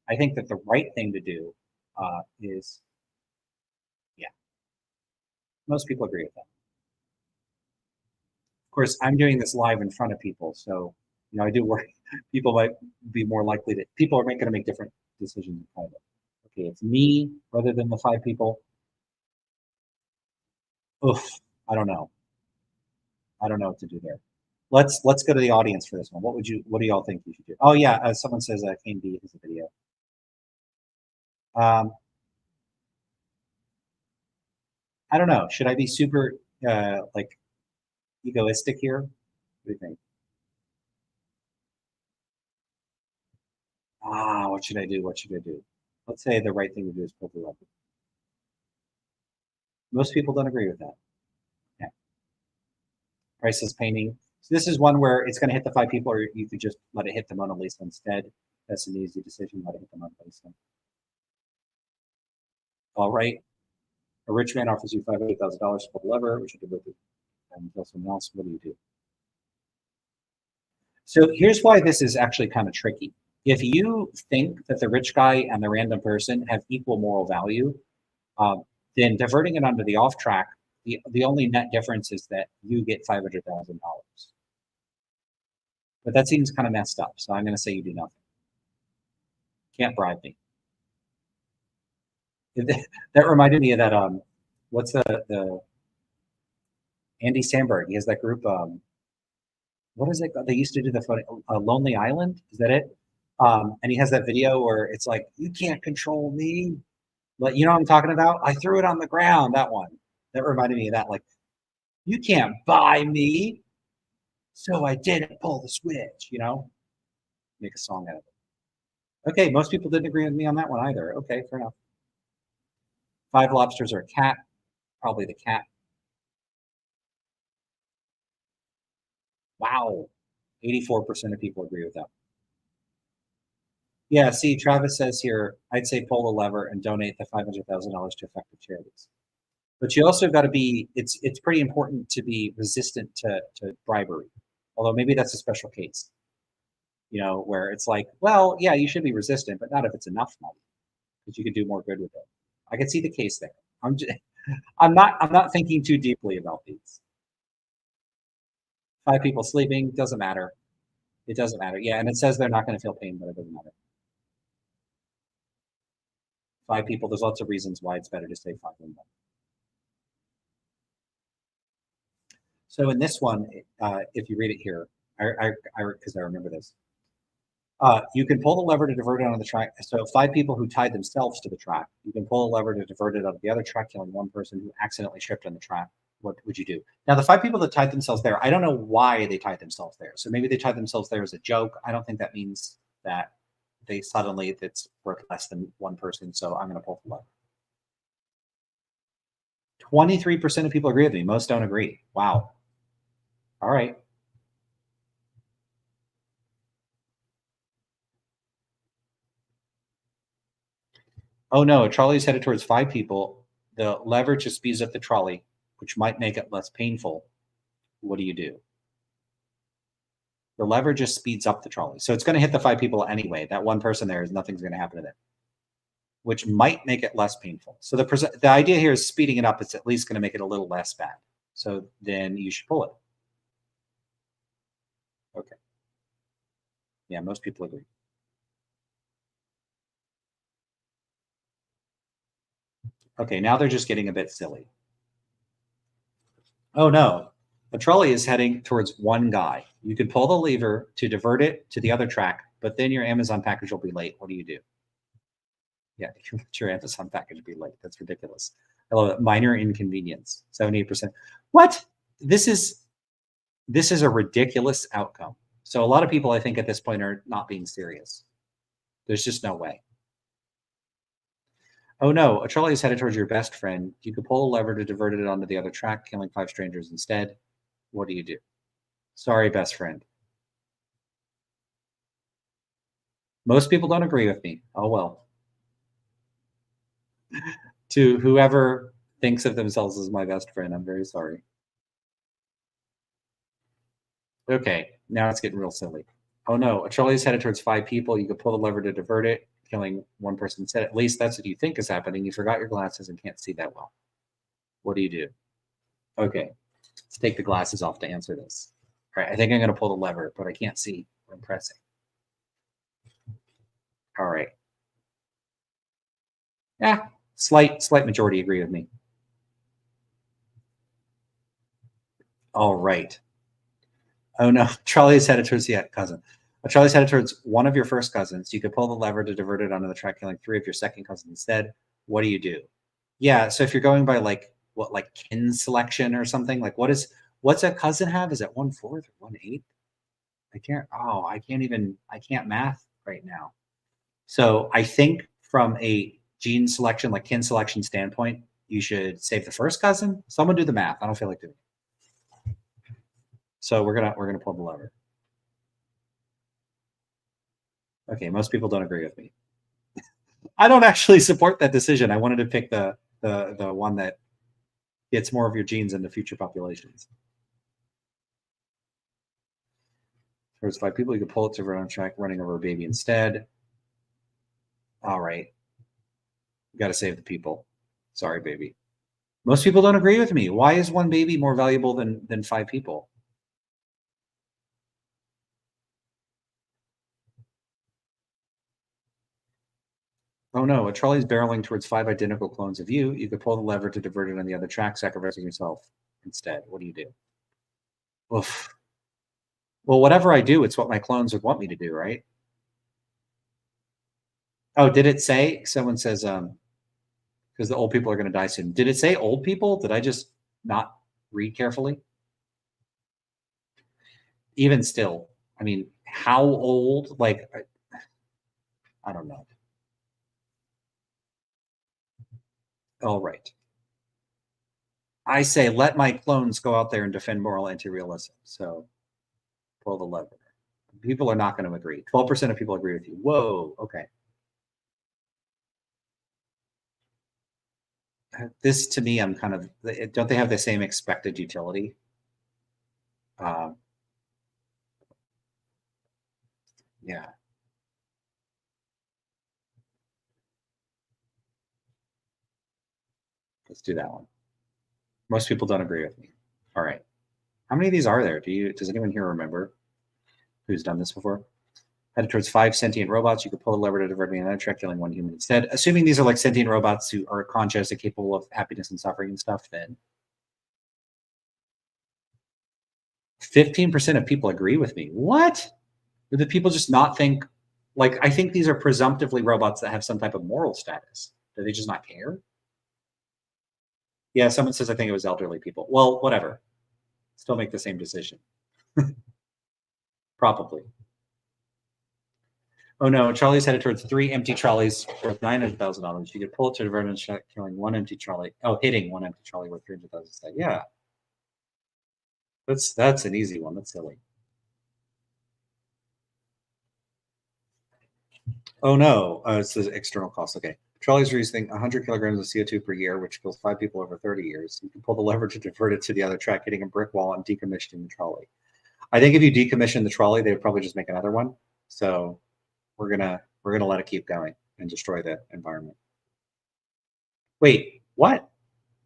I think that the right thing to do is, yeah, most people agree with that. Of course, I'm doing this live in front of people, so I do worry people might be more likely to. People are going to make different decisions in private. Okay, it's me rather than the 5 people. Oof, I don't know. I don't know what to do there. Let's go to the audience for this one. What do y'all think you should do? Oh yeah, someone says Kane B has a video. Um, I don't know. Should I be super like egoistic here? What do you think? What should I do? What should I do? Let's say the right thing to do is pull the lever. Most people don't agree with that. Yeah. Priceless painting. So this is one where it's going to hit the 5 people, or you could just let it hit the Mona Lisa instead. That's an easy decision. Let it hit the Mona Lisa. All right. A rich man offers you $500,000 to pull the lever, which you could do and kill someone else. What do you do? So here's why this is actually kind of tricky. If you think that the rich guy and the random person have equal moral value, then diverting it onto the off track, the only net difference is that you get $500,000. But that seems kind of messed up. So I'm going to say you do nothing. Can't bribe me. That reminded me of that. What's the Andy Samberg? He has that group. What is it? They used to do the Lonely Island. Is that it? And he has that video where it's like, you can't control me. But you know what I'm talking about? I threw it on the ground. That one. That reminded me of that. Like, you can't buy me. So I didn't pull the switch. Make a song out of it. Okay, most people didn't agree with me on that one either. Okay, fair enough. 5 lobsters or a cat? Probably the cat. Wow. 84% of people agree with that. Yeah, see, Travis says here, I'd say pull the lever and donate the $500,000 to effective charities. But you also got to be, it's pretty important to be resistant to bribery. Although maybe that's a special case, where it's like, well, yeah, you should be resistant, but not if it's enough money, because you could do more good with it. I can see the case there. I'm not thinking too deeply about these. 5 people sleeping, doesn't matter. It doesn't matter. Yeah, and it says they're not going to feel pain, but it doesn't matter. 5 people, there's lots of reasons why it's better to stay 5 than 1. So in this one, if you read it here, because I remember this, You can pull the lever to divert it onto the track. So 5 people who tied themselves to the track, you can pull the lever to divert it onto the other track, killing one person who accidentally tripped on the track. What would you do? Now, the 5 people that tied themselves there, I don't know why they tied themselves there. So maybe they tied themselves there as a joke. I don't think that means that they suddenly, it's worth less than one person. So I'm going to pull the lever. 23% of people agree with me. Most don't agree. Wow. All right. Oh no, a trolley is headed towards 5 people. The lever just speeds up the trolley, which might make it less painful. What do you do? The lever just speeds up the trolley. So it's going to hit the 5 people anyway. That one person there is nothing's going to happen to them, which might make it less painful. So the idea here is speeding it up. It's at least going to make it a little less bad. So then you should pull it. Okay. Yeah, most people agree. Okay, now they're just getting a bit silly. Oh no, a trolley is heading towards one guy. You could pull the lever to divert it to the other track, but then your Amazon package will be late. What do you do? Yeah, your Amazon package will be late. That's ridiculous. I love it. Minor inconvenience, 78%. What? This is a ridiculous outcome. So a lot of people, I think, at this point are not being serious. There's just no way. Oh no, a trolley is headed towards your best friend. You could pull a lever to divert it onto the other track, killing 5 strangers instead. What do you do? Sorry, best friend. Most people don't agree with me. Oh well. To whoever thinks of themselves as my best friend, I'm very sorry. Okay, now it's getting real silly. Oh no, a trolley is headed towards 5 people. You could pull the lever to divert it, killing one person instead. At least that's what you think is happening. You forgot your glasses and can't see that well. What do you do? Okay, let's take the glasses off to answer this. All right, I think I'm going to pull the lever, but I can't see what I'm pressing. All right. Yeah, slight majority agree with me. All right. Oh no, trolley is headed towards the cousin. A trolley is headed towards one of your first cousins. You could pull the lever to divert it onto the track, killing 3 of your second cousins instead. What do you do? Yeah, so if you're going by like kin selection or something, like what's a cousin have? Is it 1/4 or 1/8? I can't math right now. So I think from a gene selection, like kin selection standpoint, you should save the first cousin. Someone do the math. I don't feel like doing it. So we're gonna pull the lever. Okay, most people don't agree with me. I don't actually support that decision. I wanted to pick the one that gets more of your genes into future populations. There's 5 people. You could pull it to run on track, running over a baby instead. All right. You got to save the people. Sorry, baby. Most people don't agree with me. Why is one baby more valuable than 5 people? Oh no, a trolley is barreling towards 5 identical clones of you. You could pull the lever to divert it on the other track, sacrificing yourself instead. What do you do? Oof. Well, whatever I do, it's what my clones would want me to do, right? Oh, did it say? Someone says, because the old people are going to die soon. Did it say old people? Did I just not read carefully? Even still, I mean, how old? Like, I don't know. All right. I say let my clones go out there and defend moral anti-realism. So pull the lever. People are not going to agree. 12% of people agree with you. Whoa. Okay. This to me, I'm kind of, don't they have the same expected utility? Yeah. Let's do that one. Most people don't agree with me. All right. How many of these are there? Does anyone here remember who's done this before? Headed towards 5 sentient robots. You could pull a lever to divert me another track, killing 1 human instead. Assuming these are like sentient robots who are conscious and capable of happiness and suffering and stuff, then 15% of people agree with me. What? Or do people just not think Like, I think these are presumptively robots that have some type of moral status. Do they just not care? Yeah, someone says I think it was elderly people. Well, whatever. Still make the same decision. Probably. Oh no, Charlie's headed towards 3 empty trolleys worth $900,000. You could pull it to divert and shot, killing one empty trolley. Oh, hitting one empty trolley worth 300,000. Yeah, that's an easy one. That's silly. Oh no, it's the external cost. Okay. Trolleys are using 100 kilograms of CO2 per year, which kills 5 people over 30 years. You can pull the lever to divert it to the other track, hitting a brick wall and decommissioning the trolley. I think if you decommission the trolley, they would probably just make another one. So we're gonna let it keep going and destroy the environment. Wait, what?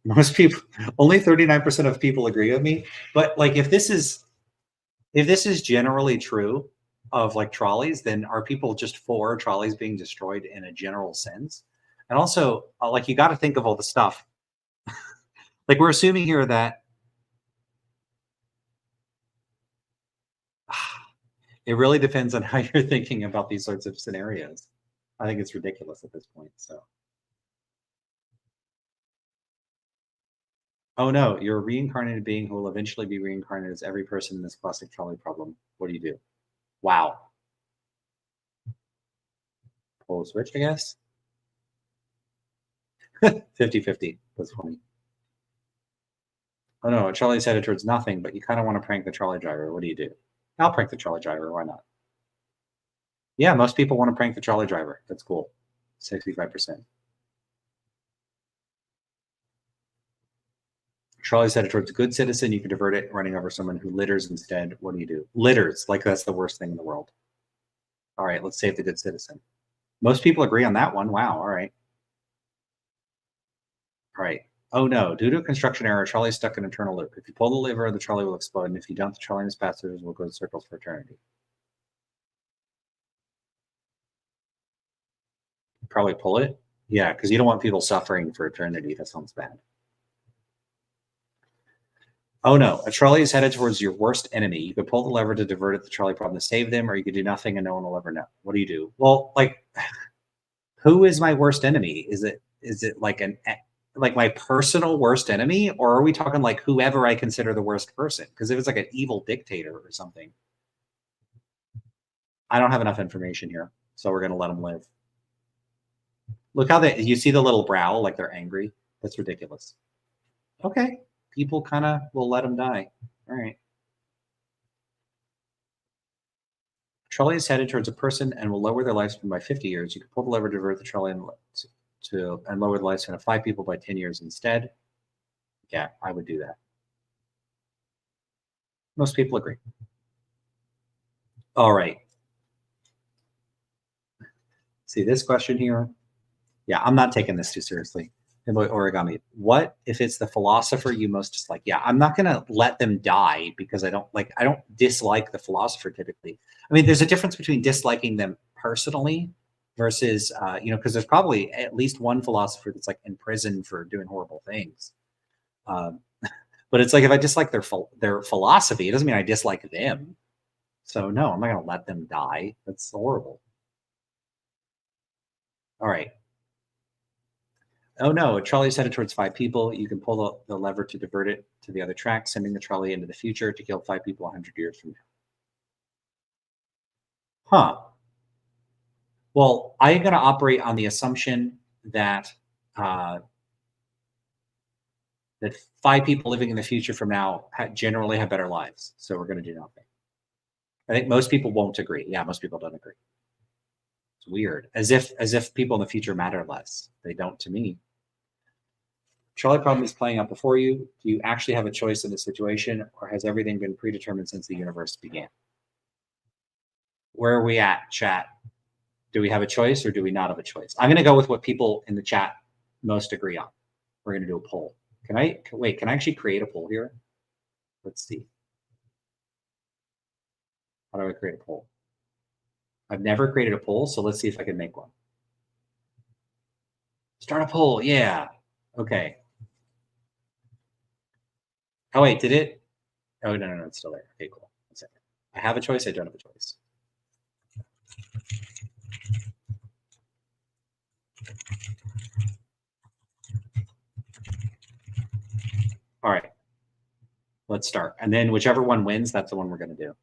Most people, only 39% of people agree with me. But like, if this is generally true of like trolleys, then are people just for trolleys being destroyed in a general sense? And also, like, you got to think of all the stuff. Like, we're assuming here that it really depends on how you're thinking about these sorts of scenarios. I think it's ridiculous at this point. So, oh no, you're a reincarnated being who will eventually be reincarnated as every person in this classic trolley problem. What do you do? Wow. Pull the switch, I guess. 50-50. That's funny. Oh no, Charlie's headed towards nothing, but you kind of want to prank the trolley driver. What do you do? I'll prank the trolley driver. Why not? Yeah, most people want to prank the trolley driver. That's cool. 65%. Charlie's headed towards a good citizen. You can divert it, running over someone who litters instead. What do you do? Litters. Like, that's the worst thing in the world. All right, let's save the good citizen. Most people agree on that one. Wow. All right. All right. Oh no, due to a construction error, Charlie's stuck in an internal loop. If you pull the lever, the trolley will explode, and if you dump the trolley and its passengers will go in circles for eternity. Probably pull it. Yeah, because you don't want people suffering for eternity. That sounds bad. Oh no, a trolley is headed towards your worst enemy. You could pull the lever to divert it the trolley problem to save them, or you could do nothing and no one will ever know. What do you do? Well, like, who is my worst enemy? Is it like my personal worst enemy, or are we talking like whoever I consider the worst person? Because if it's like an evil dictator or something, I don't have enough information here, so we're gonna let them live. Look how you see the little brow, like they're angry. That's ridiculous. Okay, people kind of will let them die. All right. Trolley is headed towards a person and will lower their lifespan by 50 years. You can pull the lever to divert the trolley and lower the lifespan of 5 people by 10 years instead. Yeah, I would do that. Most people agree. All right. See this question here? Yeah, I'm not taking this too seriously. Origami. What if it's the philosopher you most dislike? Yeah, I'm not going to let them die because I don't dislike the philosopher typically. I mean, there's a difference between disliking them personally versus, because there's probably at least one philosopher that's like in prison for doing horrible things. But it's like, if I dislike their philosophy, it doesn't mean I dislike them. So no, I'm not going to let them die. That's horrible. All right. Oh no, a trolley is headed towards 5 people. You can pull the lever to divert it to the other track, sending the trolley into the future to kill 5 people 100 years from now. Huh. Well, I'm going to operate on the assumption that that 5 people living in the future from now generally have better lives. So we're going to do nothing. I think most people won't agree. Yeah, most people don't agree. It's weird. As if people in the future matter less. They don't to me. Trolley problem is playing out before you. Do you actually have a choice in the situation, or has everything been predetermined since the universe began? Where are we at, chat? Do we have a choice or do we not have a choice? I'm going to go with what people in the chat most agree on. We're going to do a poll. Can I actually create a poll here? Let's see. How do I create a poll? I've never created a poll, so let's see if I can make one. Start a poll. Yeah. Okay. Oh, wait, did it? Oh, no, it's still there. Okay, cool. 1 second. I have a choice. I don't have a choice. All right, let's start. And then whichever one wins, that's the one we're going to do.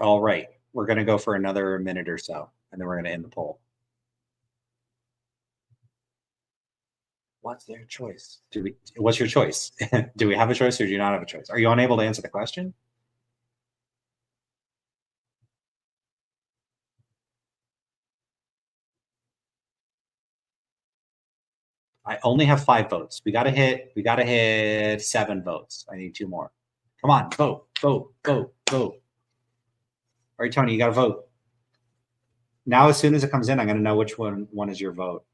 All right, we're going to go for another minute or so, and then we're going to end the poll. What's their choice? What's your choice? Do we have a choice or do you not have a choice? Are you unable to answer the question? I only have 5 votes. We gotta hit 7 votes. I need 2 more. Come on, vote. All right, Tony, you gotta vote. Now, as soon as it comes in, I'm gonna know which one is your vote.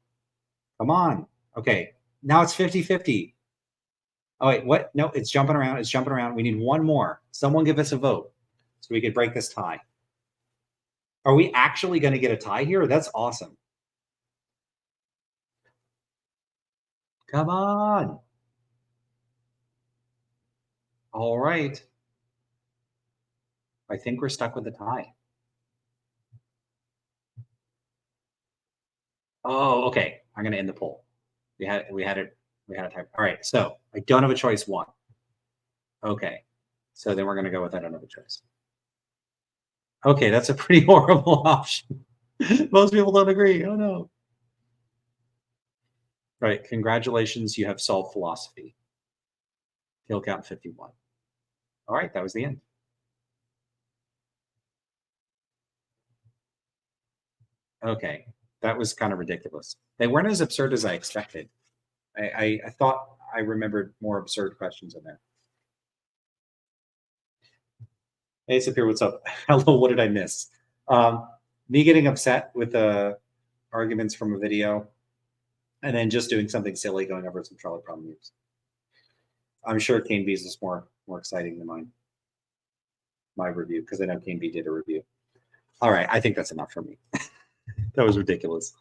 Come on. Okay, now it's 50-50. Oh wait, what? No, it's jumping around. We need 1 more. Someone give us a vote so we could break this tie. Are we actually gonna get a tie here? That's awesome. Come on. All right. I think we're stuck with the tie. Oh, okay. I'm going to end the poll. We had a time. All right. So I don't have a choice 1. Okay. So then we're going to go with I don't have a choice. Okay. That's a pretty horrible option. Most people don't agree. Oh no. All right. Congratulations. You have solved philosophy. Kill count 51. All right. That was the end. Okay. That was kind of ridiculous. They weren't as absurd as I expected. I thought I remembered more absurd questions in there. Hey, Sapir, what's up? Hello, what did I miss? Me getting upset with the arguments from a video and then just doing something silly, going over some trolley problem memes. I'm sure Kane B's is more exciting than my review, because I know Kane B did a review. All right, I think that's enough for me. That was ridiculous.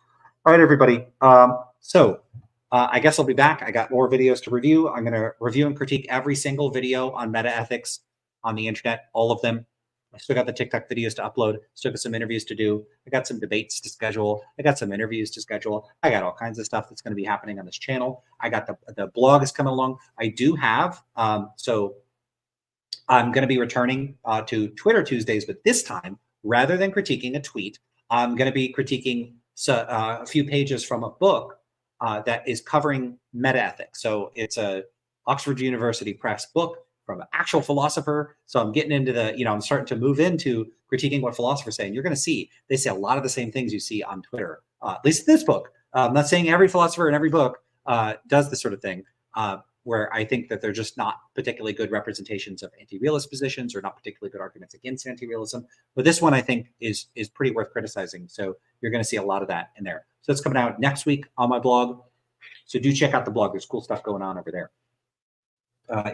All right, everybody. I guess I'll be back. I got more videos to review. I'm going to review and critique every single video on meta ethics on the internet, all of them. I still got the TikTok videos to upload. Still got some interviews to do. I got some debates to schedule. I got some interviews to schedule. I got all kinds of stuff that's going to be happening on this channel. I got the blog is coming along. I do have, so I'm going to be returning to Twitter Tuesdays, but this time, rather than critiquing a tweet, I'm going to be critiquing a few pages from a book that is covering meta ethics. So it's a Oxford University Press book from an actual philosopher. So I'm getting into I'm starting to move into critiquing what philosophers say. And you're going to see, they say a lot of the same things you see on Twitter, at least in this book. I'm not saying every philosopher in every book does this sort of thing, where I think that they're just not particularly good representations of anti-realist positions or not particularly good arguments against anti-realism. But this one I think is pretty worth criticizing. So you're going to see a lot of that in there. So it's coming out next week on my blog. So do check out the blog. There's cool stuff going on over there.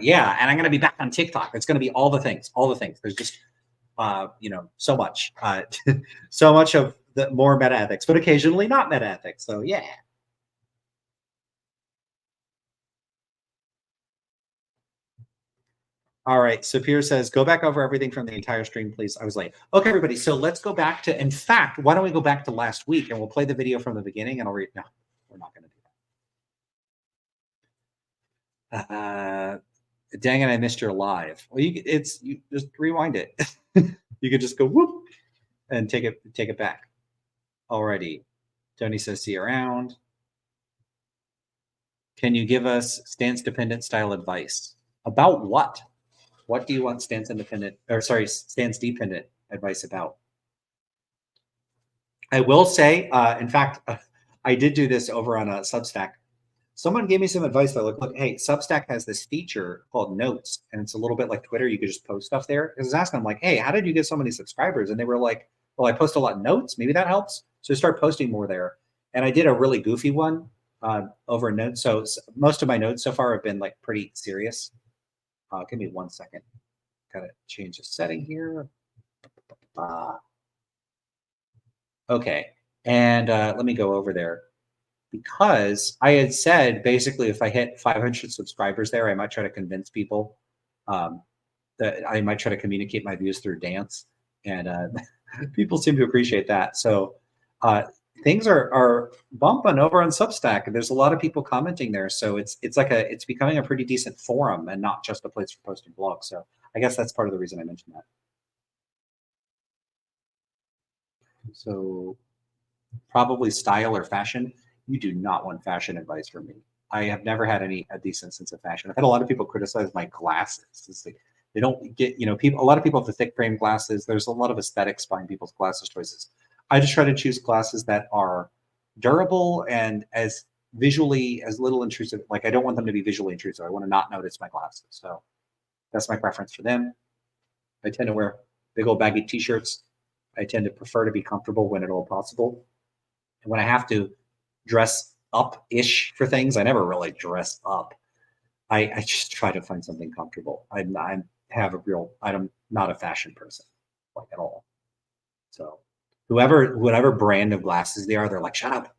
Yeah, and I'm going to be back on TikTok. It's going to be all the things. There's just, so much, so much of the more meta ethics, but occasionally not meta ethics. So yeah. All right. So Pierre says, go back over everything from the entire stream, please. I was late. Okay, everybody. So let's go back to, in fact, why don't we go back to last week and we'll play the video from the beginning and I'll read. No, we're not going to do that. Dang it, I missed your live. Well, you just rewind it. You could just go whoop and take it back. Alrighty. Tony says, see you around. Can you give us stance dependent style advice? About what? What do you want stance dependent advice about? I will say, in fact, I did do this over on a Substack. Someone gave me some advice that look, hey, Substack has this feature called Notes, and it's a little bit like Twitter. You could just post stuff there. I was asking them, like, hey, how did you get so many subscribers? And they were like, well, I post a lot of notes. Maybe that helps. So I start posting more there. And I did a really goofy one over Notes. So most of my notes so far have been like pretty serious. Give me 1 second. Got to change the setting here. Okay. And let me go over there, because I had said basically if I hit 500 subscribers there, I might try to convince people um, that I might try to communicate my views through dance, and people seem to appreciate that. So uh, things are bumping over on Substack, and there's a lot of people commenting there. So it's becoming a pretty decent forum and not just a place for posting blogs. So I guess that's part of the reason I mentioned that. So probably style or fashion. You do not want fashion advice from me. I have never had a decent sense of fashion. I've had a lot of people criticize my glasses. It's like they don't get, people. A lot of people have the thick frame glasses. There's a lot of aesthetics behind people's glasses choices. I just try to choose glasses that are durable and as little intrusive. Like I don't want them to be visually intrusive. I want to not notice my glasses. So that's my preference for them. I tend to wear big old baggy t-shirts. I tend to prefer to be comfortable when at all possible. And when I have to dress up-ish for things, I never really dress up. I just try to find something comfortable. I'm not a fashion person, like at all. So whatever brand of glasses they are, they're like, shut up.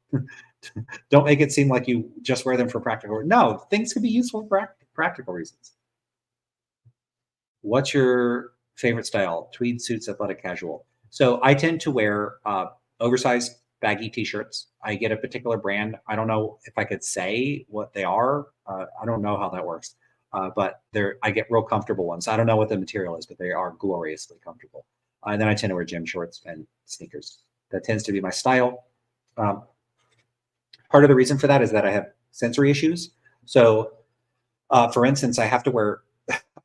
Don't make it seem like you just wear them for practical. No, things could be useful for practical reasons. What's your favorite style? Tweed suits, athletic, casual. So I tend to wear oversized baggy t-shirts. I get a particular brand. I don't know if I could say what they are. I don't know how that works, but I get real comfortable ones. I don't know what the material is, but they are gloriously comfortable. And then I tend to wear gym shorts and sneakers. That tends to be my style. Part of the reason for that is that I have sensory issues. So, for instance, I have to wear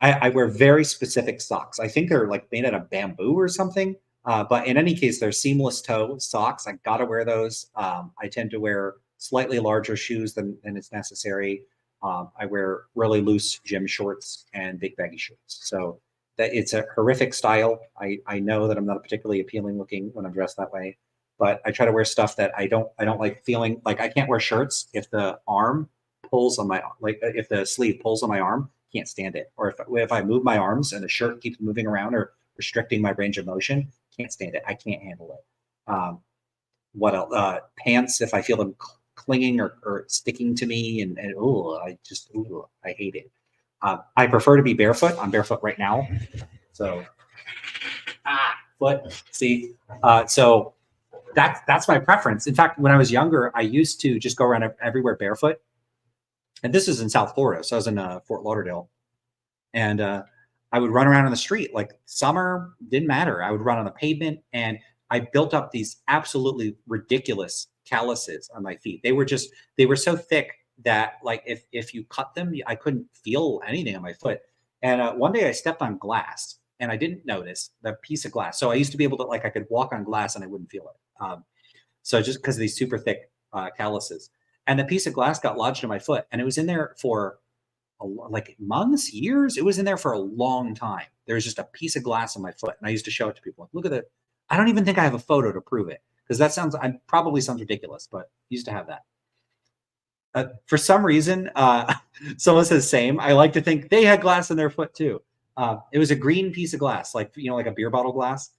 I wear very specific socks. I think they're like made out of bamboo or something. But in any case, they're seamless toe socks. I gotta wear those. I tend to wear slightly larger shoes than is necessary. I wear really loose gym shorts and big baggy shorts. So that it's a horrific style. I know that I'm not particularly appealing looking when I'm dressed that way, but I try to wear stuff that I don't like feeling like. I can't wear shirts if the arm pulls on my, like if the sleeve pulls on my arm, can't stand it. Or if I move my arms and the shirt keeps moving around or restricting my range of motion, can't stand it. I can't handle it. What else? Pants, if I feel them clinging or sticking to me, and I hate it. I prefer to be barefoot. I'm barefoot right now, so foot. See, so that's my preference. In fact, when I was younger, I used to just go around everywhere barefoot, and this is in South Florida, so I was in Fort Lauderdale, and I would run around on the street. Like summer, didn't matter. I would run on the pavement, and I built up these absolutely ridiculous calluses on my feet. They were so thick that like if you cut them, I couldn't feel anything on my foot. And one day I stepped on glass and I didn't notice the piece of glass. So I used to be able to, like, I could walk on glass and I wouldn't feel it. So just because of these super thick calluses, and the piece of glass got lodged in my foot, and it was in there for like months, years. It was in there for a long time. There was just a piece of glass on my foot, and I used to show it to people. Like, look at it. I don't even think I have a photo to prove it, because probably sounds ridiculous, but I used to have that. For some reason, someone says same. I like to think they had glass in their foot too. It was a green piece of glass, like like a beer bottle glass.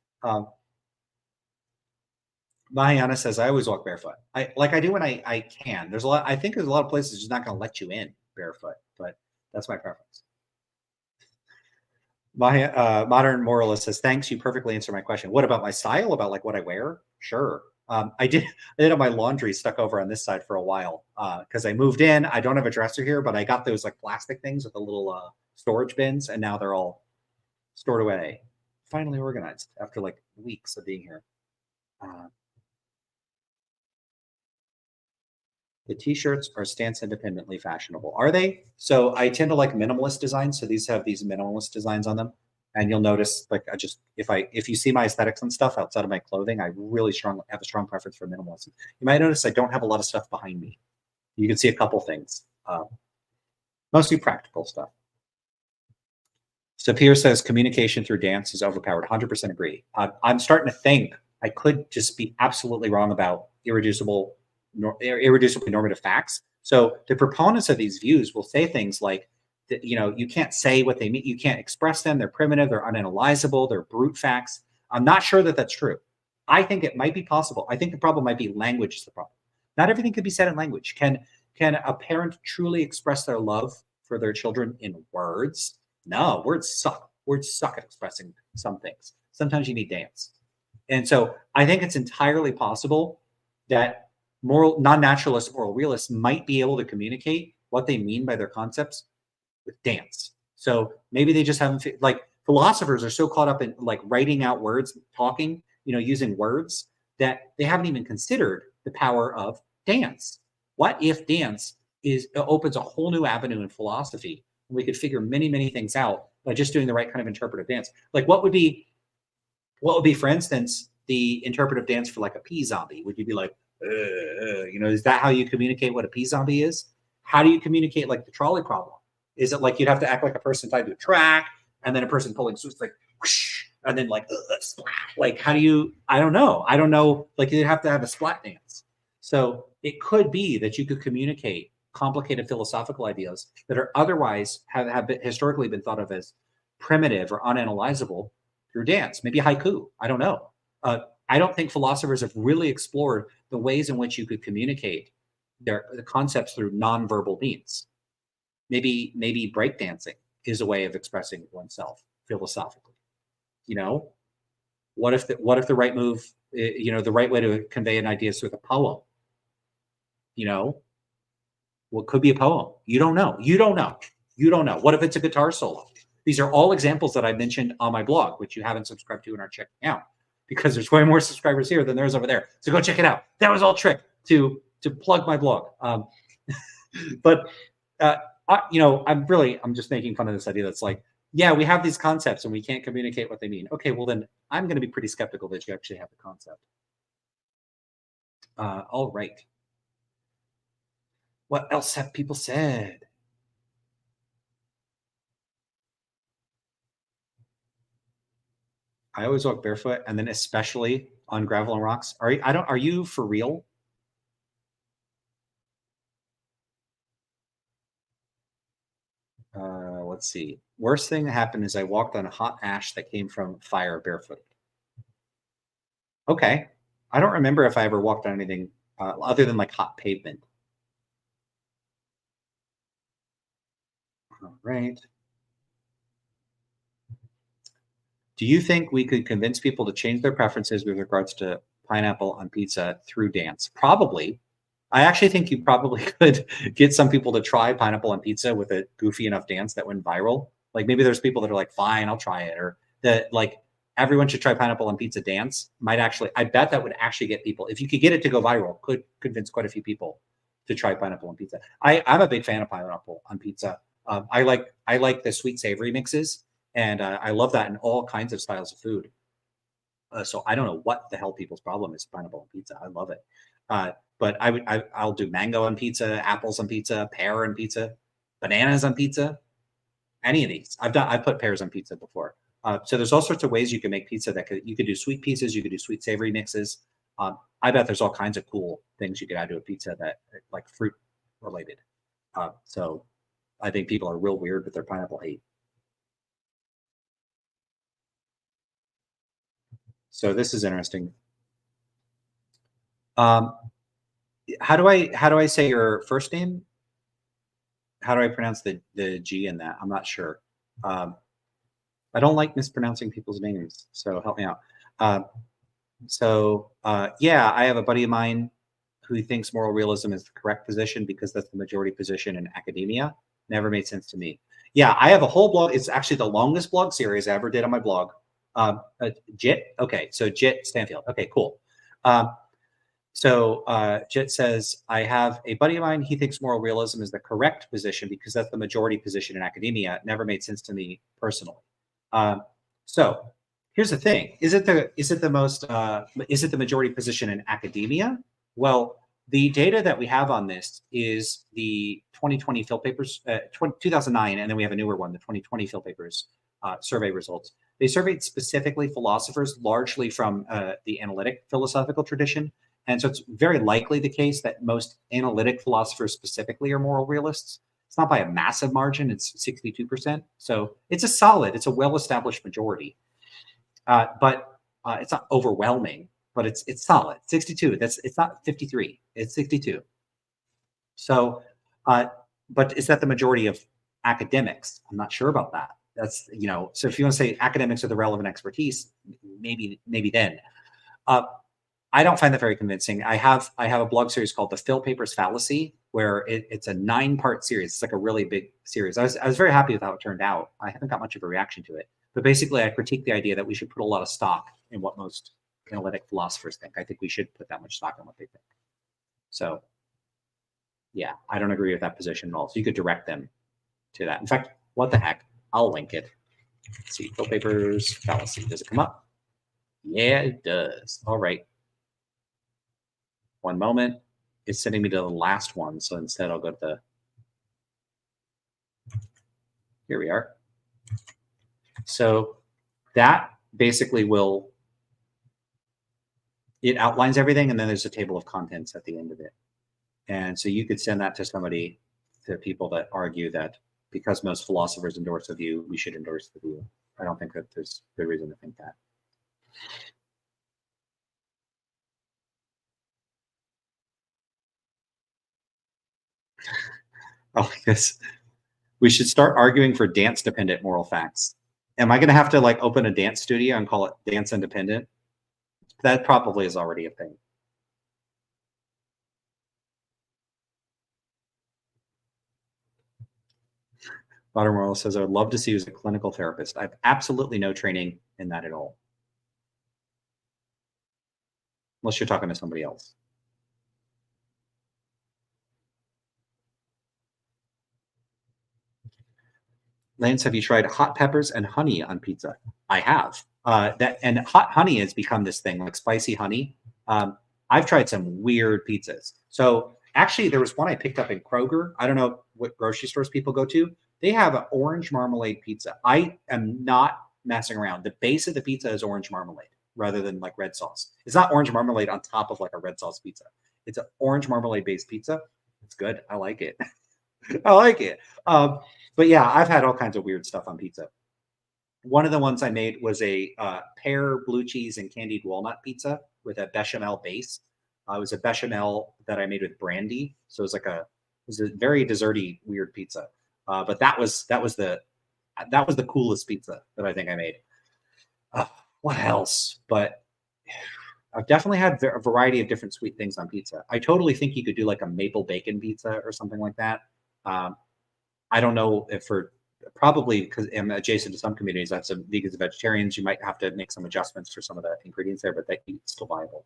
Mahayana says I always walk barefoot. I do when I can. I think there's a lot of places just not going to let you in barefoot, but that's my preference. Modern Moralist says, thanks, you perfectly answered my question. What about my style? About like what I wear? Sure. I did have my laundry stuck over on this side for a while because I moved in. I don't have a dresser here, but I got those like plastic things with the little storage bins, and now they're all stored away. Finally organized after like weeks of being here. The t-shirts are stance independently fashionable. Are they? So I tend to like minimalist designs. So these have these minimalist designs on them. And you'll notice, like, if you see my aesthetics and stuff outside of my clothing, I have a strong preference for minimalism. You might notice I don't have a lot of stuff behind me. You can see a couple things, mostly practical stuff. So Pierre says communication through dance is overpowered. 100% agree. I'm starting to think I could just be absolutely wrong about irreducibly normative facts. So the proponents of these views will say things like, you can't say what they mean. You can't express them. They're primitive. They're unanalyzable. They're brute facts. I'm not sure that that's true. I think it might be possible. I think the problem might be language is the problem. Not everything can be said in language. Can a parent truly express their love for their children in words? No, words suck. Words suck at expressing some things. Sometimes you need dance. And so I think it's entirely possible that non-naturalist moral realists might be able to communicate what they mean by their concepts with dance. So maybe they just haven't, like, philosophers are so caught up in like writing out words, talking, using words, that they haven't even considered the power of dance. What if dance opens a whole new avenue in philosophy, and we could figure many, many things out by just doing the right kind of interpretive dance? Like, what would be, for instance, the interpretive dance for like a pea zombie? Would you be like, is that how you communicate what a pea zombie is? How do you communicate like the trolley problem? Is it like you'd have to act like a person tied to a track, and then a person pulling suits like whoosh, and then like splat? Like, how do you? I don't know. Like, you'd have to have a splat dance. So it could be that you could communicate complicated philosophical ideas that are otherwise have historically been thought of as primitive or unanalyzable through dance. Maybe haiku. I don't know. I don't think philosophers have really explored the ways in which you could communicate the concepts through nonverbal means. Maybe breakdancing is a way of expressing oneself philosophically. What if the right move, the right way to convey an idea is with a poem? What could be a poem? You don't know. What if it's a guitar solo? These are all examples that I mentioned on my blog, which you haven't subscribed to and are checking out, because there's way more subscribers here than there is over there. So go check it out. That was all trick to plug my blog. But I'm just making fun of this idea that's like, yeah, we have these concepts and we can't communicate what they mean. Okay, well then I'm going to be pretty skeptical that you actually have the concept. All right. What else have people said? I always walk barefoot, and then especially on gravel and rocks. Are you for real? Let's see. Worst thing that happened is I walked on hot ash that came from fire barefoot. Okay. I don't remember if I ever walked on anything other than like hot pavement. All right. Do you think we could convince people to change their preferences with regards to pineapple on pizza through dance? Probably. I actually think you probably could get some people to try pineapple on pizza with a goofy enough dance that went viral. Like, maybe there's people that are like, fine, I'll try it. Or that, like, everyone should try pineapple on pizza dance might actually, I bet that would actually get people, if you could get it to go viral, could convince quite a few people to try pineapple on pizza. I'm a big fan of pineapple on pizza. I like the sweet savory mixes, and I love that in all kinds of styles of food. So I don't know what the hell people's problem is. Pineapple on pizza, I love it. But I'll do mango on pizza, apples on pizza, pear on pizza, bananas on pizza, any of these. I've put pears on pizza before. So there's all sorts of ways you can make pizza you could do sweet pizzas, you could do sweet savory mixes. I bet there's all kinds of cool things you could add to a pizza that like fruit related. So I think people are real weird with their pineapple hate. So this is interesting. How do I say your first name? How do I pronounce the G in that? I'm not sure. I don't like mispronouncing people's names, so help me out. Yeah, I have a buddy of mine who thinks moral realism is the correct position because that's the majority position in academia. Never made sense to me. Yeah, I have a whole blog. It's actually the longest blog series I ever did on my blog. Jit. Okay, so Jit Stanfield. Okay, cool. Jit says, I have a buddy of mine. He thinks moral realism is the correct position because that's the majority position in academia. It never made sense to me personally. So here's the thing: is it the majority position in academia? Well, the data that we have on this is the 2020 Phil papers, 2009, and then we have a newer one, the 2020 Phil papers survey results. They surveyed specifically philosophers, largely from the analytic philosophical tradition. And so it's very likely the case that most analytic philosophers specifically are moral realists. It's not by a massive margin, it's 62%. So it's a well-established majority. But it's not overwhelming. but it's solid. 62. It's not 53. It's 62. So, but is that the majority of academics? I'm not sure about that. That's, so if you want to say academics are the relevant expertise, maybe then. I don't find that very convincing. I have a blog series called The Fill Papers Fallacy, where it's a 9-part series. It's like a really big series. I was very happy with how it turned out. I haven't got much of a reaction to it, but basically I critique the idea that we should put a lot of stock in what most analytic philosophers think. I think we should put that much stock in what they think. So yeah, I don't agree with that position at all. So you could direct them to that. In fact, what the heck? I'll link it. Let's see, Fill Papers Fallacy. Does it come up? Yeah, it does. All right. One moment. It's sending me to the last one. So instead I'll go to the, here we are. So that basically it outlines everything. And then there's a table of contents at the end of it. And so you could send that to people that argue that because most philosophers endorse a view, we should endorse the view. I don't think that there's good reason to think that. I like this. We should start arguing for dance-dependent moral facts. Am I going to have to like open a dance studio and call it Dance Independent? That probably is already a thing. Modern Moral says, I would love to see you as a clinical therapist. I have absolutely no training in that at all. Unless you're talking to somebody else. Lance, have you tried hot peppers and honey on pizza? I have. And hot honey has become this thing, like spicy honey. I've tried some weird pizzas. So actually, there was one I picked up in Kroger. I don't know what grocery stores people go to. They have an orange marmalade pizza. I am not messing around. The base of the pizza is orange marmalade rather than like red sauce. It's not orange marmalade on top of like a red sauce pizza. It's an orange marmalade based pizza. It's good. I like it. I like it. But yeah, I've had all kinds of weird stuff on pizza. One of the ones I made was a pear, blue cheese, and candied walnut pizza with a bechamel base. It was a bechamel that I made with brandy, so it was a very desserty, weird pizza. But that was the coolest pizza that I think I made. What else? But I've definitely had a variety of different sweet things on pizza. I totally think you could do like a maple bacon pizza or something like that. I don't know if probably because I'm adjacent to some communities, I have some vegans and vegetarians. You might have to make some adjustments for some of the ingredients there, but it's still viable.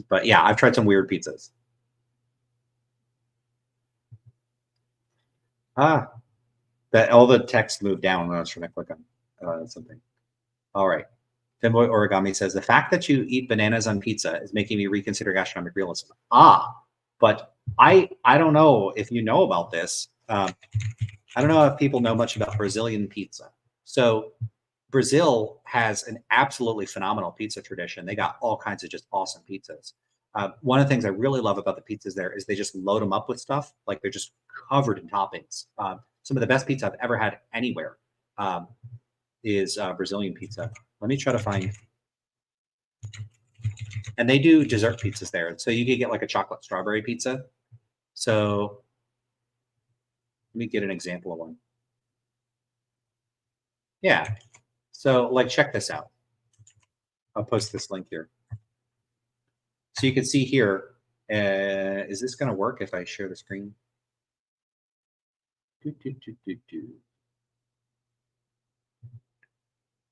But yeah, I've tried some weird pizzas. That all the text moved down when I was trying to click on something. All right. Femboy Origami says, the fact that you eat bananas on pizza is making me reconsider gastronomic realism. But I don't know if you know about this. I don't know if people know much about Brazilian pizza. So Brazil has an absolutely phenomenal pizza tradition. They got all kinds of just awesome pizzas. One of the things I really love about the pizzas there is they just load them up with stuff. Like they're just covered in toppings. Some of the best pizza I've ever had anywhere is Brazilian pizza. Let me try to find. And they do dessert pizzas there. So you can get like a chocolate strawberry pizza. So let me get an example of one. Yeah. So like, check this out. I'll post this link here. So you can see here, is this going to work if I share the screen?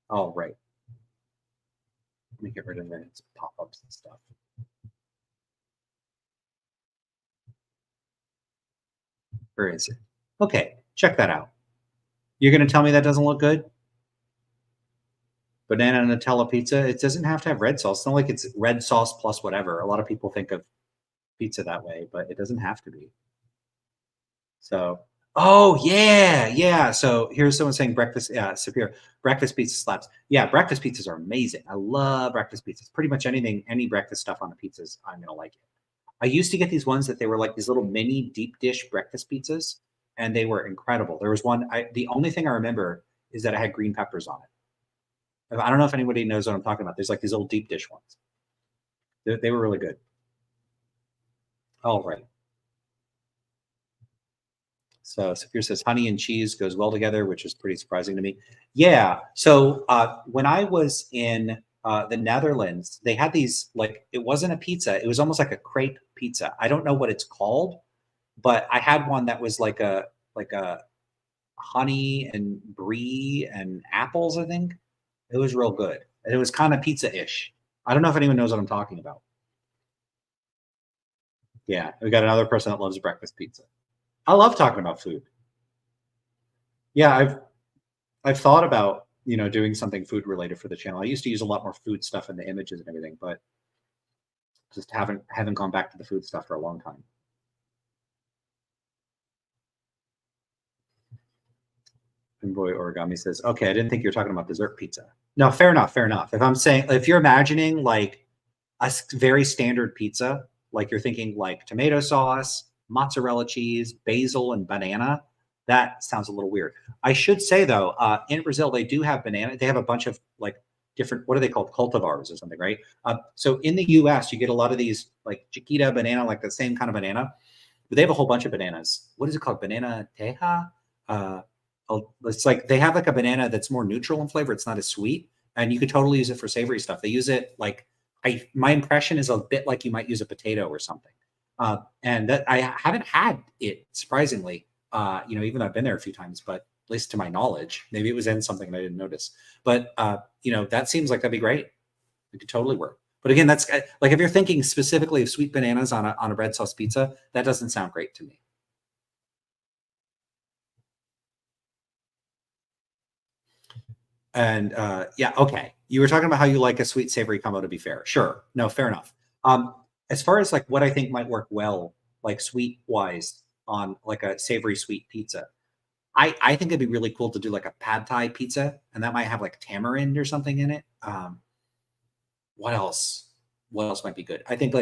All right. Let me get rid of its pop-ups and stuff. Where is it? Okay, check that out. You're going to tell me that doesn't look good? Banana Nutella pizza, it doesn't have to have red sauce. It's not like it's red sauce plus whatever. A lot of people think of pizza that way, but it doesn't have to be. So, oh yeah. So here's someone saying breakfast, superior. Breakfast pizza slaps. Yeah, breakfast pizzas are amazing. I love breakfast pizzas. Pretty much anything, any breakfast stuff on the pizzas, I'm gonna like it. I used to get these ones that they were like these little mini deep dish breakfast pizzas, and they were incredible. There was one. The only thing I remember is that it had green peppers on it. I don't know if anybody knows what I'm talking about. There's like these old deep dish ones. They were really good. All right. So Sapir says honey and cheese goes well together, which is pretty surprising to me. Yeah. So when I was in the Netherlands, they had these like it wasn't a pizza; it was almost like a crepe pizza. I don't know what it's called, but I had one that was like a honey and brie and apples. I think it was real good, and it was kind of pizza-ish. I don't know if anyone knows what I'm talking about. Yeah, we got another person that loves breakfast pizza. I love talking about food. Yeah, I've thought about doing something food related for the channel. I used to use a lot more food stuff in the images and everything, but just haven't gone back to the food stuff for a long time. And boy origami says, okay, I didn't think you were talking about dessert pizza. No, fair enough, fair enough. If you're imagining like very standard pizza, like you're thinking like tomato sauce, mozzarella cheese, basil, and banana, that sounds a little weird. I should say though, in Brazil they do have banana. They have a bunch of like different, what are they called, cultivars or something, right? So in the U.S. you get a lot of these like chiquita banana, like the same kind of banana, but they have a whole bunch of bananas. What is it called? Banana teja. It's like they have like a banana that's more neutral in flavor. It's not as sweet, and you could totally use it for savory stuff. They use it like my impression is a bit like you might use a potato or something. And that I haven't had it surprisingly. Even though I've been there a few times, but at least to my knowledge, maybe it was in something and I didn't notice. But that seems like that'd be great. It could totally work. But again, that's like if you're thinking specifically of sweet bananas on a red sauce pizza, that doesn't sound great to me. And yeah, okay. You were talking about how you like a sweet savory combo. To be fair, sure, no, fair enough. As far as like what I think might work well, like sweet wise, on like a savory sweet pizza, I think it'd be really cool to do like a pad thai pizza, and that might have like tamarind or something in it. What else? What else might be good? I think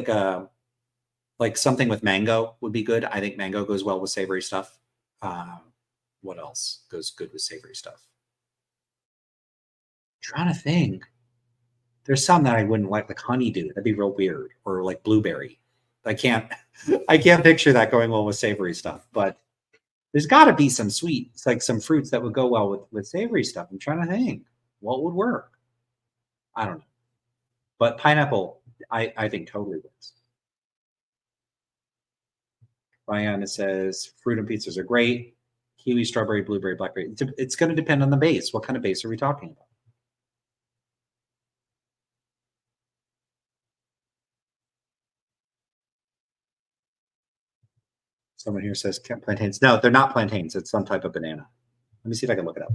like something with mango would be good. I think mango goes well with savory stuff. What else goes good with savory stuff? Trying to think. There's some that I wouldn't like honeydew. That'd be real weird. Or like blueberry. I can't I can't picture that going well with savory stuff. But there's got to be some sweets, like some fruits that would go well with savory stuff. I'm trying to think what would work. I don't know. But pineapple, I think totally works. Diana says fruit and pizzas are great. Kiwi, strawberry, blueberry, blackberry. It's going to depend on the base. What kind of base are we talking about? Someone here says plantains. No, they're not plantains. It's some type of banana. Let me see if I can look it up.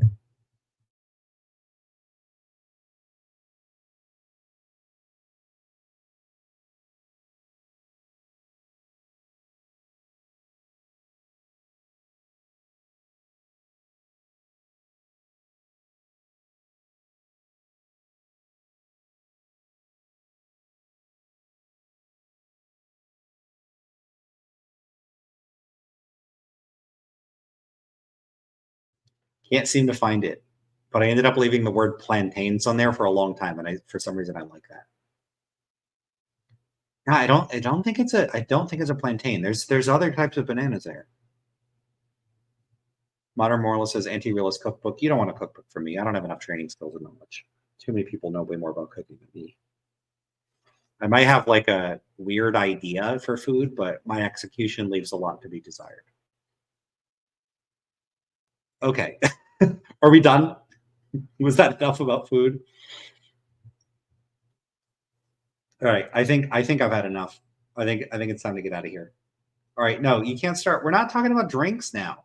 Can't seem to find it, but I ended up leaving the word plantains on there for a long time, and for some reason I like that. No, I don't think it's a plantain. There's other types of bananas there. Modern Moralist says anti-realist cookbook. You don't want a cookbook for me. I don't have enough training skills and knowledge. Too many people know way more about cooking than me. I might have like a weird idea for food, but my execution leaves a lot to be desired. Okay. Are we done? Was that enough about food? All right. I think I've had enough. I think it's time to get out of here. All right. No, you can't start. We're not talking about drinks now.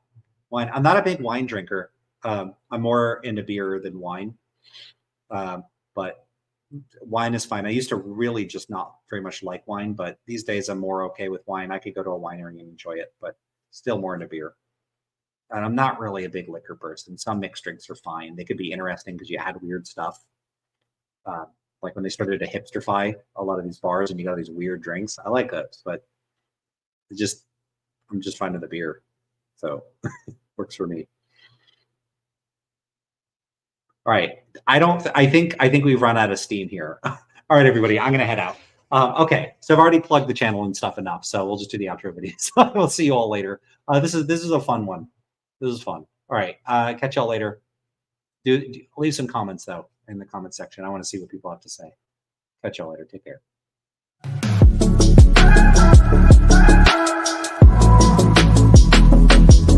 Wine. I'm not a big wine drinker. I'm more into beer than wine. But wine is fine. I used to really just not very much like wine, but these days I'm more okay with wine. I could go to a winery and enjoy it, but still more into beer. And I'm not really a big liquor person. Some mixed drinks are fine. They could be interesting because you add weird stuff. Uh, like when they started to hipsterify a lot of these bars and you got these weird drinks. I like those, but I'm just finding the beer. So works for me. All right. I think we've run out of steam here. All right, everybody, I'm gonna head out. Okay, so I've already plugged the channel and stuff enough, so we'll just do the outro videos. We'll see you all later. This is a fun one. This is fun. All right, catch y'all later. Do leave some comments though in the comment section. I want to see what people have to say. Catch y'all later. Take care.